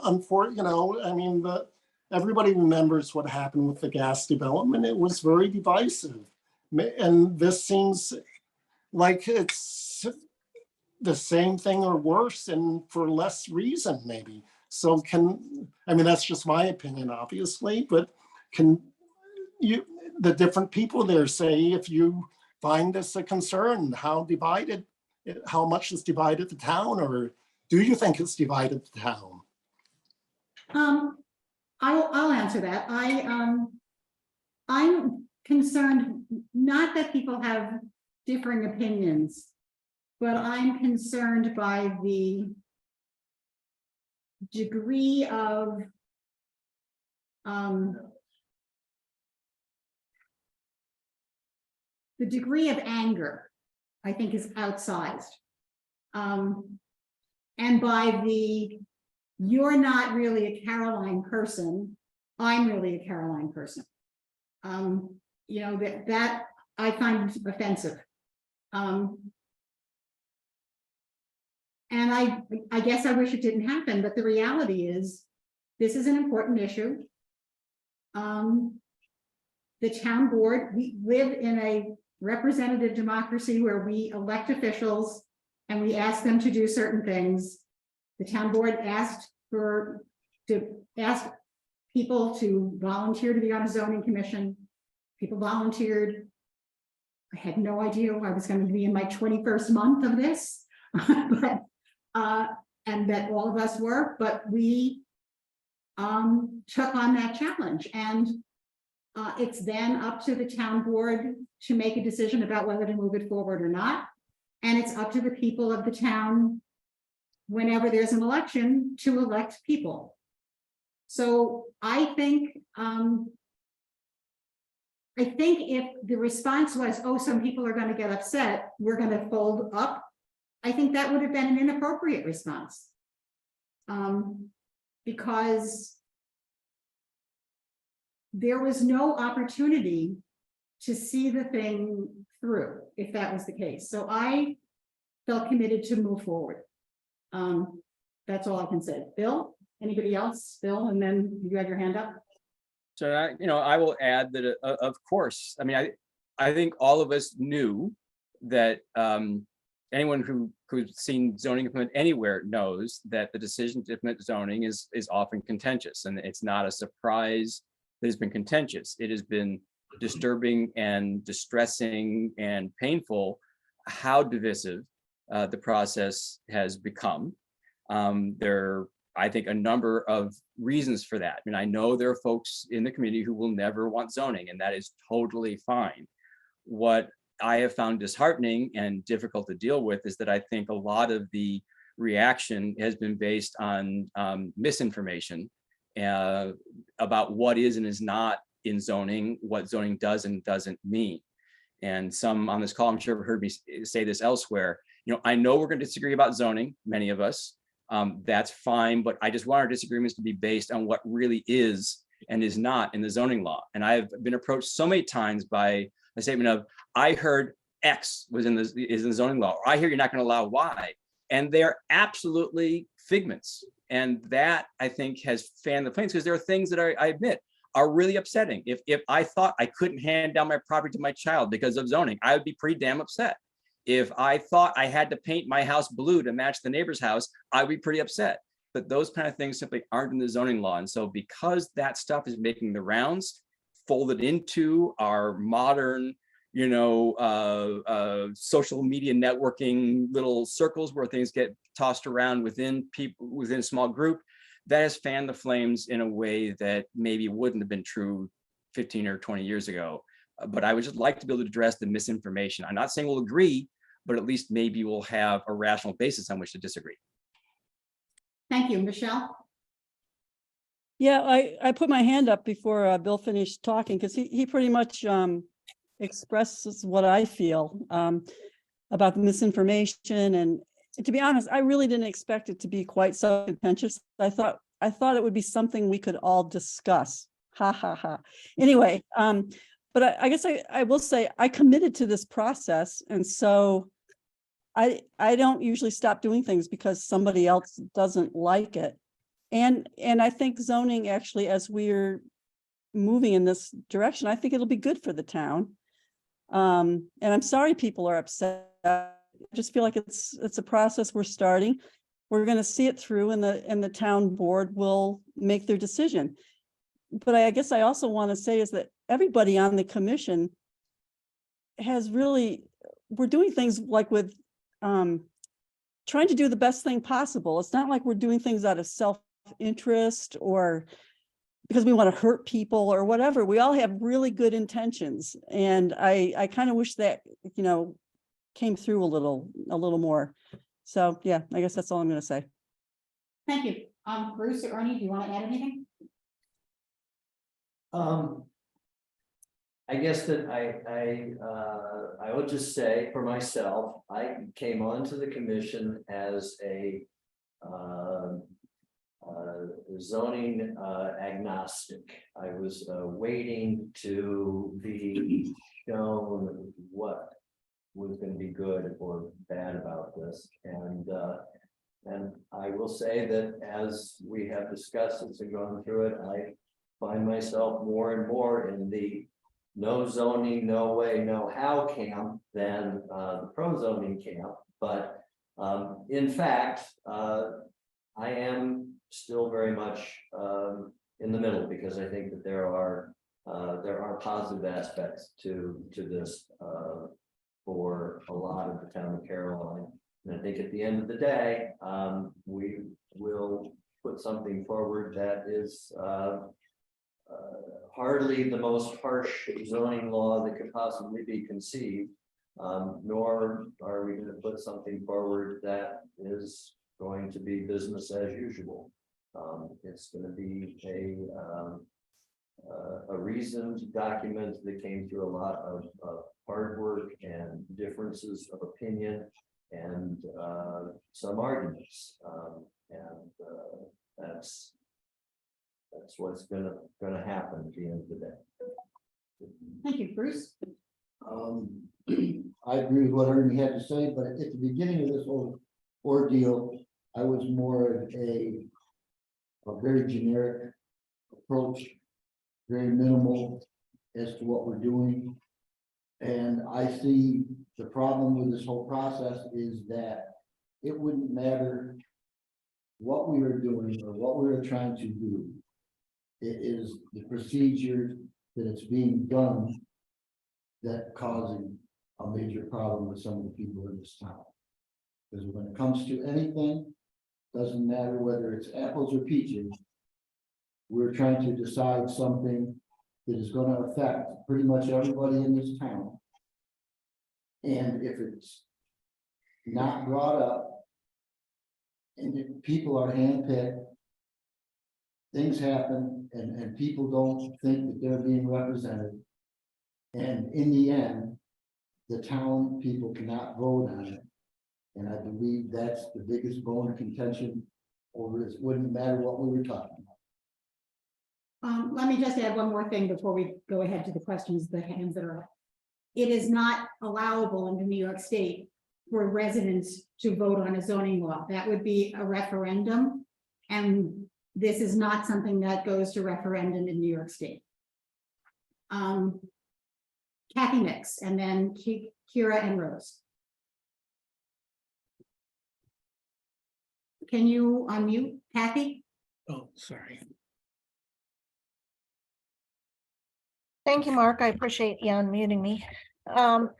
unfortunate? Everybody remembers what happened with the gas development. It was very divisive. And this seems like it's the same thing or worse, and for less reason maybe. So that's just my opinion, obviously, but can the different people there say, if you find this a concern, how much is divided the town, or do you think it's divided the town? I'll answer that. I'm concerned not that people have differing opinions, but I'm concerned by the degree of anger, I think, is outsized. And by the, you're not really a Caroline person, I'm really a Caroline person. You know, that I find offensive. And I guess I wish it didn't happen, but the reality is, this is an important issue. The town board, we live in a representative democracy where we elect officials and we ask them to do certain things. The town board asked people to volunteer to be on a zoning commission. People volunteered. I had no idea I was going to be in my 21st month of this, but and that all of us were, but we took on that challenge, and it's then up to the town board to make a decision about whether to move it forward or not. And it's up to the people of the town, whenever there's an election, to elect people. So I think if the response was, oh, some people are going to get upset, we're going to fold up, I think that would have been an inappropriate response. Because there was no opportunity to see the thing through, if that was the case. So I felt committed to move forward. That's all I can say. Bill, anybody else? Bill, and then you had your hand up. So I will add that, of course, I mean, I think all of us knew that anyone who's seen zoning implement anywhere knows that the decision to implement zoning is often contentious, and it's not a surprise that it's been contentious. It has been disturbing and distressing and painful how divisive the process has become. There are, I think, a number of reasons for that. I mean, I know there are folks in the community who will never want zoning, and that is totally fine. What I have found disheartening and difficult to deal with is that I think a lot of the reaction has been based on misinformation about what is and is not in zoning, what zoning does and doesn't mean. And some on this call, I'm sure, have heard me say this elsewhere. I know we're going to disagree about zoning, many of us. That's fine, but I just want our disagreements to be based on what really is and is not in the zoning law. And I've been approached so many times by a statement of, I heard X is in the zoning law, or I hear you're not going to allow Y. And they're absolutely figments. And that, I think, has fanned the flames, because there are things that I admit are really upsetting. If I thought I couldn't hand down my property to my child because of zoning, I would be pretty damn upset. If I thought I had to paint my house blue to match the neighbor's house, I'd be pretty upset. But those kind of things simply aren't in the zoning law. And so because that stuff is making the rounds, folded into our modern, social media networking little circles where things get tossed around within people, within a small group, that has fanned the flames in a way that maybe wouldn't have been true 15 or 20 years ago. But I would just like to be able to address the misinformation. I'm not saying we'll agree, but at least maybe we'll have a rational basis on which to disagree. Thank you, Michelle. Yeah, I put my hand up before Bill finished talking, because he pretty much expresses what I feel about the misinformation. And to be honest, I really didn't expect it to be quite so contentious. I thought it would be something we could all discuss. Ha ha ha. Anyway, but I guess I will say I committed to this process, and so I don't usually stop doing things because somebody else doesn't like it. And I think zoning, actually, as we're moving in this direction, I think it'll be good for the town. And I'm sorry people are upset. I just feel like it's a process we're starting. We're going to see it through, and the town board will make their decision. But I guess I also want to say is that everybody on the commission has really, we're doing things like with trying to do the best thing possible. It's not like we're doing things out of self-interest or because we want to hurt people or whatever. We all have really good intentions. And I kind of wish that, you know, came through a little more. So yeah, I guess that's all I'm going to say. Thank you. Bruce or Ernie, do you want to add anything? I guess that I would just say for myself, I came onto the commission as a zoning agnostic. I was waiting to be shown what was going to be good or bad about this, and I will say that as we have discussed this and gone through it, I find myself more and more in the no zoning, no way, no how camp than the pro zoning camp. But in fact, I am still very much in the middle, because I think that there are positive aspects to this for a lot of the town of Caroline. And I think at the end of the day, we will put something forward that is hardly the most harsh zoning law that could possibly be conceived, nor are we going to put something forward that is going to be business as usual. It's going to be a reasoned document that came through a lot of hard work and differences of opinion and some arguments, and that's what's gonna happen at the end of the day. Thank you, Bruce. I agree with what Ernie had to say, but at the beginning of this whole ordeal, I was more of a very generic approach, very minimal as to what we're doing. And I see the problem with this whole process is that it wouldn't matter what we were doing or what we were trying to do. It is the procedure that it's being done that causing a major problem with some of the people in this town. Because when it comes to anything, doesn't matter whether it's apples or peaches, we're trying to decide something that is going to affect pretty much everybody in this town. And if it's not brought up and if people are handpicked, things happen and people don't think that they're being represented. And in the end, the town people cannot vote on it. And I believe that's the biggest bone of contention over this. Wouldn't matter what we were talking about. Let me just add one more thing before we go ahead to the questions, the hands that are up. It is not allowable in New York State for residents to vote on a zoning law. That would be a referendum. And this is not something that goes to referendum in New York State. Kathy Mix, and then Kira and Rose. Can you unmute Kathy? Oh, sorry. Thank you, Mark. I appreciate you unmuting me.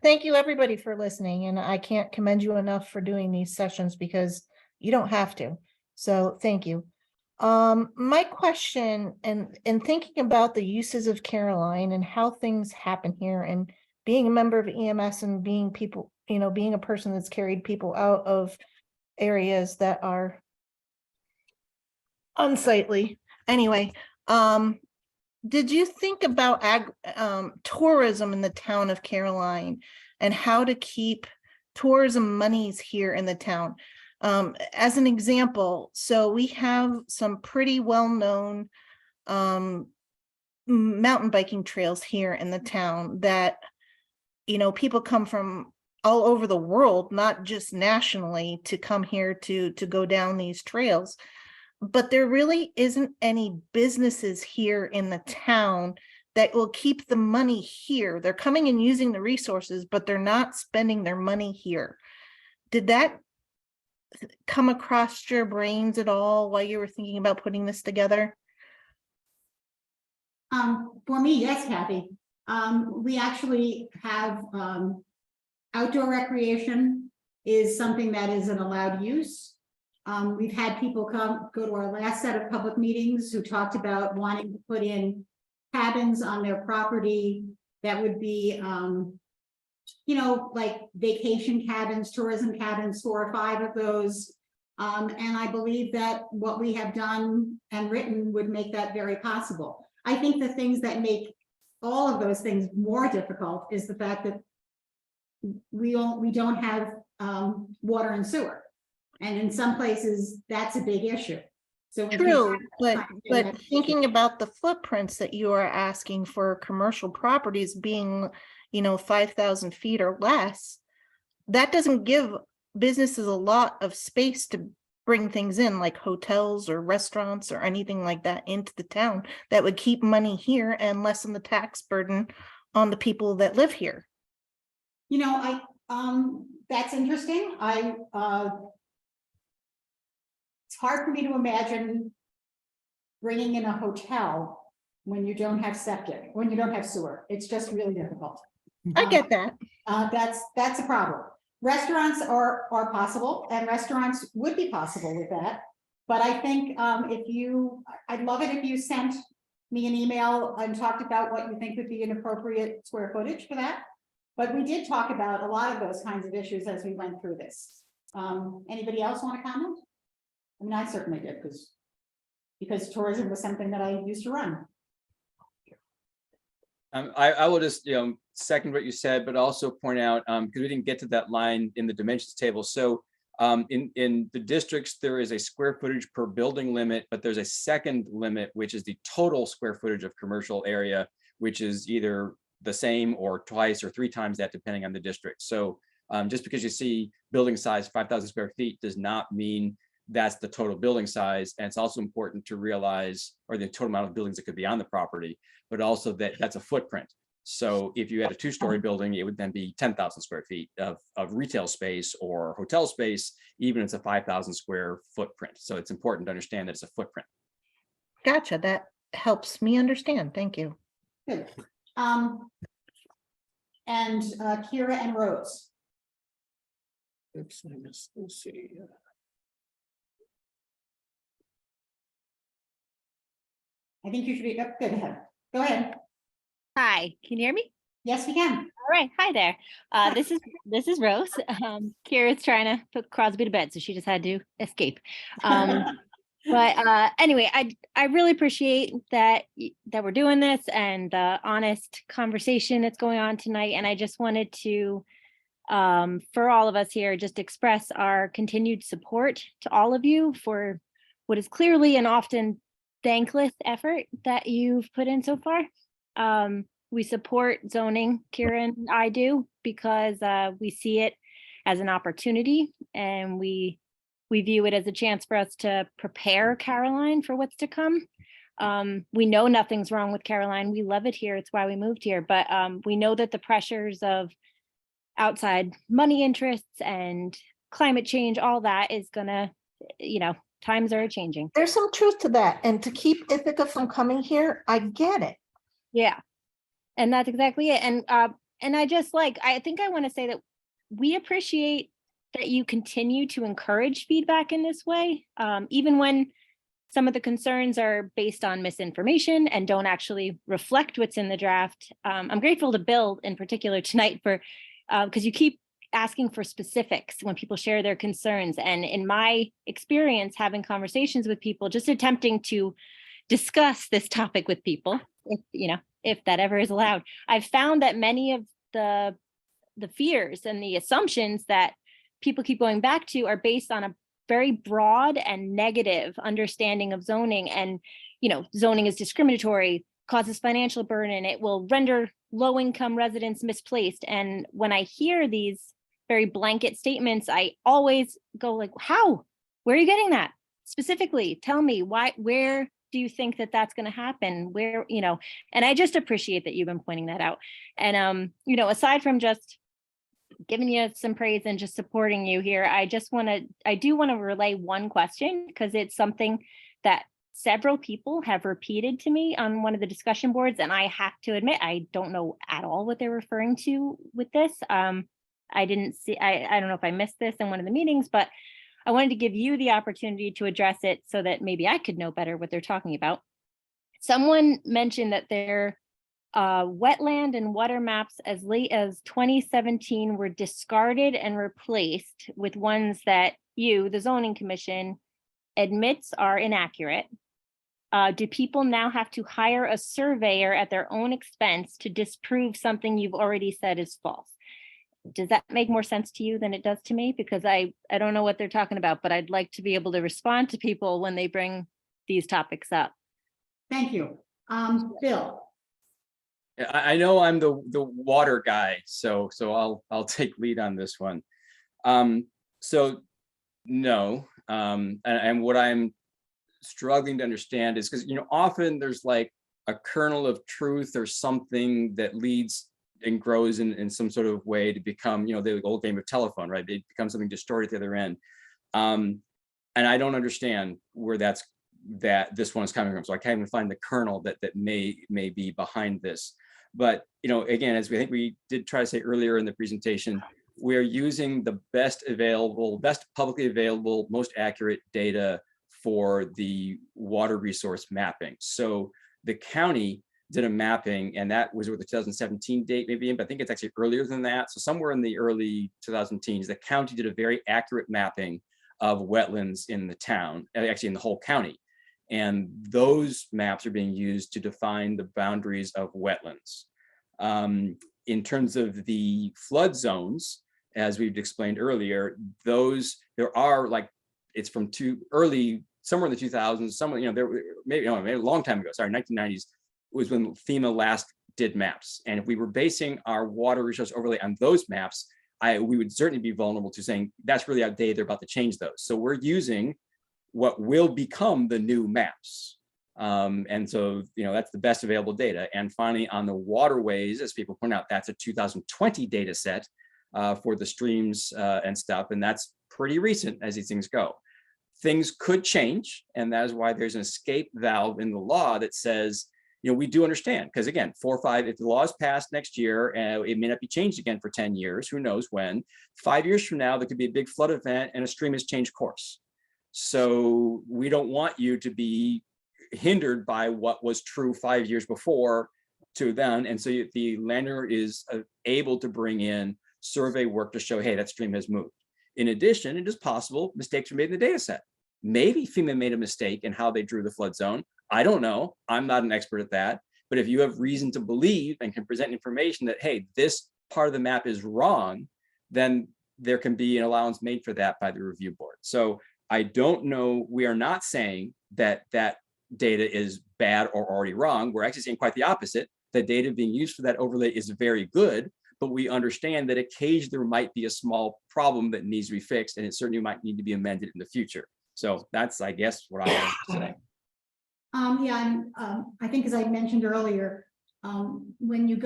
Thank you, everybody, for listening. And I can't commend you enough for doing these sessions because you don't have to. So thank you. My question and thinking about the uses of Caroline and how things happen here and being a member of EMS and being people, you know, being a person that's carried people out of areas that are unsightly. Anyway, did you think about tourism in the town of Caroline and how to keep tourism monies here in the town? As an example, so we have some pretty well-known mountain biking trails here in the town that, you know, people come from all over the world, not just nationally, to come here to go down these trails. But there really isn't any businesses here in the town that will keep the money here. They're coming and using the resources, but they're not spending their money here. Did that come across your brains at all while you were thinking about putting this together? For me, yes, Kathy. We actually have outdoor recreation is something that is an allowed use. We've had people go to our last set of public meetings who talked about wanting to put in cabins on their property that would be, like vacation cabins, tourism cabins, 4 or 5 of those. And I believe that what we have done and written would make that very possible. I think the things that make all of those things more difficult is the fact that we don't have water and sewer. And in some places, that's a big issue. So True, but thinking about the footprints that you are asking for commercial properties being, 5,000 feet or less, that doesn't give businesses a lot of space to bring things in, like hotels or restaurants or anything like that into the town that would keep money here and lessen the tax burden on the people that live here. That's interesting. It's hard for me to imagine bringing in a hotel when you don't have septic, when you don't have sewer. It's just really difficult. I get that. That's a problem. Restaurants are possible, and restaurants would be possible with that. But I think I'd love it if you sent me an email and talked about what you think would be an appropriate square footage for that. But we did talk about a lot of those kinds of issues as we went through this. Anybody else want to comment? I mean, I certainly did, because tourism was something that I used to run. I will just, second what you said, but also point out, because we didn't get to that line in the dimensions table. So in the districts, there is a square footage per building limit, but there's a second limit, which is the total square footage of commercial area, which is either the same or twice or 3 times that, depending on the district. So just because you see building size 5,000 square feet does not mean that's the total building size. And it's also important to realize, or the total amount of buildings that could be on the property, but also that that's a footprint. So if you had a 2-story building, it would then be 10,000 square feet of retail space or hotel space, even if it's a 5,000 square footprint. So it's important to understand that it's a footprint. Gotcha. That helps me understand. Thank you. Good. And Kira and Rose. Oops, I missed, let's see. I think you should be, good ahead. Go ahead. Hi, can you hear me? Yes, we can. All right, hi there. This is Rose. Kira's trying to put Crosby to bed, so she just had to escape. But anyway, I really appreciate that we're doing this and the honest conversation that's going on tonight. And I just wanted to, for all of us here, just express our continued support to all of you for what is clearly and often thankless effort that you've put in so far. We support zoning, Kira and I do, because we see it as an opportunity, and we view it as a chance for us to prepare Caroline for what's to come. We know nothing's wrong with Caroline. We love it here. It's why we moved here. But we know that the pressures of outside money interests and climate change, all that is gonna, times are changing. There's some truth to that. And to keep Ithaca from coming here, I get it. Yeah. And that's exactly it. And I think I want to say that we appreciate that you continue to encourage feedback in this way, even when some of the concerns are based on misinformation and don't actually reflect what's in the draft. I'm grateful to Bill in particular tonight for, because you keep asking for specifics when people share their concerns. And in my experience, having conversations with people, just attempting to discuss this topic with people, if that ever is allowed, I've found that many of the fears and the assumptions that people keep going back to are based on a very broad and negative understanding of zoning. And, zoning is discriminatory, causes financial burden, it will render low-income residents misplaced. And when I hear these very blanket statements, I always go like, how? Where are you getting that? Specifically, tell me why, where do you think that that's going to happen? Where, and I just appreciate that you've been pointing that out. And, aside from just giving you some praise and just supporting you here, I do want to relay one question, because it's something that several people have repeated to me on one of the discussion boards. And I have to admit, I don't know at all what they're referring to with this. I don't know if I missed this in one of the meetings, but I wanted to give you the opportunity to address it so that maybe I could know better what they're talking about. Someone mentioned that their wetland and water maps as late as 2017 were discarded and replaced with ones that you, the zoning commission, admits are inaccurate. Do people now have to hire a surveyor at their own expense to disprove something you've already said is false? Does that make more sense to you than it does to me? Because I don't know what they're talking about, but I'd like to be able to respond to people when they bring these topics up. Thank you. Bill, I know I'm the water guy, so I'll take lead on this one. So no, and what I'm struggling to understand is because, you know, often there's like a kernel of truth or something that leads and grows in some sort of way to become, you know, the old game of telephone, right? It becomes something distorted at the other end. And I don't understand where this one is coming from. So I can't even find the kernel that may be behind this. But, you know, again, as we did try to say earlier in the presentation, we are using the best publicly available, most accurate data for the water resource mapping. So the county did a mapping, and that was with the 2017 date maybe, but I think it's actually earlier than that. So somewhere in the early 2010s, the county did a very accurate mapping of wetlands in the town, actually in the whole county. And those maps are being used to define the boundaries of wetlands. In terms of the flood zones, as we've explained earlier, there are like, it's from somewhere in the 2000s, somewhere, you know, maybe a long time ago, sorry, 1990s, was when FEMA last did maps. And if we were basing our water resource overlay on those maps, we would certainly be vulnerable to saying that's really outdated, they're about to change those. So we're using what will become the new maps. And so, you know, that's the best available data. And finally, on the waterways, as people point out, that's a 2020 data set for the streams and stuff. And that's pretty recent as these things go. Things could change. And that is why there's an escape valve in the law that says, you know, we do understand, because again, if the law is passed next year, it may not be changed again for 10 years, who knows when. 5 years from now, there could be a big flood event and a stream has changed course. So we don't want you to be hindered by what was true 5 years before to then. And so the landowner is able to bring in survey work to show, hey, that stream has moved. In addition, it is possible mistakes were made in the data set. Maybe FEMA made a mistake in how they drew the flood zone. I don't know. I'm not an expert at that. But if you have reason to believe and can present information that, hey, this part of the map is wrong, then there can be an allowance made for that by the review board. So I don't know. We are not saying that that data is bad or already wrong. We're actually saying quite the opposite. The data being used for that overlay is very good, but we understand that occasionally there might be a small problem that needs to be fixed, and it certainly might need to be amended in the future. So that's, I guess, what I want to say. I think as I mentioned earlier, when you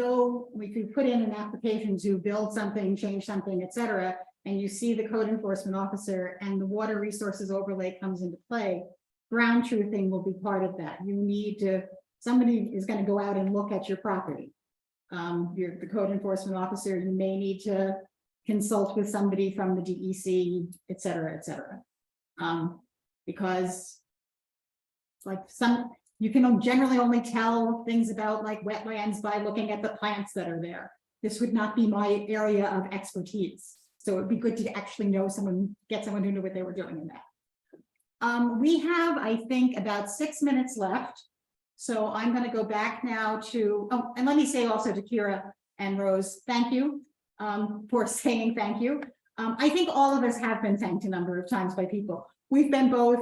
put in an application to build something, change something, et cetera, and you see the code enforcement officer and the water resources overlay comes into play, ground truthing will be part of that. Somebody is going to go out and look at your property. The code enforcement officer, you may need to consult with somebody from the DEC, et cetera, et cetera. Because it's like you can generally only tell things about like wetlands by looking at the plants that are there. This would not be my area of expertise. So it'd be good to actually know get someone who knew what they were doing in that. We have, I think, about 6 minutes left. So I'm going to go back now to, and let me say also to Kira and Rose, thank you for saying thank you. I think all of us have been thanked a number of times by people. We've been both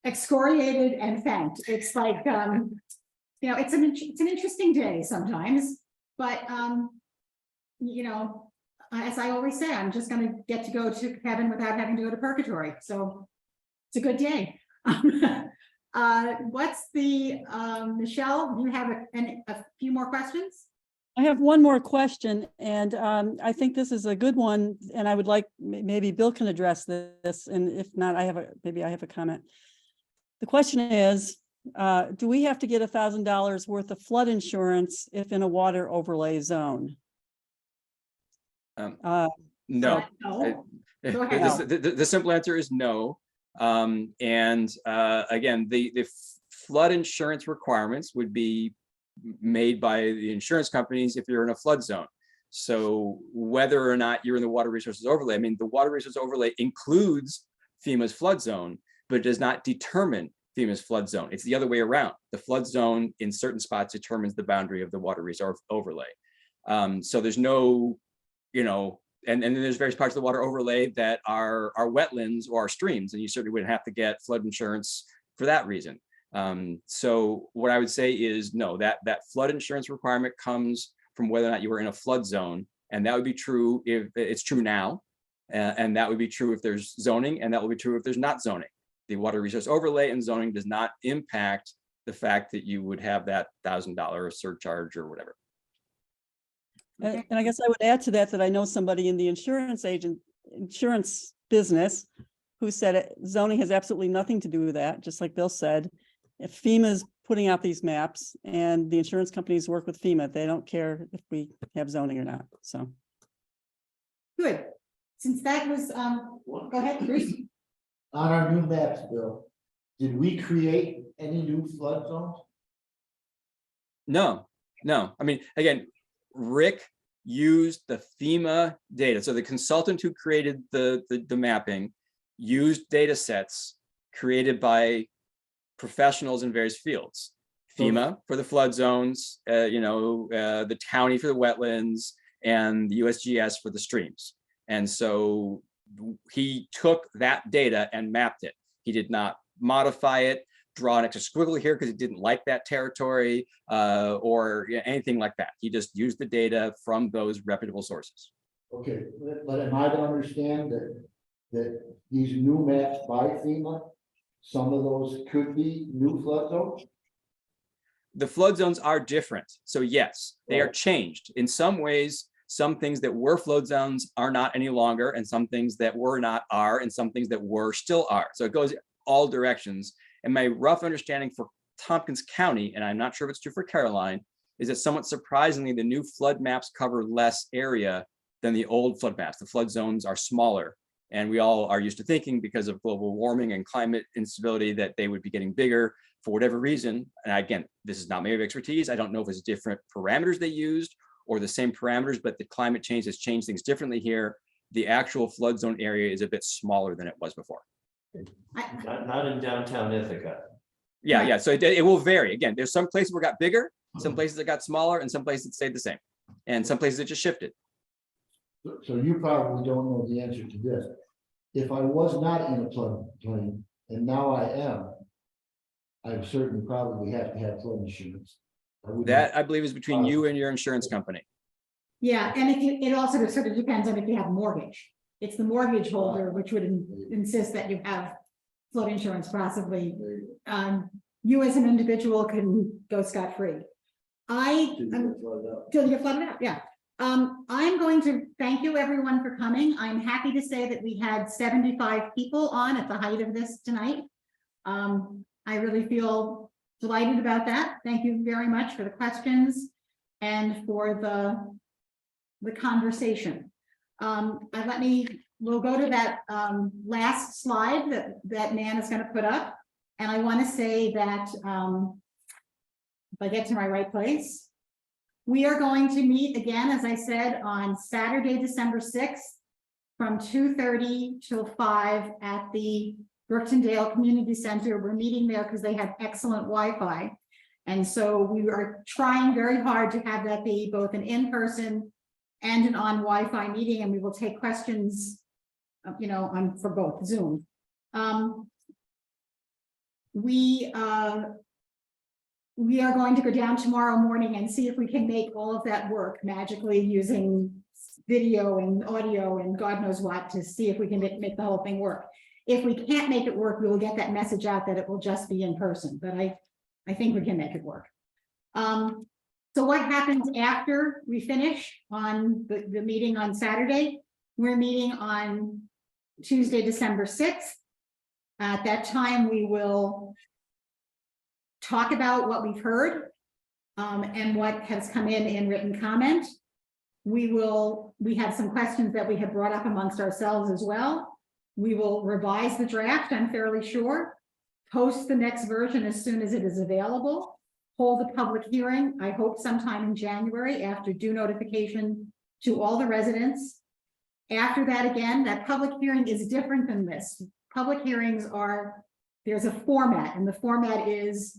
excoriated and thanked. It's like, you know, it's an interesting day sometimes, but, you know, as I always say, I'm just going to get to go to heaven without having to go to purgatory. So it's a good day. Michelle, do you have a few more questions? I have one more question, and I think this is a good one, and I would like, maybe Bill can address this, and if not, maybe I have a comment. The question is, do we have to get $1,000 worth of flood insurance if in a water overlay zone? No. Go ahead. The simple answer is no. Again, the flood insurance requirements would be made by the insurance companies if you're in a flood zone. So whether or not you're in the water resources overlay, I mean, the water resource overlay includes FEMA's flood zone, but it does not determine FEMA's flood zone. It's the other way around. The flood zone in certain spots determines the boundary of the water resource overlay. So there's no, you know, and then there's various parts of the water overlay that are wetlands or streams, and you certainly wouldn't have to get flood insurance for that reason. So what I would say is no, that flood insurance requirement comes from whether or not you were in a flood zone, and that would be true if it's true now, and that would be true if there's zoning, and that will be true if there's not zoning. The water resource overlay and zoning does not impact the fact that you would have that $1,000 surcharge or whatever. And I guess I would add to that, that I know somebody in the insurance business who said zoning has absolutely nothing to do with that, just like Bill said. If FEMA's putting out these maps and the insurance companies work with FEMA, they don't care if we have zoning or not, so. Good. Since that was, go ahead, Bruce. On our new maps, Bill, did we create any new flood zones? No. I mean, again, Rick used the FEMA data. So the consultant who created the mapping used data sets created by professionals in various fields. FEMA for the flood zones, the county for the wetlands, and the USGS for the streams. And so he took that data and mapped it. He did not modify it, draw an extra squiggle here because he didn't like that territory or anything like that. He just used the data from those reputable sources. Okay, but am I to understand that these new maps by FEMA, some of those could be new flood zones? The flood zones are different. So yes, they are changed. In some ways, some things that were flood zones are not any longer, and some things that were not are, and some things that were still are. So it goes all directions. And my rough understanding for Tompkins County, and I'm not sure if it's true for Caroline, is that somewhat surprisingly, the new flood maps cover less area than the old flood maps. The flood zones are smaller. And we all are used to thinking, because of global warming and climate instability, that they would be getting bigger for whatever reason. And again, this is not my area of expertise. I don't know if it's different parameters they used or the same parameters, but the climate change has changed things differently here. The actual flood zone area is a bit smaller than it was before. Not in downtown Ithaca. Yeah. So it will vary. Again, there's some places where it got bigger, some places that got smaller, and some places that stayed the same. And some places it just shifted. So you probably don't know the answer to this. If I was not in a floodplain and now I am, I certainly probably have to have flood insurance. That, I believe, is between you and your insurance company. Yeah, and it also sort of depends on if you have a mortgage. It's the mortgage holder which would insist that you have flood insurance possibly. You as an individual can go scot-free. Till you get flooded out, yeah. I'm going to thank you everyone for coming. I'm happy to say that we had 75 people on at the height of this tonight. I really feel delighted about that. Thank you very much for the questions and for the conversation. We'll go to that last slide that Nan is going to put up. And I want to say that if I get to my right place, we are going to meet again, as I said, on Saturday, December 6th from 2:30 till 5 at the Brookendale Community Center. We're meeting there because they have excellent Wi-Fi. And so we are trying very hard to have that be both an in-person and an on Wi-Fi meeting, and we will take questions, for both Zoom. We are going to go down tomorrow morning and see if we can make all of that work magically using video and audio and God knows what to see if we can make the whole thing work. If we can't make it work, we will get that message out that it will just be in person, but I think we can make it work. So what happens after we finish on the meeting on Saturday? We're meeting on Tuesday, December 6th. At that time, we will talk about what we've heard and what has come in written comment. We will we had some questions that we had brought up amongst ourselves as well. We will revise the draft, I'm fairly sure, post the next version as soon as it is available, hold a public hearing, I hope sometime in January after due notification to all the residents. After that, again, that public hearing is different than this. Public hearings are, there's a format, and the format is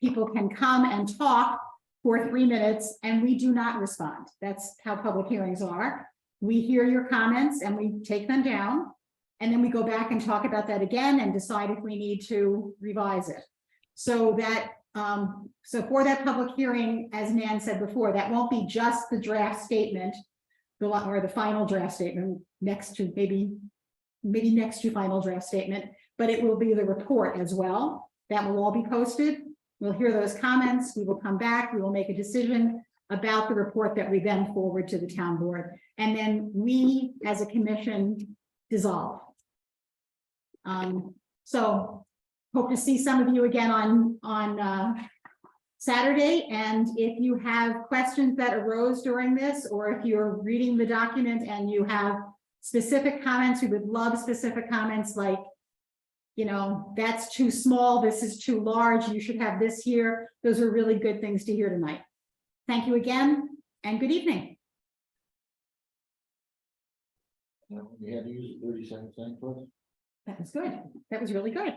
people can come and talk for 3 minutes and we do not respond. That's how public hearings are. We hear your comments and we take them down. And then we go back and talk about that again and decide if we need to revise it. So that, so for that public hearing, as Nan said before, that won't be just the draft statement, or the final draft statement next to maybe next to final draft statement, but it will be the report as well. That will all be posted. We'll hear those comments. We will come back. We will make a decision about the report that we then forward to the town board. And then we, as a commission, dissolve. So hope to see some of you again on Saturday. And if you have questions that arose during this, or if you're reading the document and you have specific comments, we would love specific comments like, you know, that's too small, this is too large, you should have this here. Those are really good things to hear tonight. Thank you again and good evening. We had to use a 30-second thing for us. That was good. That was really good.